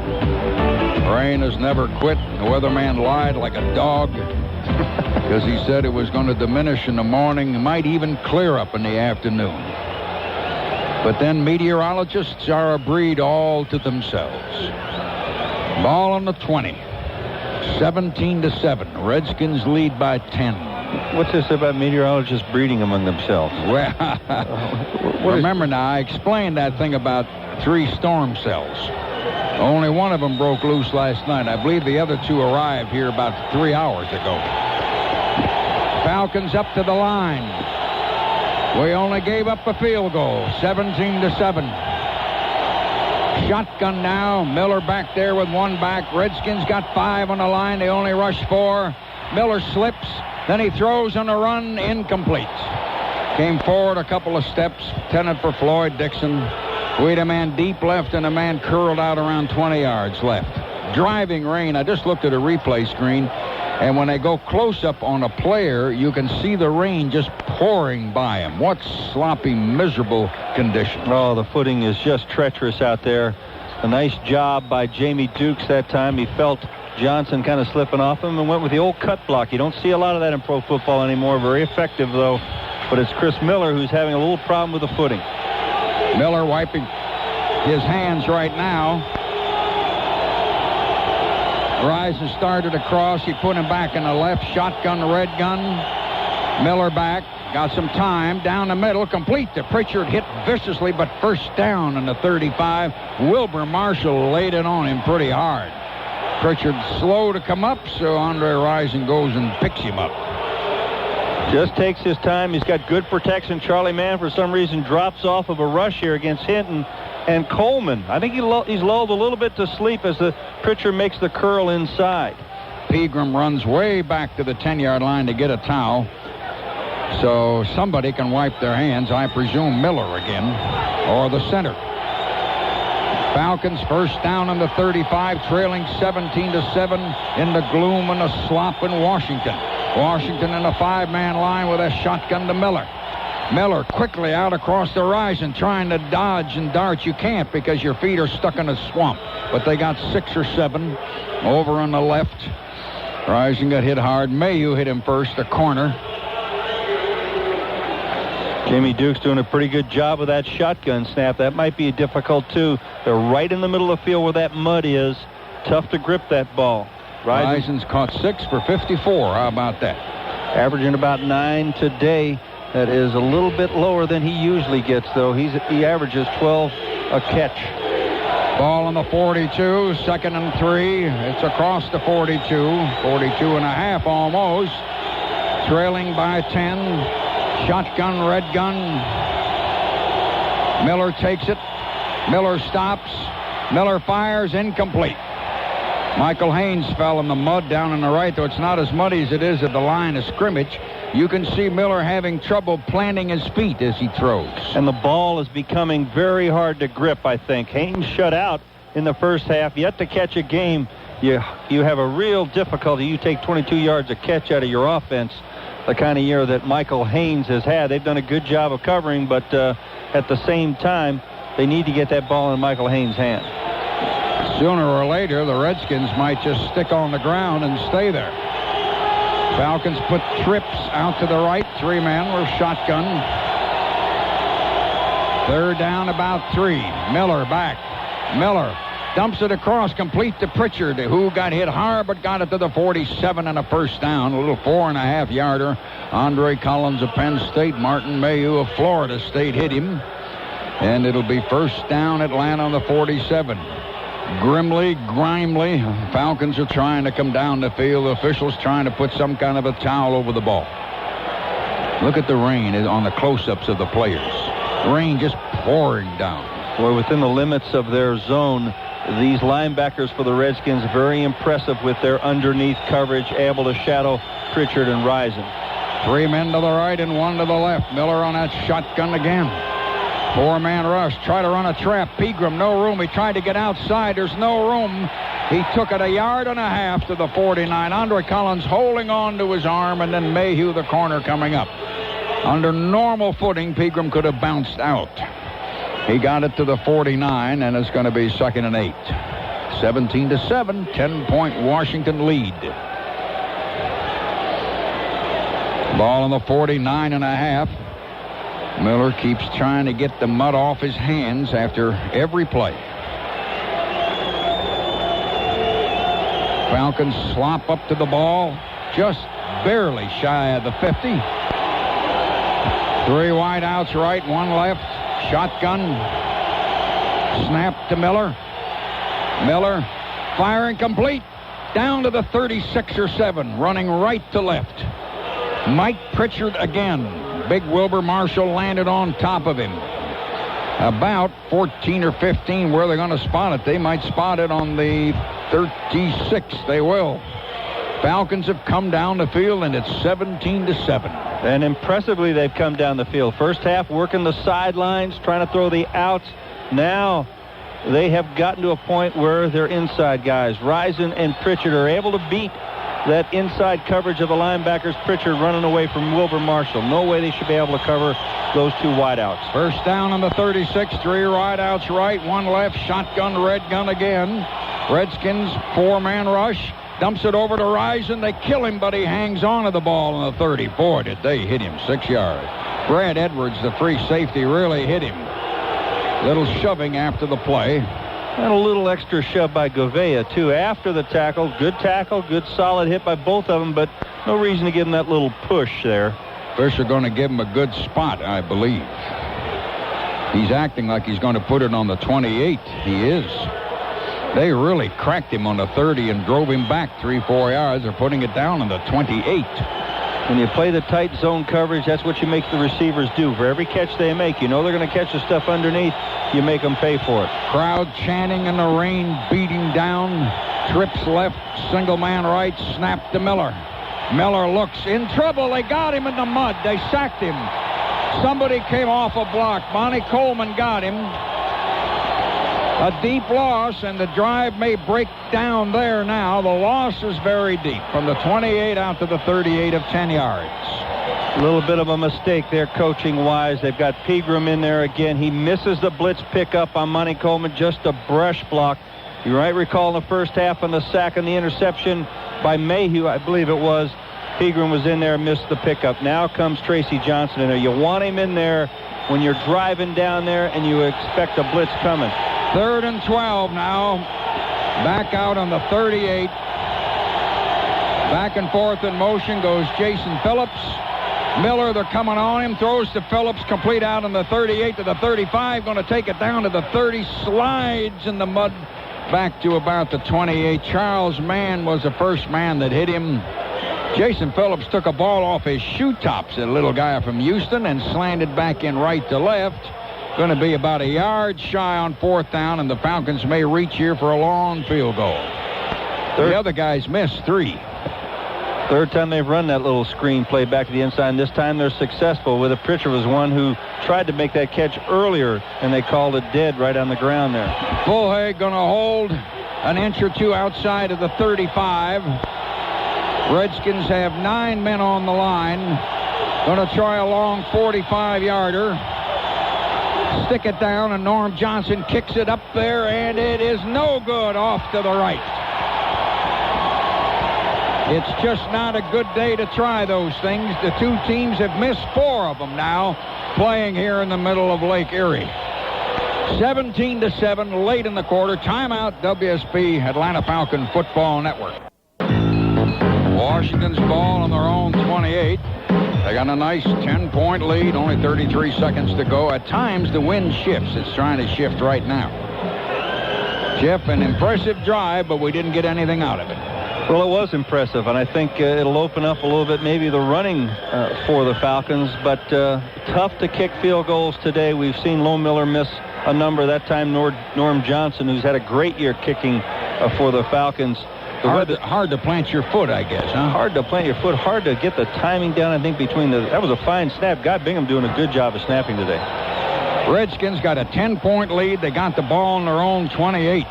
Rain has never quit. The weatherman lied like a dog because he said it was going to diminish in the morning. It might even clear up in the afternoon. But then meteorologists are a breed all to themselves. Ball on the 20. 17-7. Redskins lead by 10. What's this about meteorologists breeding among themselves? Well, remember now, I explained that thing about 3 storm cells. Only one of them broke loose last night. I believe the other 2 arrived here about 3 hours ago. Falcons up to the line. We only gave up a field goal, 17-7. Shotgun now. Miller back there with 1 back. Redskins got 5 on the line. They only rushed 4. Miller slips. Then he throws on the run. Incomplete. Came forward a couple of steps. Intended for Floyd Dixon. We had a man deep left and a man curled out around 20 yards left. Driving rain. I just looked at a replay screen. And when they go close up on a player, you can see the rain just pouring by him. What sloppy, miserable condition. Oh, the footing is just treacherous out there. A nice job by Jamie Dukes that time. He felt Johnson kind of slipping off him and went with the old cut block. You don't see a lot of that in pro football anymore. Very effective, though. But it's Chris Miller who's having a little problem with the footing. Miller wiping his hands right now. Risen started across. He put him back in the left. Shotgun, red gun. Miller back. Got some time. Down the middle. Complete to Pritchard. Hit viciously, but first down in the 35. Wilbur Marshall laid it on him pretty hard. Pritchard slow to come up, so Andre Rison goes and picks him up. Just takes his time. He's got good protection. Charlie Mann, for some reason, drops off of a rush here against Hinton. And Coleman, I think he's lulled a little bit to sleep as the Pritchard makes the curl inside. Pegram runs way back to the 10-yard line to get a towel. So somebody can wipe their hands. I presume Miller again, or the center. Falcons first down on the 35, trailing 17-7 in the gloom and the slop in Washington. Washington in a 5-man line with a shotgun to Miller. Miller quickly out across the horizon trying to dodge and dart. You can't because your feet are stuck in a swamp. But they got 6 or 7 over on the left. Rison got hit hard. Mayhew hit him first, the corner. Jamie Dukes doing a pretty good job with that shotgun snap. That might be difficult, too. They're right in the middle of the field where that mud is. Tough to grip that ball. Rison's caught 6 for 54. How about that? Averaging about 9 today. That is a little bit lower than he usually gets, though. He averages 12 a catch. Ball on the 42, 2nd and 3. It's across the 42, 42 and a half almost. Trailing by 10. Shotgun, red gun. Miller takes it. Miller stops. Miller fires, incomplete. Michael Haynes fell in the mud down on the right, though it's not as muddy as it is at the line of scrimmage. You can see Miller having trouble planting his feet as he throws. And the ball is becoming very hard to grip, I think. Haynes shut out in the first half, yet to catch a game. You have a real difficulty. You take 22 yards a catch out of your offense, the kind of year that Michael Haynes has had. They've done a good job of covering, but at the same time, they need to get that ball in Michael Haynes' hand. Sooner or later, the Redskins might just stick on the ground and stay there. Falcons put trips out to the right. 3 men with shotgun. 3rd down, about 3. Miller back. Miller dumps it across, complete to Pritchard, who got hit hard but got it to the 47 and a first down. A little 4.5-yarder. Andre Collins of Penn State. Martin Mayhew of Florida State hit him. And it'll be first down, Atlanta on the 47. Grimly, Falcons are trying to come down the field. The officials trying to put some kind of a towel over the ball. Look at the rain on the close-ups of the players. Rain just pouring down. Boy, within the limits of their zone, these linebackers for the Redskins very impressive with their underneath coverage, able to shadow Pritchard and Rison. 3 men to the right and 1 to the left. Miller on that shotgun again. 4-man rush. Try to run a trap. Pegram, no room. He tried to get outside. There's no room. He took it 1.5 yards to the 49. Andre Collins holding on to his arm, and then Mayhew, the corner, coming up. Under normal footing, Pegram could have bounced out. He got it to the 49, and it's going to be 2nd and 8. 17-7, 10-point Washington lead. Ball on the 49 and a half. Miller keeps trying to get the mud off his hands after every play. Falcons slop up to the ball, just barely shy of the 50. 3 wide outs right, 1 left. Shotgun. Snap to Miller. Miller firing complete. Down to the 36 or 7, running right to left. Mike Pritchard again. Big Wilbur Marshall landed on top of him. About 14 or 15 where they're going to spot it. They might spot it on the 36. They will. Falcons have come down the field, and it's 17-7. And impressively, they've come down the field. First half working the sidelines, trying to throw the outs. Now they have gotten to a point where their inside guys, Risen and Pritchard, are able to beat that inside coverage of the linebackers. Pritchard running away from Wilbur Marshall. No way they should be able to cover those 2 wideouts. First down on the 36, 3 wideouts right, 1 left. Shotgun, red gun again. Redskins 4-man rush. Dumps it over to Risen. They kill him, but he hangs on to the ball on the 30. Boy, did they hit him. 6 yards. Brad Edwards, the free safety, really hit him. Little shoving after the play. And a little extra shove by Govea, too, after the tackle. Good solid hit by both of them, but no reason to give him that little push there. Fish are going to give him a good spot, I believe. He's acting like he's going to put it on the 28. He is. They really cracked him on the 30 and drove him back 3-4 yards. They're putting it down on the 28. When you play the tight zone coverage, that's what you make the receivers do. For every catch they make, you know they're going to catch the stuff underneath. You make them pay for it. Crowd chanting in the rain, beating down. Trips left, single man right, snap to Miller. Miller looks in trouble. They got him in the mud. They sacked him. Somebody came off a block. Monty Coleman got him. A deep loss, and the drive may break down there now. The loss is very deep, from the 28 out to the 38 of 10 yards. A little bit of a mistake there, coaching-wise. They've got Pegram in there again. He misses the blitz pickup on Monty Coleman, just a brush block. You might recall in the first half on the sack and the interception by Mayhew, I believe it was. Pegram was in there and missed the pickup. Now comes Tracy Johnson in there. You want him in there when you're driving down there and you expect a blitz coming. 3rd and 12 now. Back out on the 38. Back and forth in motion goes Jason Phillips. Miller, they're coming on him. Throws to Phillips, complete out on the 38 to the 35. Going to take it down to the 30. Slides in the mud back to about the 28. Charles Mann was the first man that hit him. Jason Phillips took a ball off his shoe tops, a little guy from Houston, and slanted back in right to left. Going to be about a yard shy on 4th down, and the Falcons may reach here for a long field goal. The other guys missed 3. Third time they've run that little screen play back to the inside, and this time they're successful. With Pritchard was one who tried to make that catch earlier, and they called it dead right on the ground there. Fulhay going to hold an inch or 2 outside of the 35. Redskins have 9 men on the line. Going to try a long 45-yarder. Stick it down, and Norm Johnson kicks it up there, and it is no good, off to the right. It's just not a good day to try those things. The 2 teams have missed 4 of them now, playing here in the middle of Lake Erie. 17-7, late in the quarter. Timeout, WSB, Atlanta Falcon Football Network. Washington's ball on their own 28. They got a nice 10-point lead, only 33 seconds to go. At times, the wind shifts. It's trying to shift right now. Jeff, an impressive drive, but we didn't get anything out of it. Well, it was impressive, and I think it'll open up a little bit maybe the running for the Falcons, but tough to kick field goals today. We've seen Lone Miller miss a number. That time, Norm Johnson, who's had a great year kicking for the Falcons. Hard to plant your foot, I guess, huh? Hard to plant your foot. Hard to get the timing down, I think, between the... That was a fine snap. Guy Bingham doing a good job of snapping today. Redskins got a 10-point lead. They got the ball on their own 28.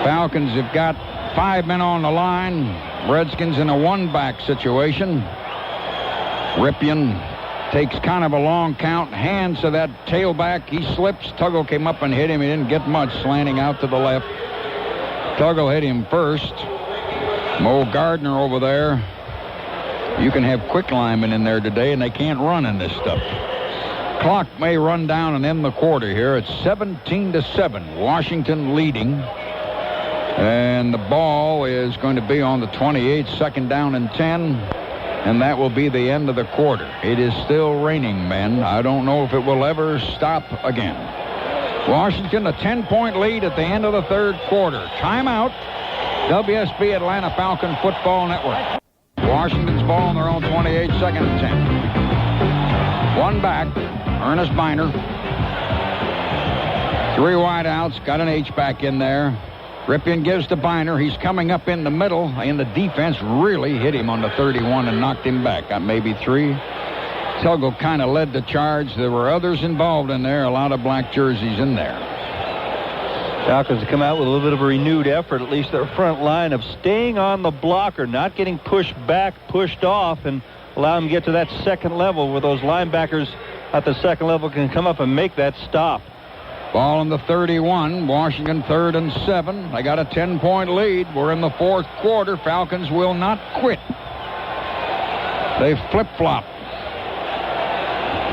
Falcons have got 5 men on the line. Redskins in a 1-back situation. Ripien takes kind of a long count. Hands to that tailback. He slips. Tuggle came up and hit him. He didn't get much, slanting out to the left. Tuggle hit him first. Mo Gardner over there You can have quick linemen in there today, and they can't run in this stuff. Clock may run down and end the quarter here. It's 17-7. Washington leading. And the ball is going to be on the 28, second down and 10. And that will be the end of the quarter. It is still raining, men. I don't know if it will ever stop again. Washington, a 10-point lead at the end of the third quarter. Timeout. WSB Atlanta Falcon Football Network. Washington's ball on their own 28, second and 10. One back. Ernest Biner. 3 wide outs. Got an H-back in there. Ripien gives to Biner. He's coming up in the middle, and the defense really hit him on the 31 and knocked him back. Got maybe 3. Tuggle kind of led the charge. There were others involved in there. A lot of black jerseys in there. Falcons have come out with a little bit of a renewed effort, at least their front line, of staying on the blocker, not getting pushed back, pushed off, and allow them to get to that second level where those linebackers at the second level can come up and make that stop. Ball on the 31. Washington 3rd and 7. They got a 10-point lead. We're in the fourth quarter. Falcons will not quit. They flip-flop.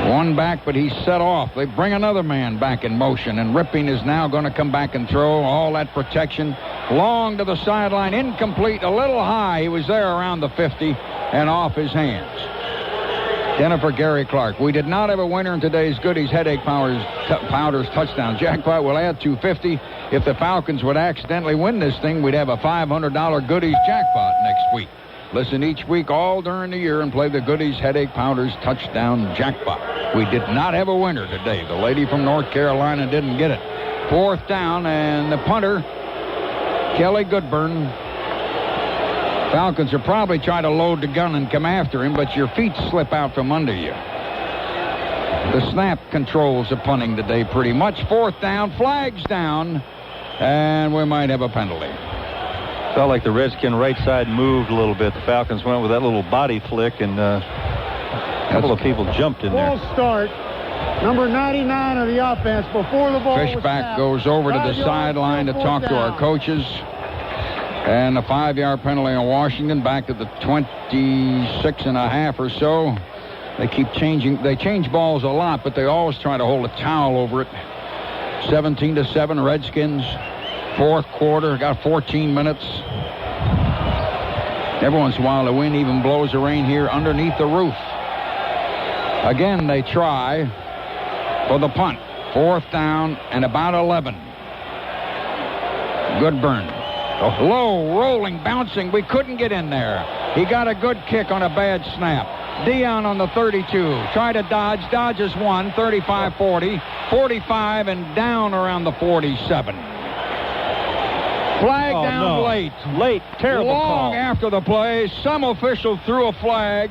One back, but he's set off. They bring another man back in motion, and Ripping is now going to come back and throw. All that protection. Long to the sideline. Incomplete. A little high. He was there around the 50 and off his hands. Jennifer Gary Clark. We did not have a winner in today's Goodies Headache Powders touchdown jackpot. We'll add $250. If the Falcons would accidentally win this thing, we'd have a $500 Goodies jackpot next week. Listen each week all during the year and play the Goodies Headache Powders touchdown jackpot. We did not have a winner today. The lady from North Carolina didn't get it. Fourth down, and the punter, Kelly Goodburn. Falcons are probably trying to load the gun and come after him, but your feet slip out from under you. The snap controls the punting today pretty much. Fourth down, flags down, and we might have a penalty. Felt like the Redskin right side moved a little bit. The Falcons went with that little body flick, and a couple of people jumped in there. Ball start. Number 99 of the offense before the ball was Fishback snapped. goes over to the 5 yards, sideline to talk to our coaches. And a 5-yard penalty on Washington back to the 26.5 or so. They keep changing. They change balls a lot, but they always try to hold a towel over it. 17-7 Redskins. Fourth quarter. Got 14 minutes. Every once in a while the wind even blows the rain here underneath the roof. Again they try for the punt. Fourth down and about 11. Goodburn. Low, rolling, bouncing. We couldn't get in there. He got a good kick on a bad snap. Dion on the 32. Try to dodge. Dodges 1. 35, 40. 45 and down around the 47. Flag down late. Late. Terrible Long call. after the play, some official threw a flag.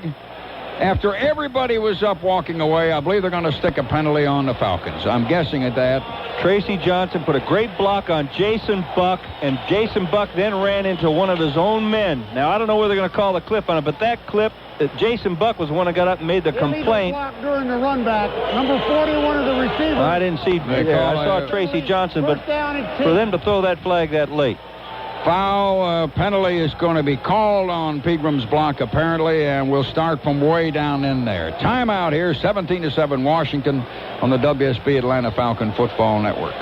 After everybody was up walking away, I believe they're going to stick a penalty on the Falcons. I'm guessing at that. Tracy Johnson put a great block on Jason Buck, and Jason Buck then ran into one of his own men. Now, I don't know where they're going to call the clip on it, but that clip, Jason Buck was the one that got up and made the complaint. Block during the run back. Number 41 of the receivers. I didn't see. I saw Tracy Johnson, but for them to throw that flag that late. Foul penalty is going to be called on Pegram's block, apparently, and we'll start from way down in there. Timeout here, 17-7 Washington on the WSB Atlanta Falcon Football Network.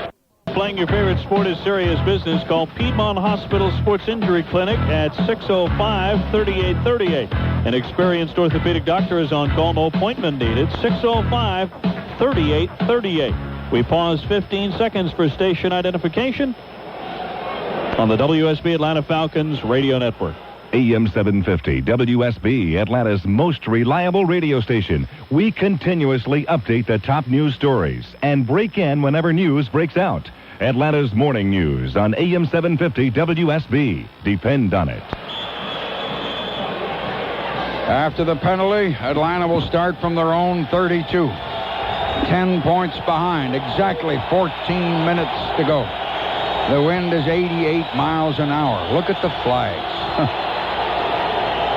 Playing your favorite sport is serious business. Call Piedmont Hospital Sports Injury Clinic at 605-3838. An experienced orthopedic doctor is on call. No appointment needed. 605-3838. We pause 15 seconds for station identification on the WSB Atlanta Falcons radio network. AM 750 WSB, Atlanta's most reliable radio station. We continuously update the top news stories and break in whenever news breaks out. Atlanta's morning news on AM 750 WSB. Depend on it. After the penalty, Atlanta will start from their own 32. 10 points behind. Exactly 14 minutes to go. The wind is 88 miles an hour. Look at the flags.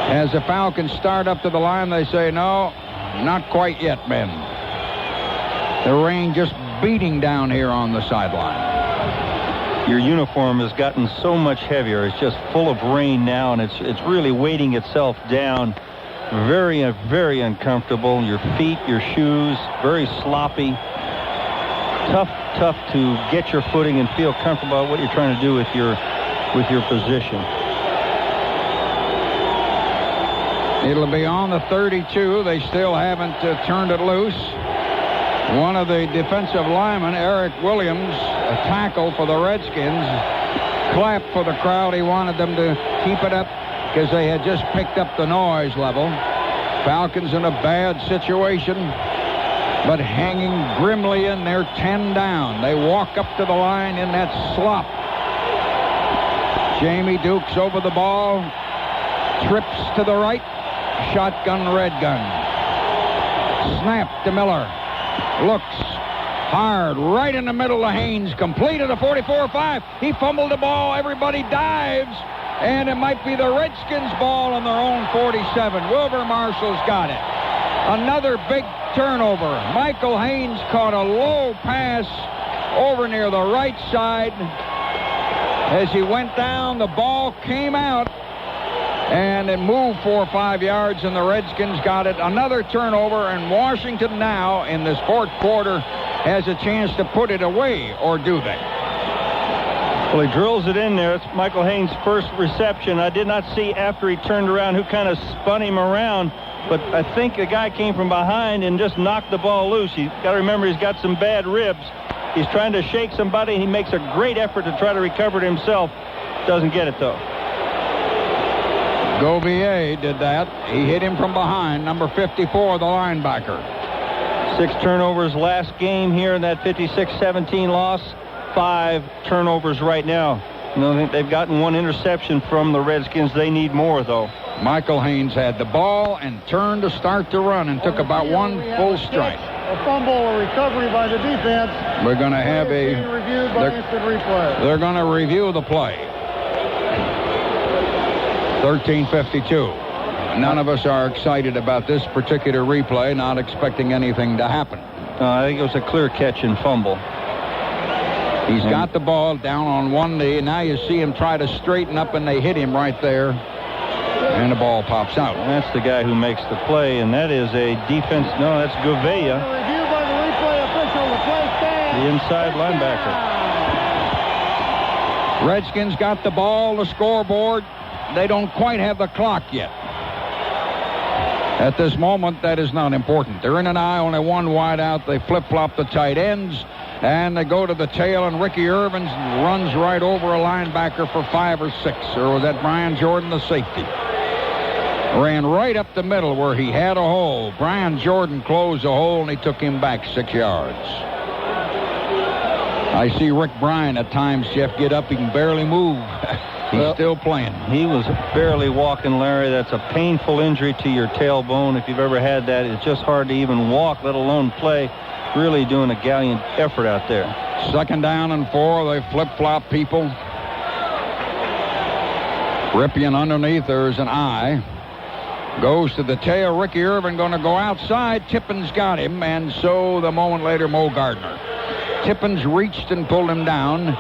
As the Falcons start up to the line, they say, no, not quite yet, men. The rain just beating down here on the sideline. Your uniform has gotten so much heavier. It's just full of rain now, and it's really weighting itself down. very, very uncomfortable. Your feet, your shoes, very sloppy. Tough to get your footing and feel comfortable about what you're trying to do with your position. It'll be on the 32. They still haven't turned it loose. One of the defensive linemen, Eric Williams, a tackle for the Redskins, clapped for the crowd. He wanted them to keep it up because they had just picked up the noise level. Falcons in a bad situation, but hanging grimly in there, 10 down. They walk up to the line in that slop. Jamie Dukes over the ball, trips to the right, shotgun red gun. Snap to Miller. Looks hard, right in the middle of Haynes, complete at a 44-5. He fumbled the ball, everybody dives, and it might be the Redskins' ball on their own 47. Wilbur Marshall's got it. Another big turnover. Michael Haynes caught a low pass over near the right side. As he went down, the ball came out, and it moved 4 or 5 yards, and the Redskins got it. Another turnover, and Washington now, in this fourth quarter, has a chance to put it away, or do they? Well, he drills it in there. It's Michael Haynes' first reception. I did not see after he turned around who kind of spun him around, but I think the guy came from behind and just knocked the ball loose. You've got to remember he's got some bad ribs. He's trying to shake somebody. He makes a great effort to try to recover it himself. Doesn't get it, though. Gouvier did that. He hit him from behind, number 54, the linebacker. 6 turnovers last game here in that 56-17 loss. 5 turnovers right now. You know, they've gotten 1 interception from the Redskins. They need more, though. Michael Haynes had the ball and turned to start to run and took about 1 full strike. A fumble or recovery by the defense. We're going to have reviewed by instant replay. They're going to review the play. 13:52. None of us are excited about this particular replay, not expecting anything to happen. I think it was a clear catch and fumble. He's got the ball down on one knee, and now you see him try to straighten up, and they hit him right there, and the ball pops out. And that's the guy who makes the play, and that is a defense. No, that's Gouveia. Review by the replay official. The play stands. The inside linebacker. Redskins got the ball, the scoreboard. They don't quite have the clock yet. At this moment, that is not important. They're in an eye, only one wide out. They flip-flop the tight ends, and they go to the tail, and Ricky Irvin runs right over a linebacker for 5 or 6. Or was that Brian Jordan, the safety? Ran right up the middle where he had a hole. Brian Jordan closed the hole, and he took him back 6 yards. I see Rick Bryan at times, Jeff, get up. He can barely move. He's still playing. He was barely walking, Larry. That's a painful injury to your tailbone. If you've ever had that, it's just hard to even walk, let alone play. Really doing a gallant effort out there. 2nd down and 4. They flip-flop people. Ripien underneath. There's an eye. Goes to the tail. Ricky Irvin going to go outside. Tippins got him, and so the moment later, Mo Gardner. Tippins reached and pulled him down.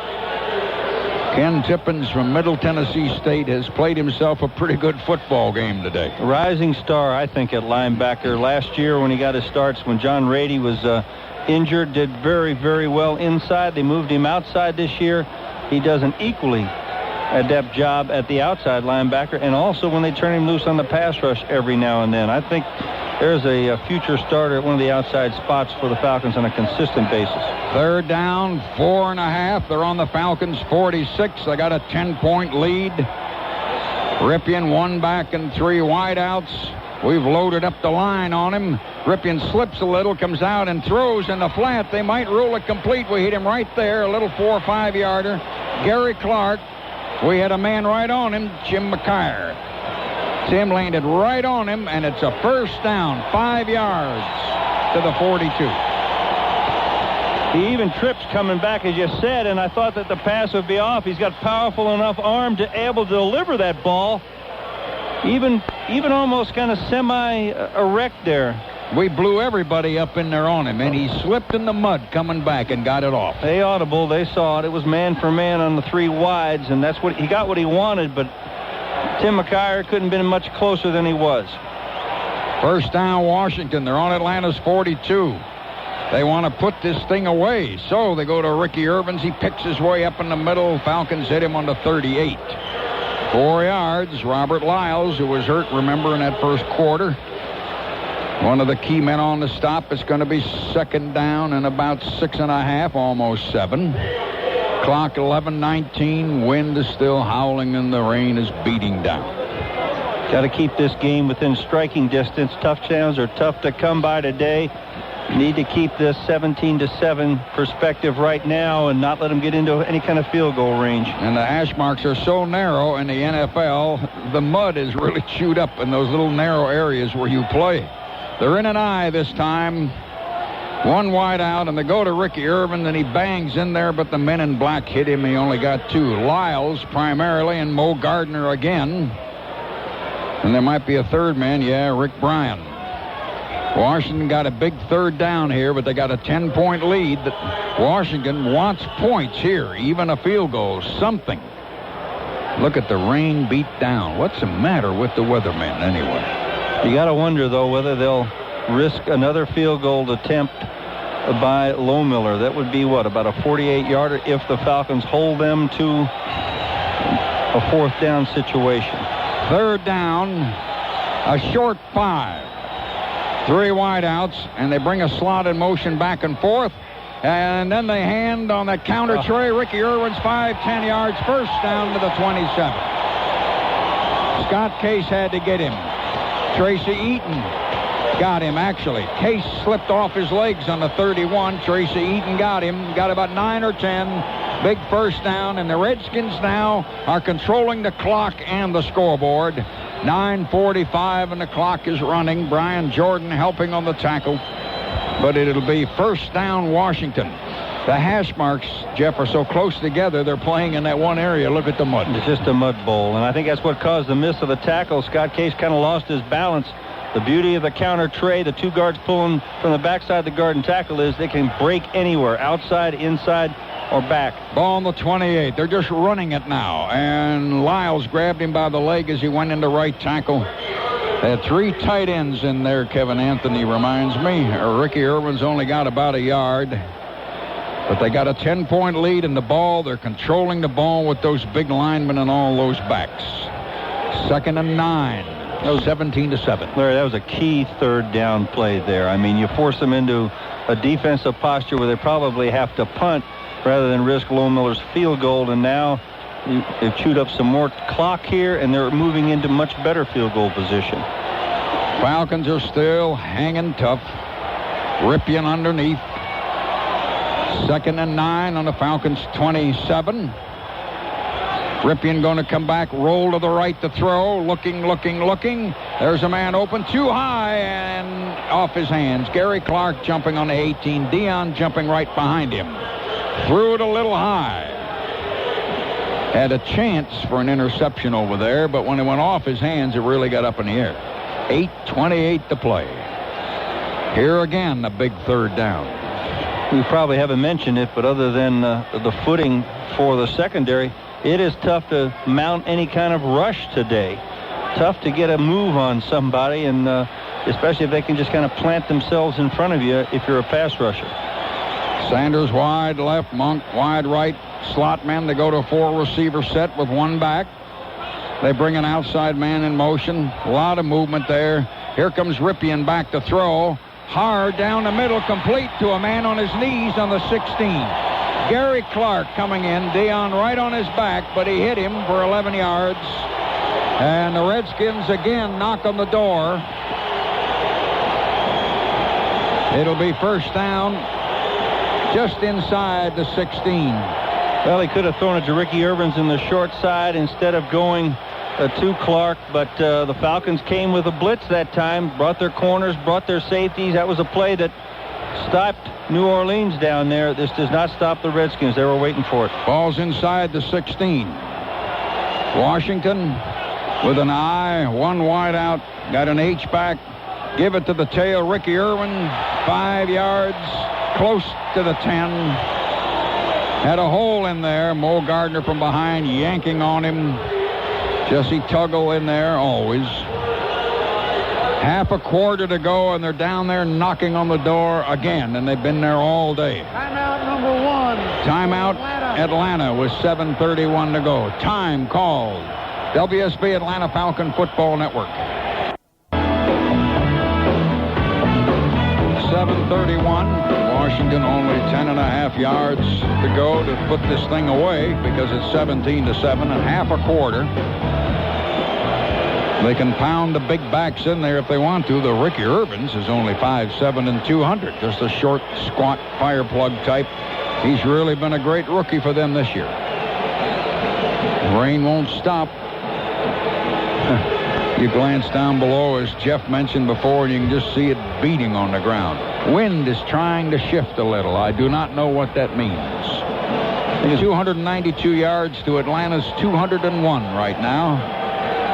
Ken Tippins from Middle Tennessee State has played himself a pretty good football game today. Rising star, I think, at linebacker. Last year when he got his starts, when John Rady was injured, did very, very well inside. They moved him outside this year. He does an equally adept job at the outside linebacker, and also when they turn him loose on the pass rush every now and then. I think there's a future starter at one of the outside spots for the Falcons on a consistent basis. 3rd down, 4.5. They're on the Falcons 46. They got a 10-point lead. Ripien 1 back and 3 wideouts. We've loaded up the line on him. Ripien slips a little, comes out and throws in the flat. They might rule it complete. We hit him right there, a little 4 or 5 yarder. Gary Clark. We had a man right on him, Jim McKyer. Tim landed right on him, and it's a 1st down, 5 yards to the 42. He even trips coming back, as you said, and I thought that the pass would be off. He's got powerful enough arm to able to deliver that ball. Even almost kind of semi-erect there. We blew everybody up in there on him, and he slipped in the mud coming back and got it off. They audible. They saw it. It was man for man on the 3 wides, and that's what he got what he wanted, but Tim McKyer couldn't have been much closer than he was. First down, Washington. They're on Atlanta's 42. They want to put this thing away. So they go to Ricky Irvins. He picks his way up in the middle. Falcons hit him on the 38. 4 yards. Robert Lyles, who was hurt, remember, in that first quarter. One of the key men on the stop. It's going to be second down and about 6.5, almost 7. Clock 11:19. Wind is still howling and the rain is beating down. Got to keep this game within striking distance. Touchdowns are tough to come by today. Need to keep this 17-7 perspective right now and not let them get into any kind of field goal range. And the hash marks are so narrow in the NFL, the mud is really chewed up in those little narrow areas where you play. They're in an eye this time. One wide out, and they go to Ricky Irvin, and he bangs in there, but the men in black hit him. He only got 2. Lyles primarily, and Mo Gardner again. And there might be a third man. Yeah, Rick Bryan. Washington got a big third down here, but they got a 10-point lead. Washington wants points here, even a field goal, something. Look at the rain beat down. What's the matter with the weathermen anyway? You got to wonder, though, whether they'll risk another field goal attempt by Lohmiller. That would be, what, about a 48-yarder if the Falcons hold them to a fourth down situation. Third down, a short 5. 3 wideouts, and they bring a slot in motion back and forth. And then they hand on that counter tray. Ricky Irvin's 5-10 yards, first down to the 27. Scott Case had to get him. Tracy Eaton got him, actually. Case slipped off his legs on the 31. Tracy Eaton got him. Got about 9 or 10. Big first down, and the Redskins now are controlling the clock and the scoreboard. 9:45 and the clock is running. Brian Jordan helping on the tackle. But it'll be first down, Washington. The hash marks, Jeff, are so close together, they're playing in that one area. Look at the mud. It's just a mud bowl, and I think that's what caused the miss of the tackle. Scott Case kind of lost his balance. The beauty of the counter tray, the 2 guards pulling from the backside of the guard and tackle, is they can break anywhere, outside, inside, or back. Ball on the 28. They're just running it now. And Lyles grabbed him by the leg as he went into right tackle. They had 3 tight ends in there, Kevin Anthony reminds me. Ricky Irvin's only got about a yard. But they got a 10-point lead in the ball. They're controlling the ball with those big linemen and all those backs. 2nd and 9. 17-7. Larry, that was a key third down play there. I mean, you force them into a defensive posture where they probably have to punt rather than risk Lohmiller's field goal, and now they've chewed up some more clock here, and they're moving into much better field goal position. Falcons are still hanging tough. Ripien underneath. 2nd and 9 on the Falcons' 27. Ripien going to come back, roll to the right to throw, looking. There's a man open, too high, and off his hands. Gary Clark jumping on the 18. Dion jumping right behind him. Threw it a little high. Had a chance for an interception over there, but when it went off his hands, it really got up in the air. 8:28 to play. Here again, a big third down. We probably haven't mentioned it, but other than the footing for the secondary, it is tough to mount any kind of rush today. Tough to get a move on somebody, and especially if they can just kind of plant themselves in front of you if you're a pass rusher. Sanders wide left, Monk wide right. Slot men, they go to a 4-receiver set with 1 back. They bring an outside man in motion. A lot of movement there. Here comes Ripien back to throw. Hard down the middle, complete to a man on his knees on the 16. Gary Clark coming in. Dion right on his back, but he hit him for 11 yards. And the Redskins again knock on the door. It'll be first down just inside the 16. Well, he could have thrown it to Ricky Irvins in the short side instead of going to Clark, but the Falcons came with a blitz that time, brought their corners, brought their safeties. That was a play that stopped New Orleans down there. This does not stop the Redskins. They were waiting for it. Ball's inside the 16. Washington with an eye, 1 wide out, got an H-back. Give it to the tail. Ricky Irvin, 5 yards, close to the 10. Had a hole in there. Mo Gardner from behind, yanking on him. Jesse Tuggle in there, always. Half a quarter to go, and they're down there knocking on the door again, and they've been there all day. Timeout number 1. Timeout Atlanta with 7:31 to go. Time called. WSB Atlanta Falcon Football Network. 7:31. Washington only 10.5 yards to go to put this thing away because it's 17-7 and half a quarter. They can pound the big backs in there if they want to. The Ricky Irvins is only 5'7" and 200. Just a short, squat, fire plug type. He's really been a great rookie for them this year. Rain won't stop. You glance down below, as Jeff mentioned before, and you can just see it beating on the ground. Wind is trying to shift a little. I do not know what that means. 292 yards to Atlanta's 201 right now.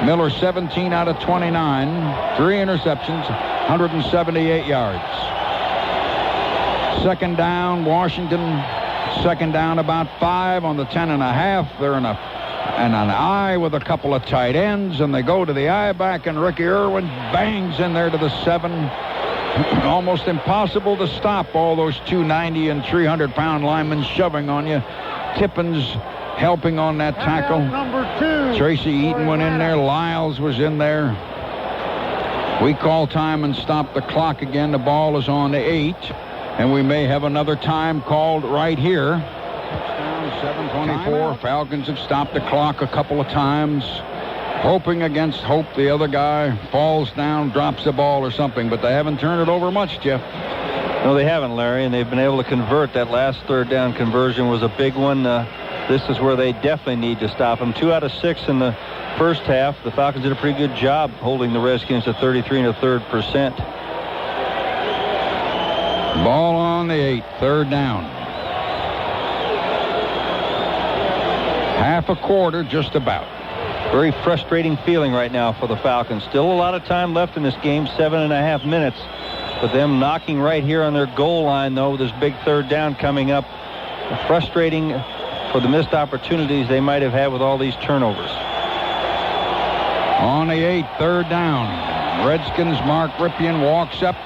Miller 17 out of 29. 3 interceptions, 178 yards. Second down, Washington. Second down about 5 on the 10.5. They're in an I with a couple of tight ends, and they go to the I back, and Ricky Irvin bangs in there to the 7. Almost impossible to stop all those 290 and 300-pound linemen shoving on you. Tippins helping on that tackle. Number 2. Tracy Eaton went in there. Lyles was in there. We call time and stop the clock again. The ball is on the 8, and we may have another time called right here. 7:24. Falcons have stopped the clock a couple of times, hoping against hope the other guy falls down, drops the ball or something, but they haven't turned it over much, Jeff. No, they haven't, Larry, and they've been able to convert. That last third down conversion was a big one. This is where they definitely need to stop them. 2 out of 6 in the first half. The Falcons did a pretty good job holding the Redskins to 33 1/3%. Ball on the 8, third down. Half a quarter, just about. Very frustrating feeling right now for the Falcons. Still a lot of time left in this game, 7.5 minutes. But them knocking right here on their goal line, though, with this big third down coming up. Frustrating for the missed opportunities they might have had with all these turnovers. On the 8, third down. Redskins, Mark Ripien walks up.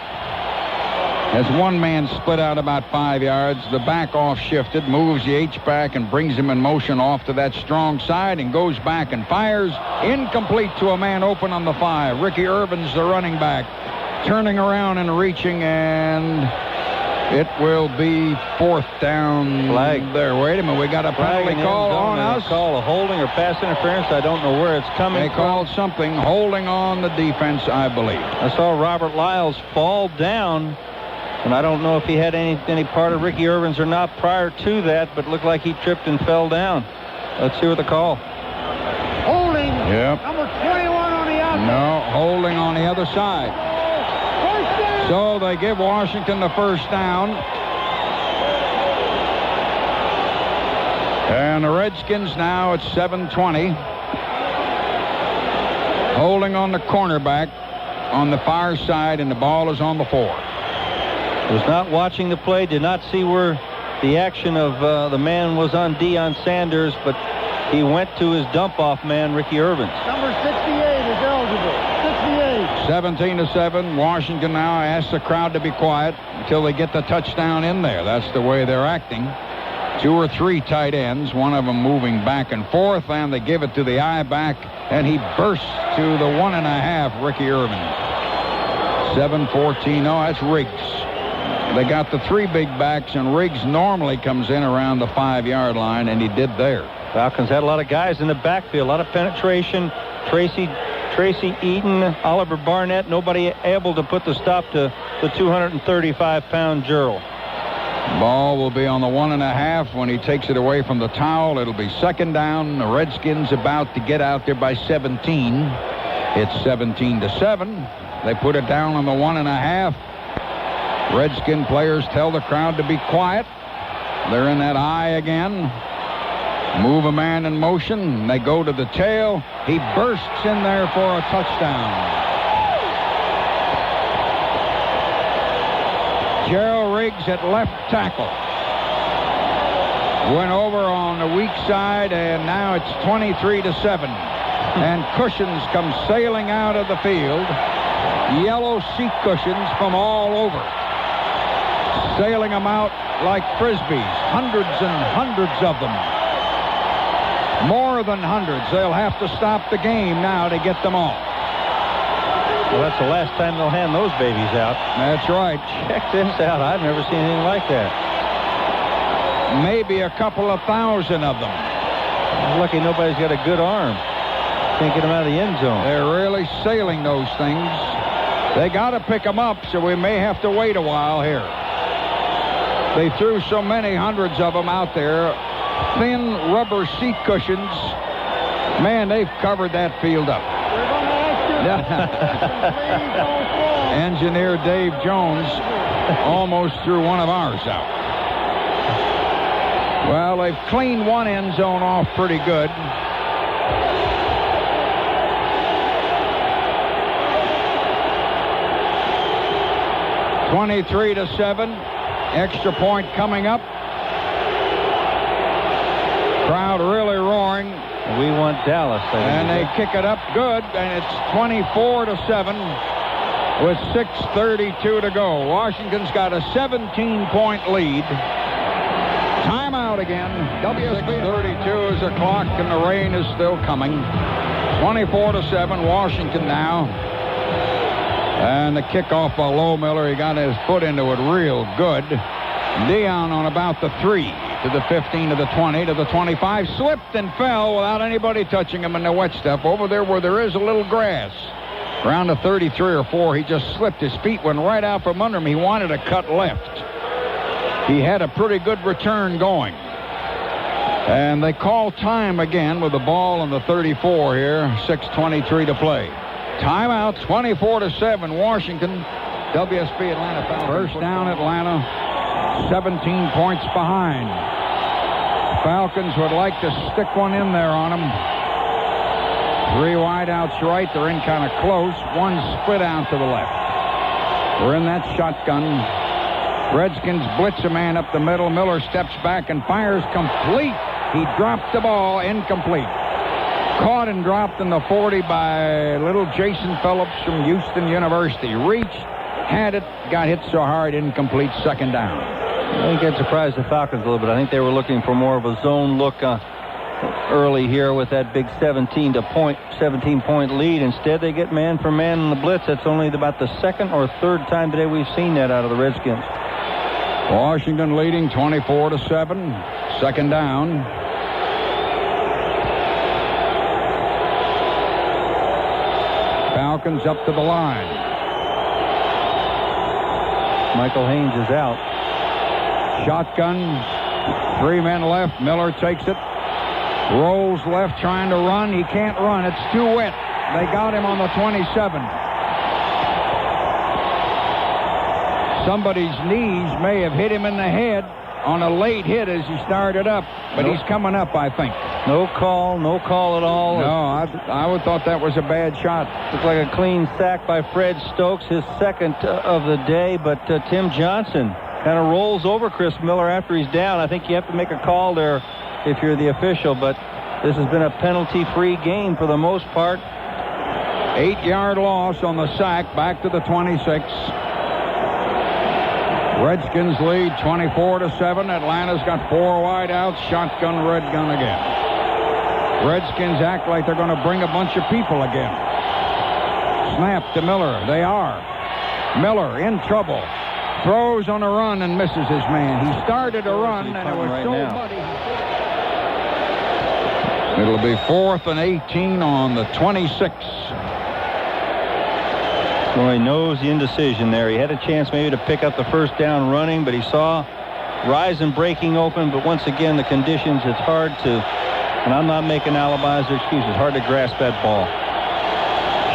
As one man split out about 5 yards, the back off shifted, moves the H-back and brings him in motion off to that strong side and goes back and fires. Incomplete to a man open on the 5. Ricky Irvins, the running back, turning around and reaching, and it will be 4th down. Flag there. Wait a minute, we got a penalty call on us. Call a holding or pass interference. I don't know where it's coming from. They called something, holding on the defense, I believe. I saw Robert Lyles fall down. And I don't know if he had any part of Ricky Irvins or not prior to that, but it looked like he tripped and fell down. Let's see what the call. Holding. Yep. Number 21 on the outside. No, holding on the other side. First down. So they give Washington the first down. And the Redskins now at 7:20. Holding on the cornerback on the far side, and the ball is on the 4. Was not watching the play, did not see where the action of the man was on Deion Sanders, but he went to his dump-off man, Ricky Irvins. Number 68 is eligible. 68. 17-7. Washington now asks the crowd to be quiet until they get the touchdown in there. That's the way they're acting. 2 or 3 tight ends, one of them moving back and forth, and they give it to the I-back, and he bursts to the 1.5, Ricky Irvin. 7:14. No, that's Riggs. They got the 3 big backs, and Riggs normally comes in around the 5-yard line, and he did there. Falcons had a lot of guys in the backfield, a lot of penetration. Tracy Eaton, Oliver Barnett, nobody able to put the stop to the 235-pound Gerald. Ball will be on the 1.5 when he takes it away from the towel. It'll be second down. The Redskins about to get out there by 17. It's 17-7. They put it down on the 1.5. Redskin players tell the crowd to be quiet. They're in that I again. Move a man in motion. They go to the tail. He bursts in there for a touchdown. Gerald Riggs at left tackle. Went over on the weak side, and now it's 23-7. And Cushions comes sailing out of the field. yellow seat cushions from all over, sailing them out like frisbees, hundreds and hundreds of them. More than hundreds. They'll have to stop the game now to get them all. Well, that's the last time they'll hand those babies out. That's right. Check this out. I've never seen anything like that. Maybe a couple of thousand of them. Lucky nobody's got a good arm. Can't get them out of the end zone. They're really sailing those things. They got to pick them up, so we may have to wait a while here. They threw so many hundreds of them out there. Thin rubber seat cushions. Man, they've covered that field up. Engineer Dave Jones almost threw one of ours out. Well, they've cleaned one end zone off pretty good. (23-7). Extra point coming up. Crowd really roaring. We want Dallas. And they kick it up good, and it's 24-7 with 6:32 to go. Washington's got a 17-point lead. Timeout again. WSB 32 is the clock, and the rain is still coming. 24-7, Washington now. And the kickoff by Lohmiller. He got his foot into it real good. Dion on about the 3. To the 15, to the 20, to the 25. Slipped and fell without anybody touching him in the wet stuff. Over there where there is a little grass. Around the 33 or 4, he just slipped. His feet went right out from under him. He wanted to cut left. He had a pretty good return going. And they call time again with the ball on the 34 here. 6:23 to play. Timeout, 24-7, Washington. WSB Atlanta Falcons. First down, Atlanta. 17 points behind. Falcons would like to stick one in there on them. 3 wideouts right. They're in kind of close. 1 split out to the left. We're in that shotgun. Redskins blitz a man up the middle. Miller steps back and fires complete. He dropped the ball, incomplete. Caught and dropped in the 40 by little Jason Phillips from Houston University. Reached, had it, got hit so hard, incomplete, second down. I think that surprised the Falcons a little bit. I think they were looking for more of a zone look early here with that big 17-point lead. Instead, they get man for man in the blitz. That's only about the second or third time today we've seen that out of the Redskins. Washington leading 24-7. Second down. Falcons up to the line. Michael Haynes is out. Shotgun. 3 men left. Miller takes it. Rolls left trying to run. He can't run. It's too wet. They got him on the 27. Somebody's knees may have hit him in the head on a late hit as he started up. But he's coming up, I think. No call at all. No, I would thought that was a bad shot. Looked like a clean sack by Fred Stokes, his second of the day. But Tim Johnson kind of rolls over Chris Miller after he's down. I think you have to make a call there if you're the official. But this has been a penalty-free game for the most part. 8-yard loss on the sack, back to the 26. Redskins lead 24-7. Atlanta's got 4 wideouts. Shotgun, red gun again. Redskins act like they're going to bring a bunch of people again. Snap to Miller. They are. Miller in trouble. Throws on a run and misses his man. He started a run and it was so muddy. It'll be 4th and 18 on the 26. Well, he knows the indecision there. He had a chance maybe to pick up the first down running, but he saw Risen breaking open. But once again, the conditions, it's hard to, and I'm not making alibis or excuses, hard to grasp that ball.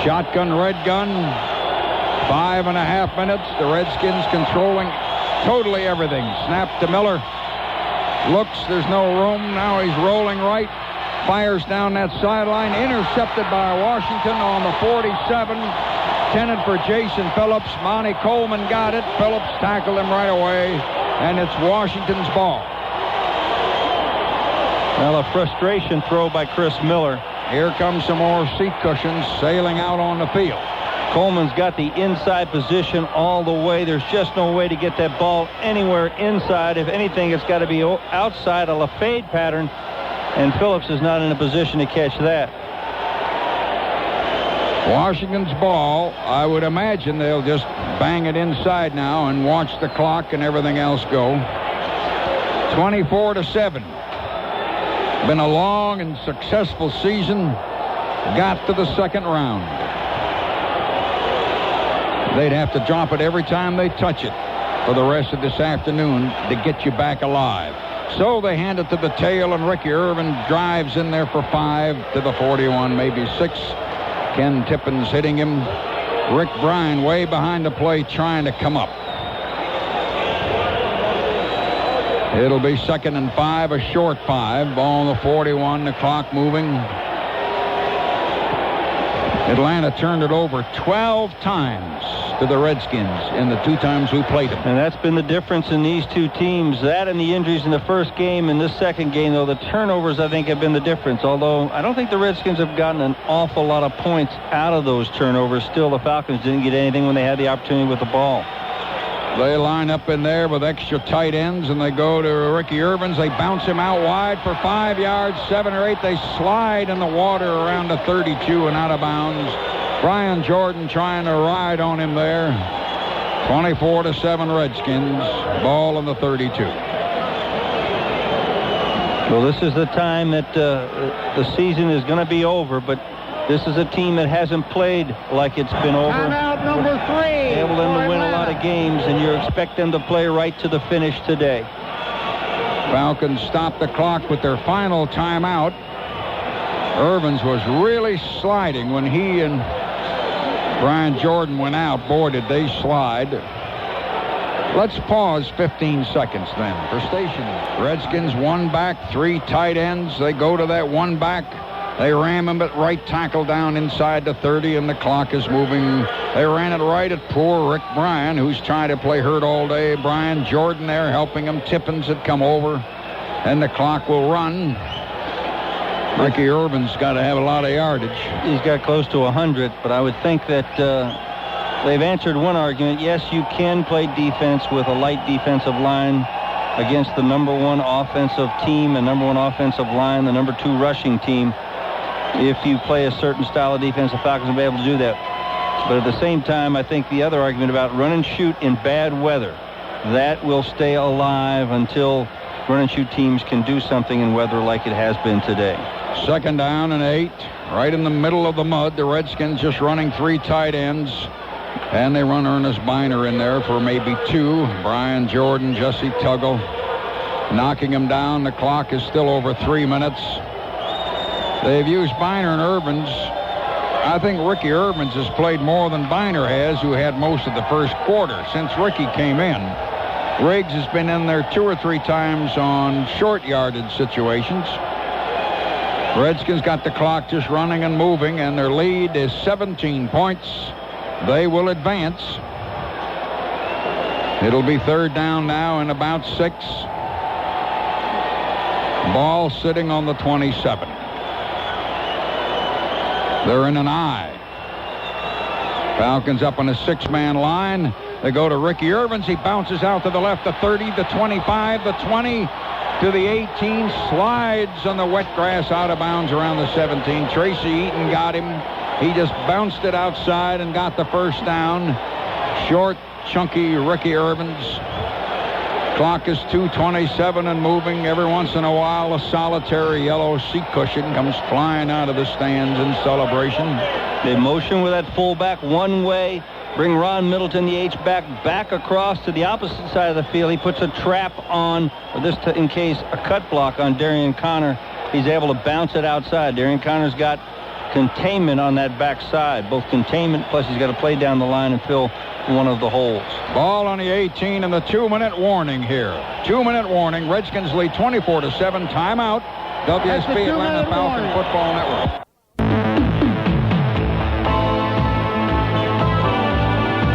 Shotgun, red gun. 5.5 minutes. The Redskins controlling totally everything. Snap to Miller. Looks, there's no room. Now he's rolling right. Fires down that sideline. Intercepted by Washington on the 47. Intended for Jason Phillips. Monty Coleman got it. Phillips tackled him right away. And it's Washington's ball. Well, a frustration throw by Chris Miller. Here comes some more seat cushions sailing out on the field. Coleman's got the inside position all the way. There's just no way to get that ball anywhere inside. If anything, it's got to be outside a fade pattern, and Phillips is not in a position to catch that. Washington's ball. I would imagine they'll just bang it inside now and watch the clock and everything else go. 24-7. Been a long and successful season. Got to the second round. They'd have to drop it every time they touch it for the rest of this afternoon to get you back alive. So they hand it to the tail, and Ricky Irvin drives in there for 5 to the 41, maybe 6. Ken Tippins hitting him. Rick Bryan way behind the plate trying to come up. It'll be 2nd and 5, a short 5. Ball on the 41, the clock moving. Atlanta turned it over 12 times to the Redskins in the 2 times we played them. And that's been the difference in these two teams. That and the injuries in the first game and this second game, though, the turnovers, I think, have been the difference. Although I don't think the Redskins have gotten an awful lot of points out of those turnovers. Still, the Falcons didn't get anything when they had the opportunity with the ball. They line up in there with extra tight ends, and they go to Ricky Irvins. They bounce him out wide for 5 yards, 7 or 8. They slide in the water around the 32 and out of bounds. Brian Jordan trying to ride on him there. 24-7 Redskins. Ball in the 32. Well, this is the time that the season is going to be over, but this is a team that hasn't played like it's been over. Timeout number 3. Able to win a lot of games, and you expect them to play right to the finish today. Falcons stop the clock with their final timeout. Irvins was really sliding when he and Brian Jordan went out. Boy, did they slide. Let's pause 15 seconds then for station. Redskins 1 back, 3 tight ends. They go to that 1 back. They ram him at right tackle down inside the 30, and the clock is moving. They ran it right at poor Rick Bryan, who's trying to play hurt all day. Brian Jordan there helping him. Tippins had come over, and the clock will run. Ricky Irvin's got to have a lot of yardage. He's got close to 100, but I would think that they've answered one argument. Yes, you can play defense with a light defensive line against the number 1 offensive team and number 1 offensive line, the number 2 rushing team. If you play a certain style of defense, the Falcons will be able to do that. But at the same time, I think the other argument about run and shoot in bad weather, that will stay alive until run and shoot teams can do something in weather like it has been today. 2nd down and 8, right in the middle of the mud. The Redskins just running 3 tight ends, and they run Ernest Biner in there for maybe 2. Brian Jordan, Jesse Tuggle knocking him down. The clock is still over 3 minutes. They've used Biner and Irvins. I think Ricky Irvins has played more than Biner has, who had most of the first quarter. Since Ricky came in, Riggs has been in there 2 or 3 times on short yardage situations. Redskins got the clock just running and moving, and their lead is 17 points. They will advance. It'll be 3rd down now and about 6. Ball sitting on the 27. They're in an I. Falcons up on a 6-man line. They go to Ricky Irvins. He bounces out to the left, the 30, the 25, the 20, to the 18. Slides on the wet grass out of bounds around the 17. Tracy Eaton got him. He just bounced it outside and got the first down. Short, chunky Ricky Irvins. Clock is 2:27 and moving. Every once in a while, a solitary yellow seat cushion comes flying out of the stands in celebration. They motion with that fullback one way. Bring Ron Middleton, the H-back, back across to the opposite side of the field. He puts a trap on, or this in case, a cut block on Darian Connor. He's able to bounce it outside. Darian Connor's got containment on that backside. Both containment, plus he's got to play down the line and fill one of the holes. Ball on the 18 and the 2-minute warning here. 2-minute warning. Redskins lead 24-7. Timeout. WSB Atlanta Falcon Football Network.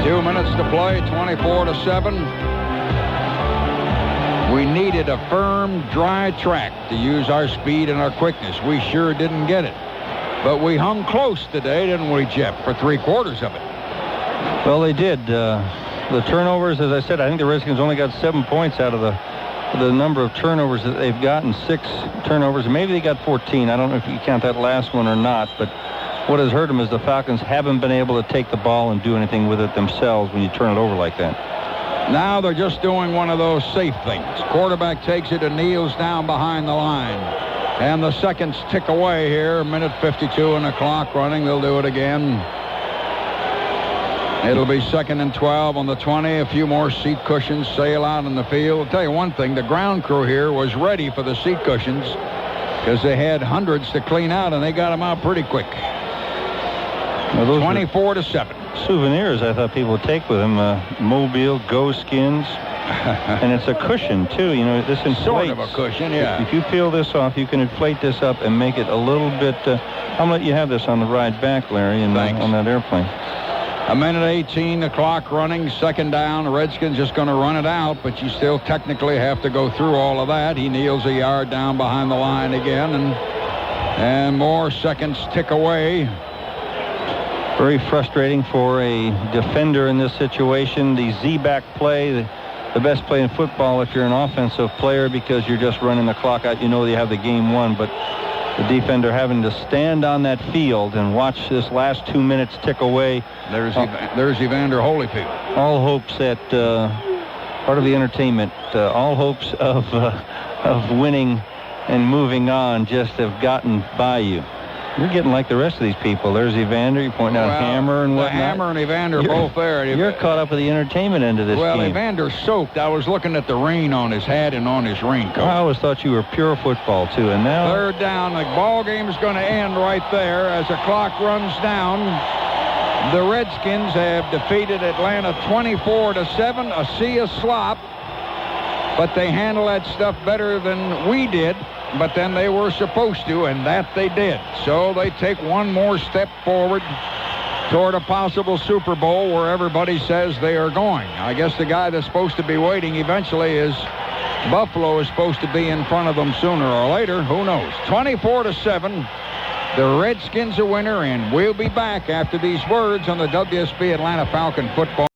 Two minutes to play, 24-7. We needed a firm, dry track to use our speed and our quickness. We sure didn't get it. But we hung close today, didn't we, Jeff, for 3/4 of it? Well, they did. The turnovers, as I said, I think the Redskins only got 7 points out of the number of turnovers that they've gotten. 6 turnovers. Maybe they got 14. I don't know if you count that last one or not, but what has hurt them is the Falcons haven't been able to take the ball and do anything with it themselves when you turn it over like that. Now they're just doing one of those safe things. Quarterback takes it and kneels down behind the line. And the seconds tick away here. 1:52 and the clock running. They'll do it again. It'll be 2nd and 12 on the 20. A few more seat cushions sail out in the field. I'll tell you one thing. The ground crew here was ready for the seat cushions because they had hundreds to clean out, and they got them out pretty quick. Well, those 24-7. Souvenirs I thought people would take with them. Mobile, Go Skins. And it's a cushion, too. You know, this inflates. Sort of a cushion, yeah. If you peel this off, you can inflate this up and make it a little bit... I'm going to let you have this on the ride back, Larry, and on that airplane. 1:18, the clock running, 2nd down. The Redskins just going to run it out, but you still technically have to go through all of that. He kneels a yard down behind the line again, and more seconds tick away. Very frustrating for a defender in this situation. The Z-back play, the best play in football if you're an offensive player because you're just running the clock out. You know you have the game won, but the defender having to stand on that field and watch this last 2 minutes tick away. There's Evander Holyfield. All hopes at part of the entertainment, all hopes of winning and moving on just have gotten by you. You're getting like the rest of these people. There's Evander. You're pointing out Hammer and whatnot. Hammer and Evander are both there. You're caught up with the entertainment end of this game. Well, Evander's soaked. I was looking at the rain on his hat and on his raincoat. I always thought you were pure football, too. And now... 3rd down. The ball game is going to end right there as the clock runs down. The Redskins have defeated Atlanta 24-7. A sea of slop. But they handle that stuff better than we did. But then they were supposed to, and that they did. So they take one more step forward toward a possible Super Bowl where everybody says they are going. I guess the guy that's supposed to be waiting eventually is Buffalo is supposed to be in front of them sooner or later. Who knows? 24-7. The Redskins are winner, and we'll be back after these words on the WSB Atlanta Falcon football.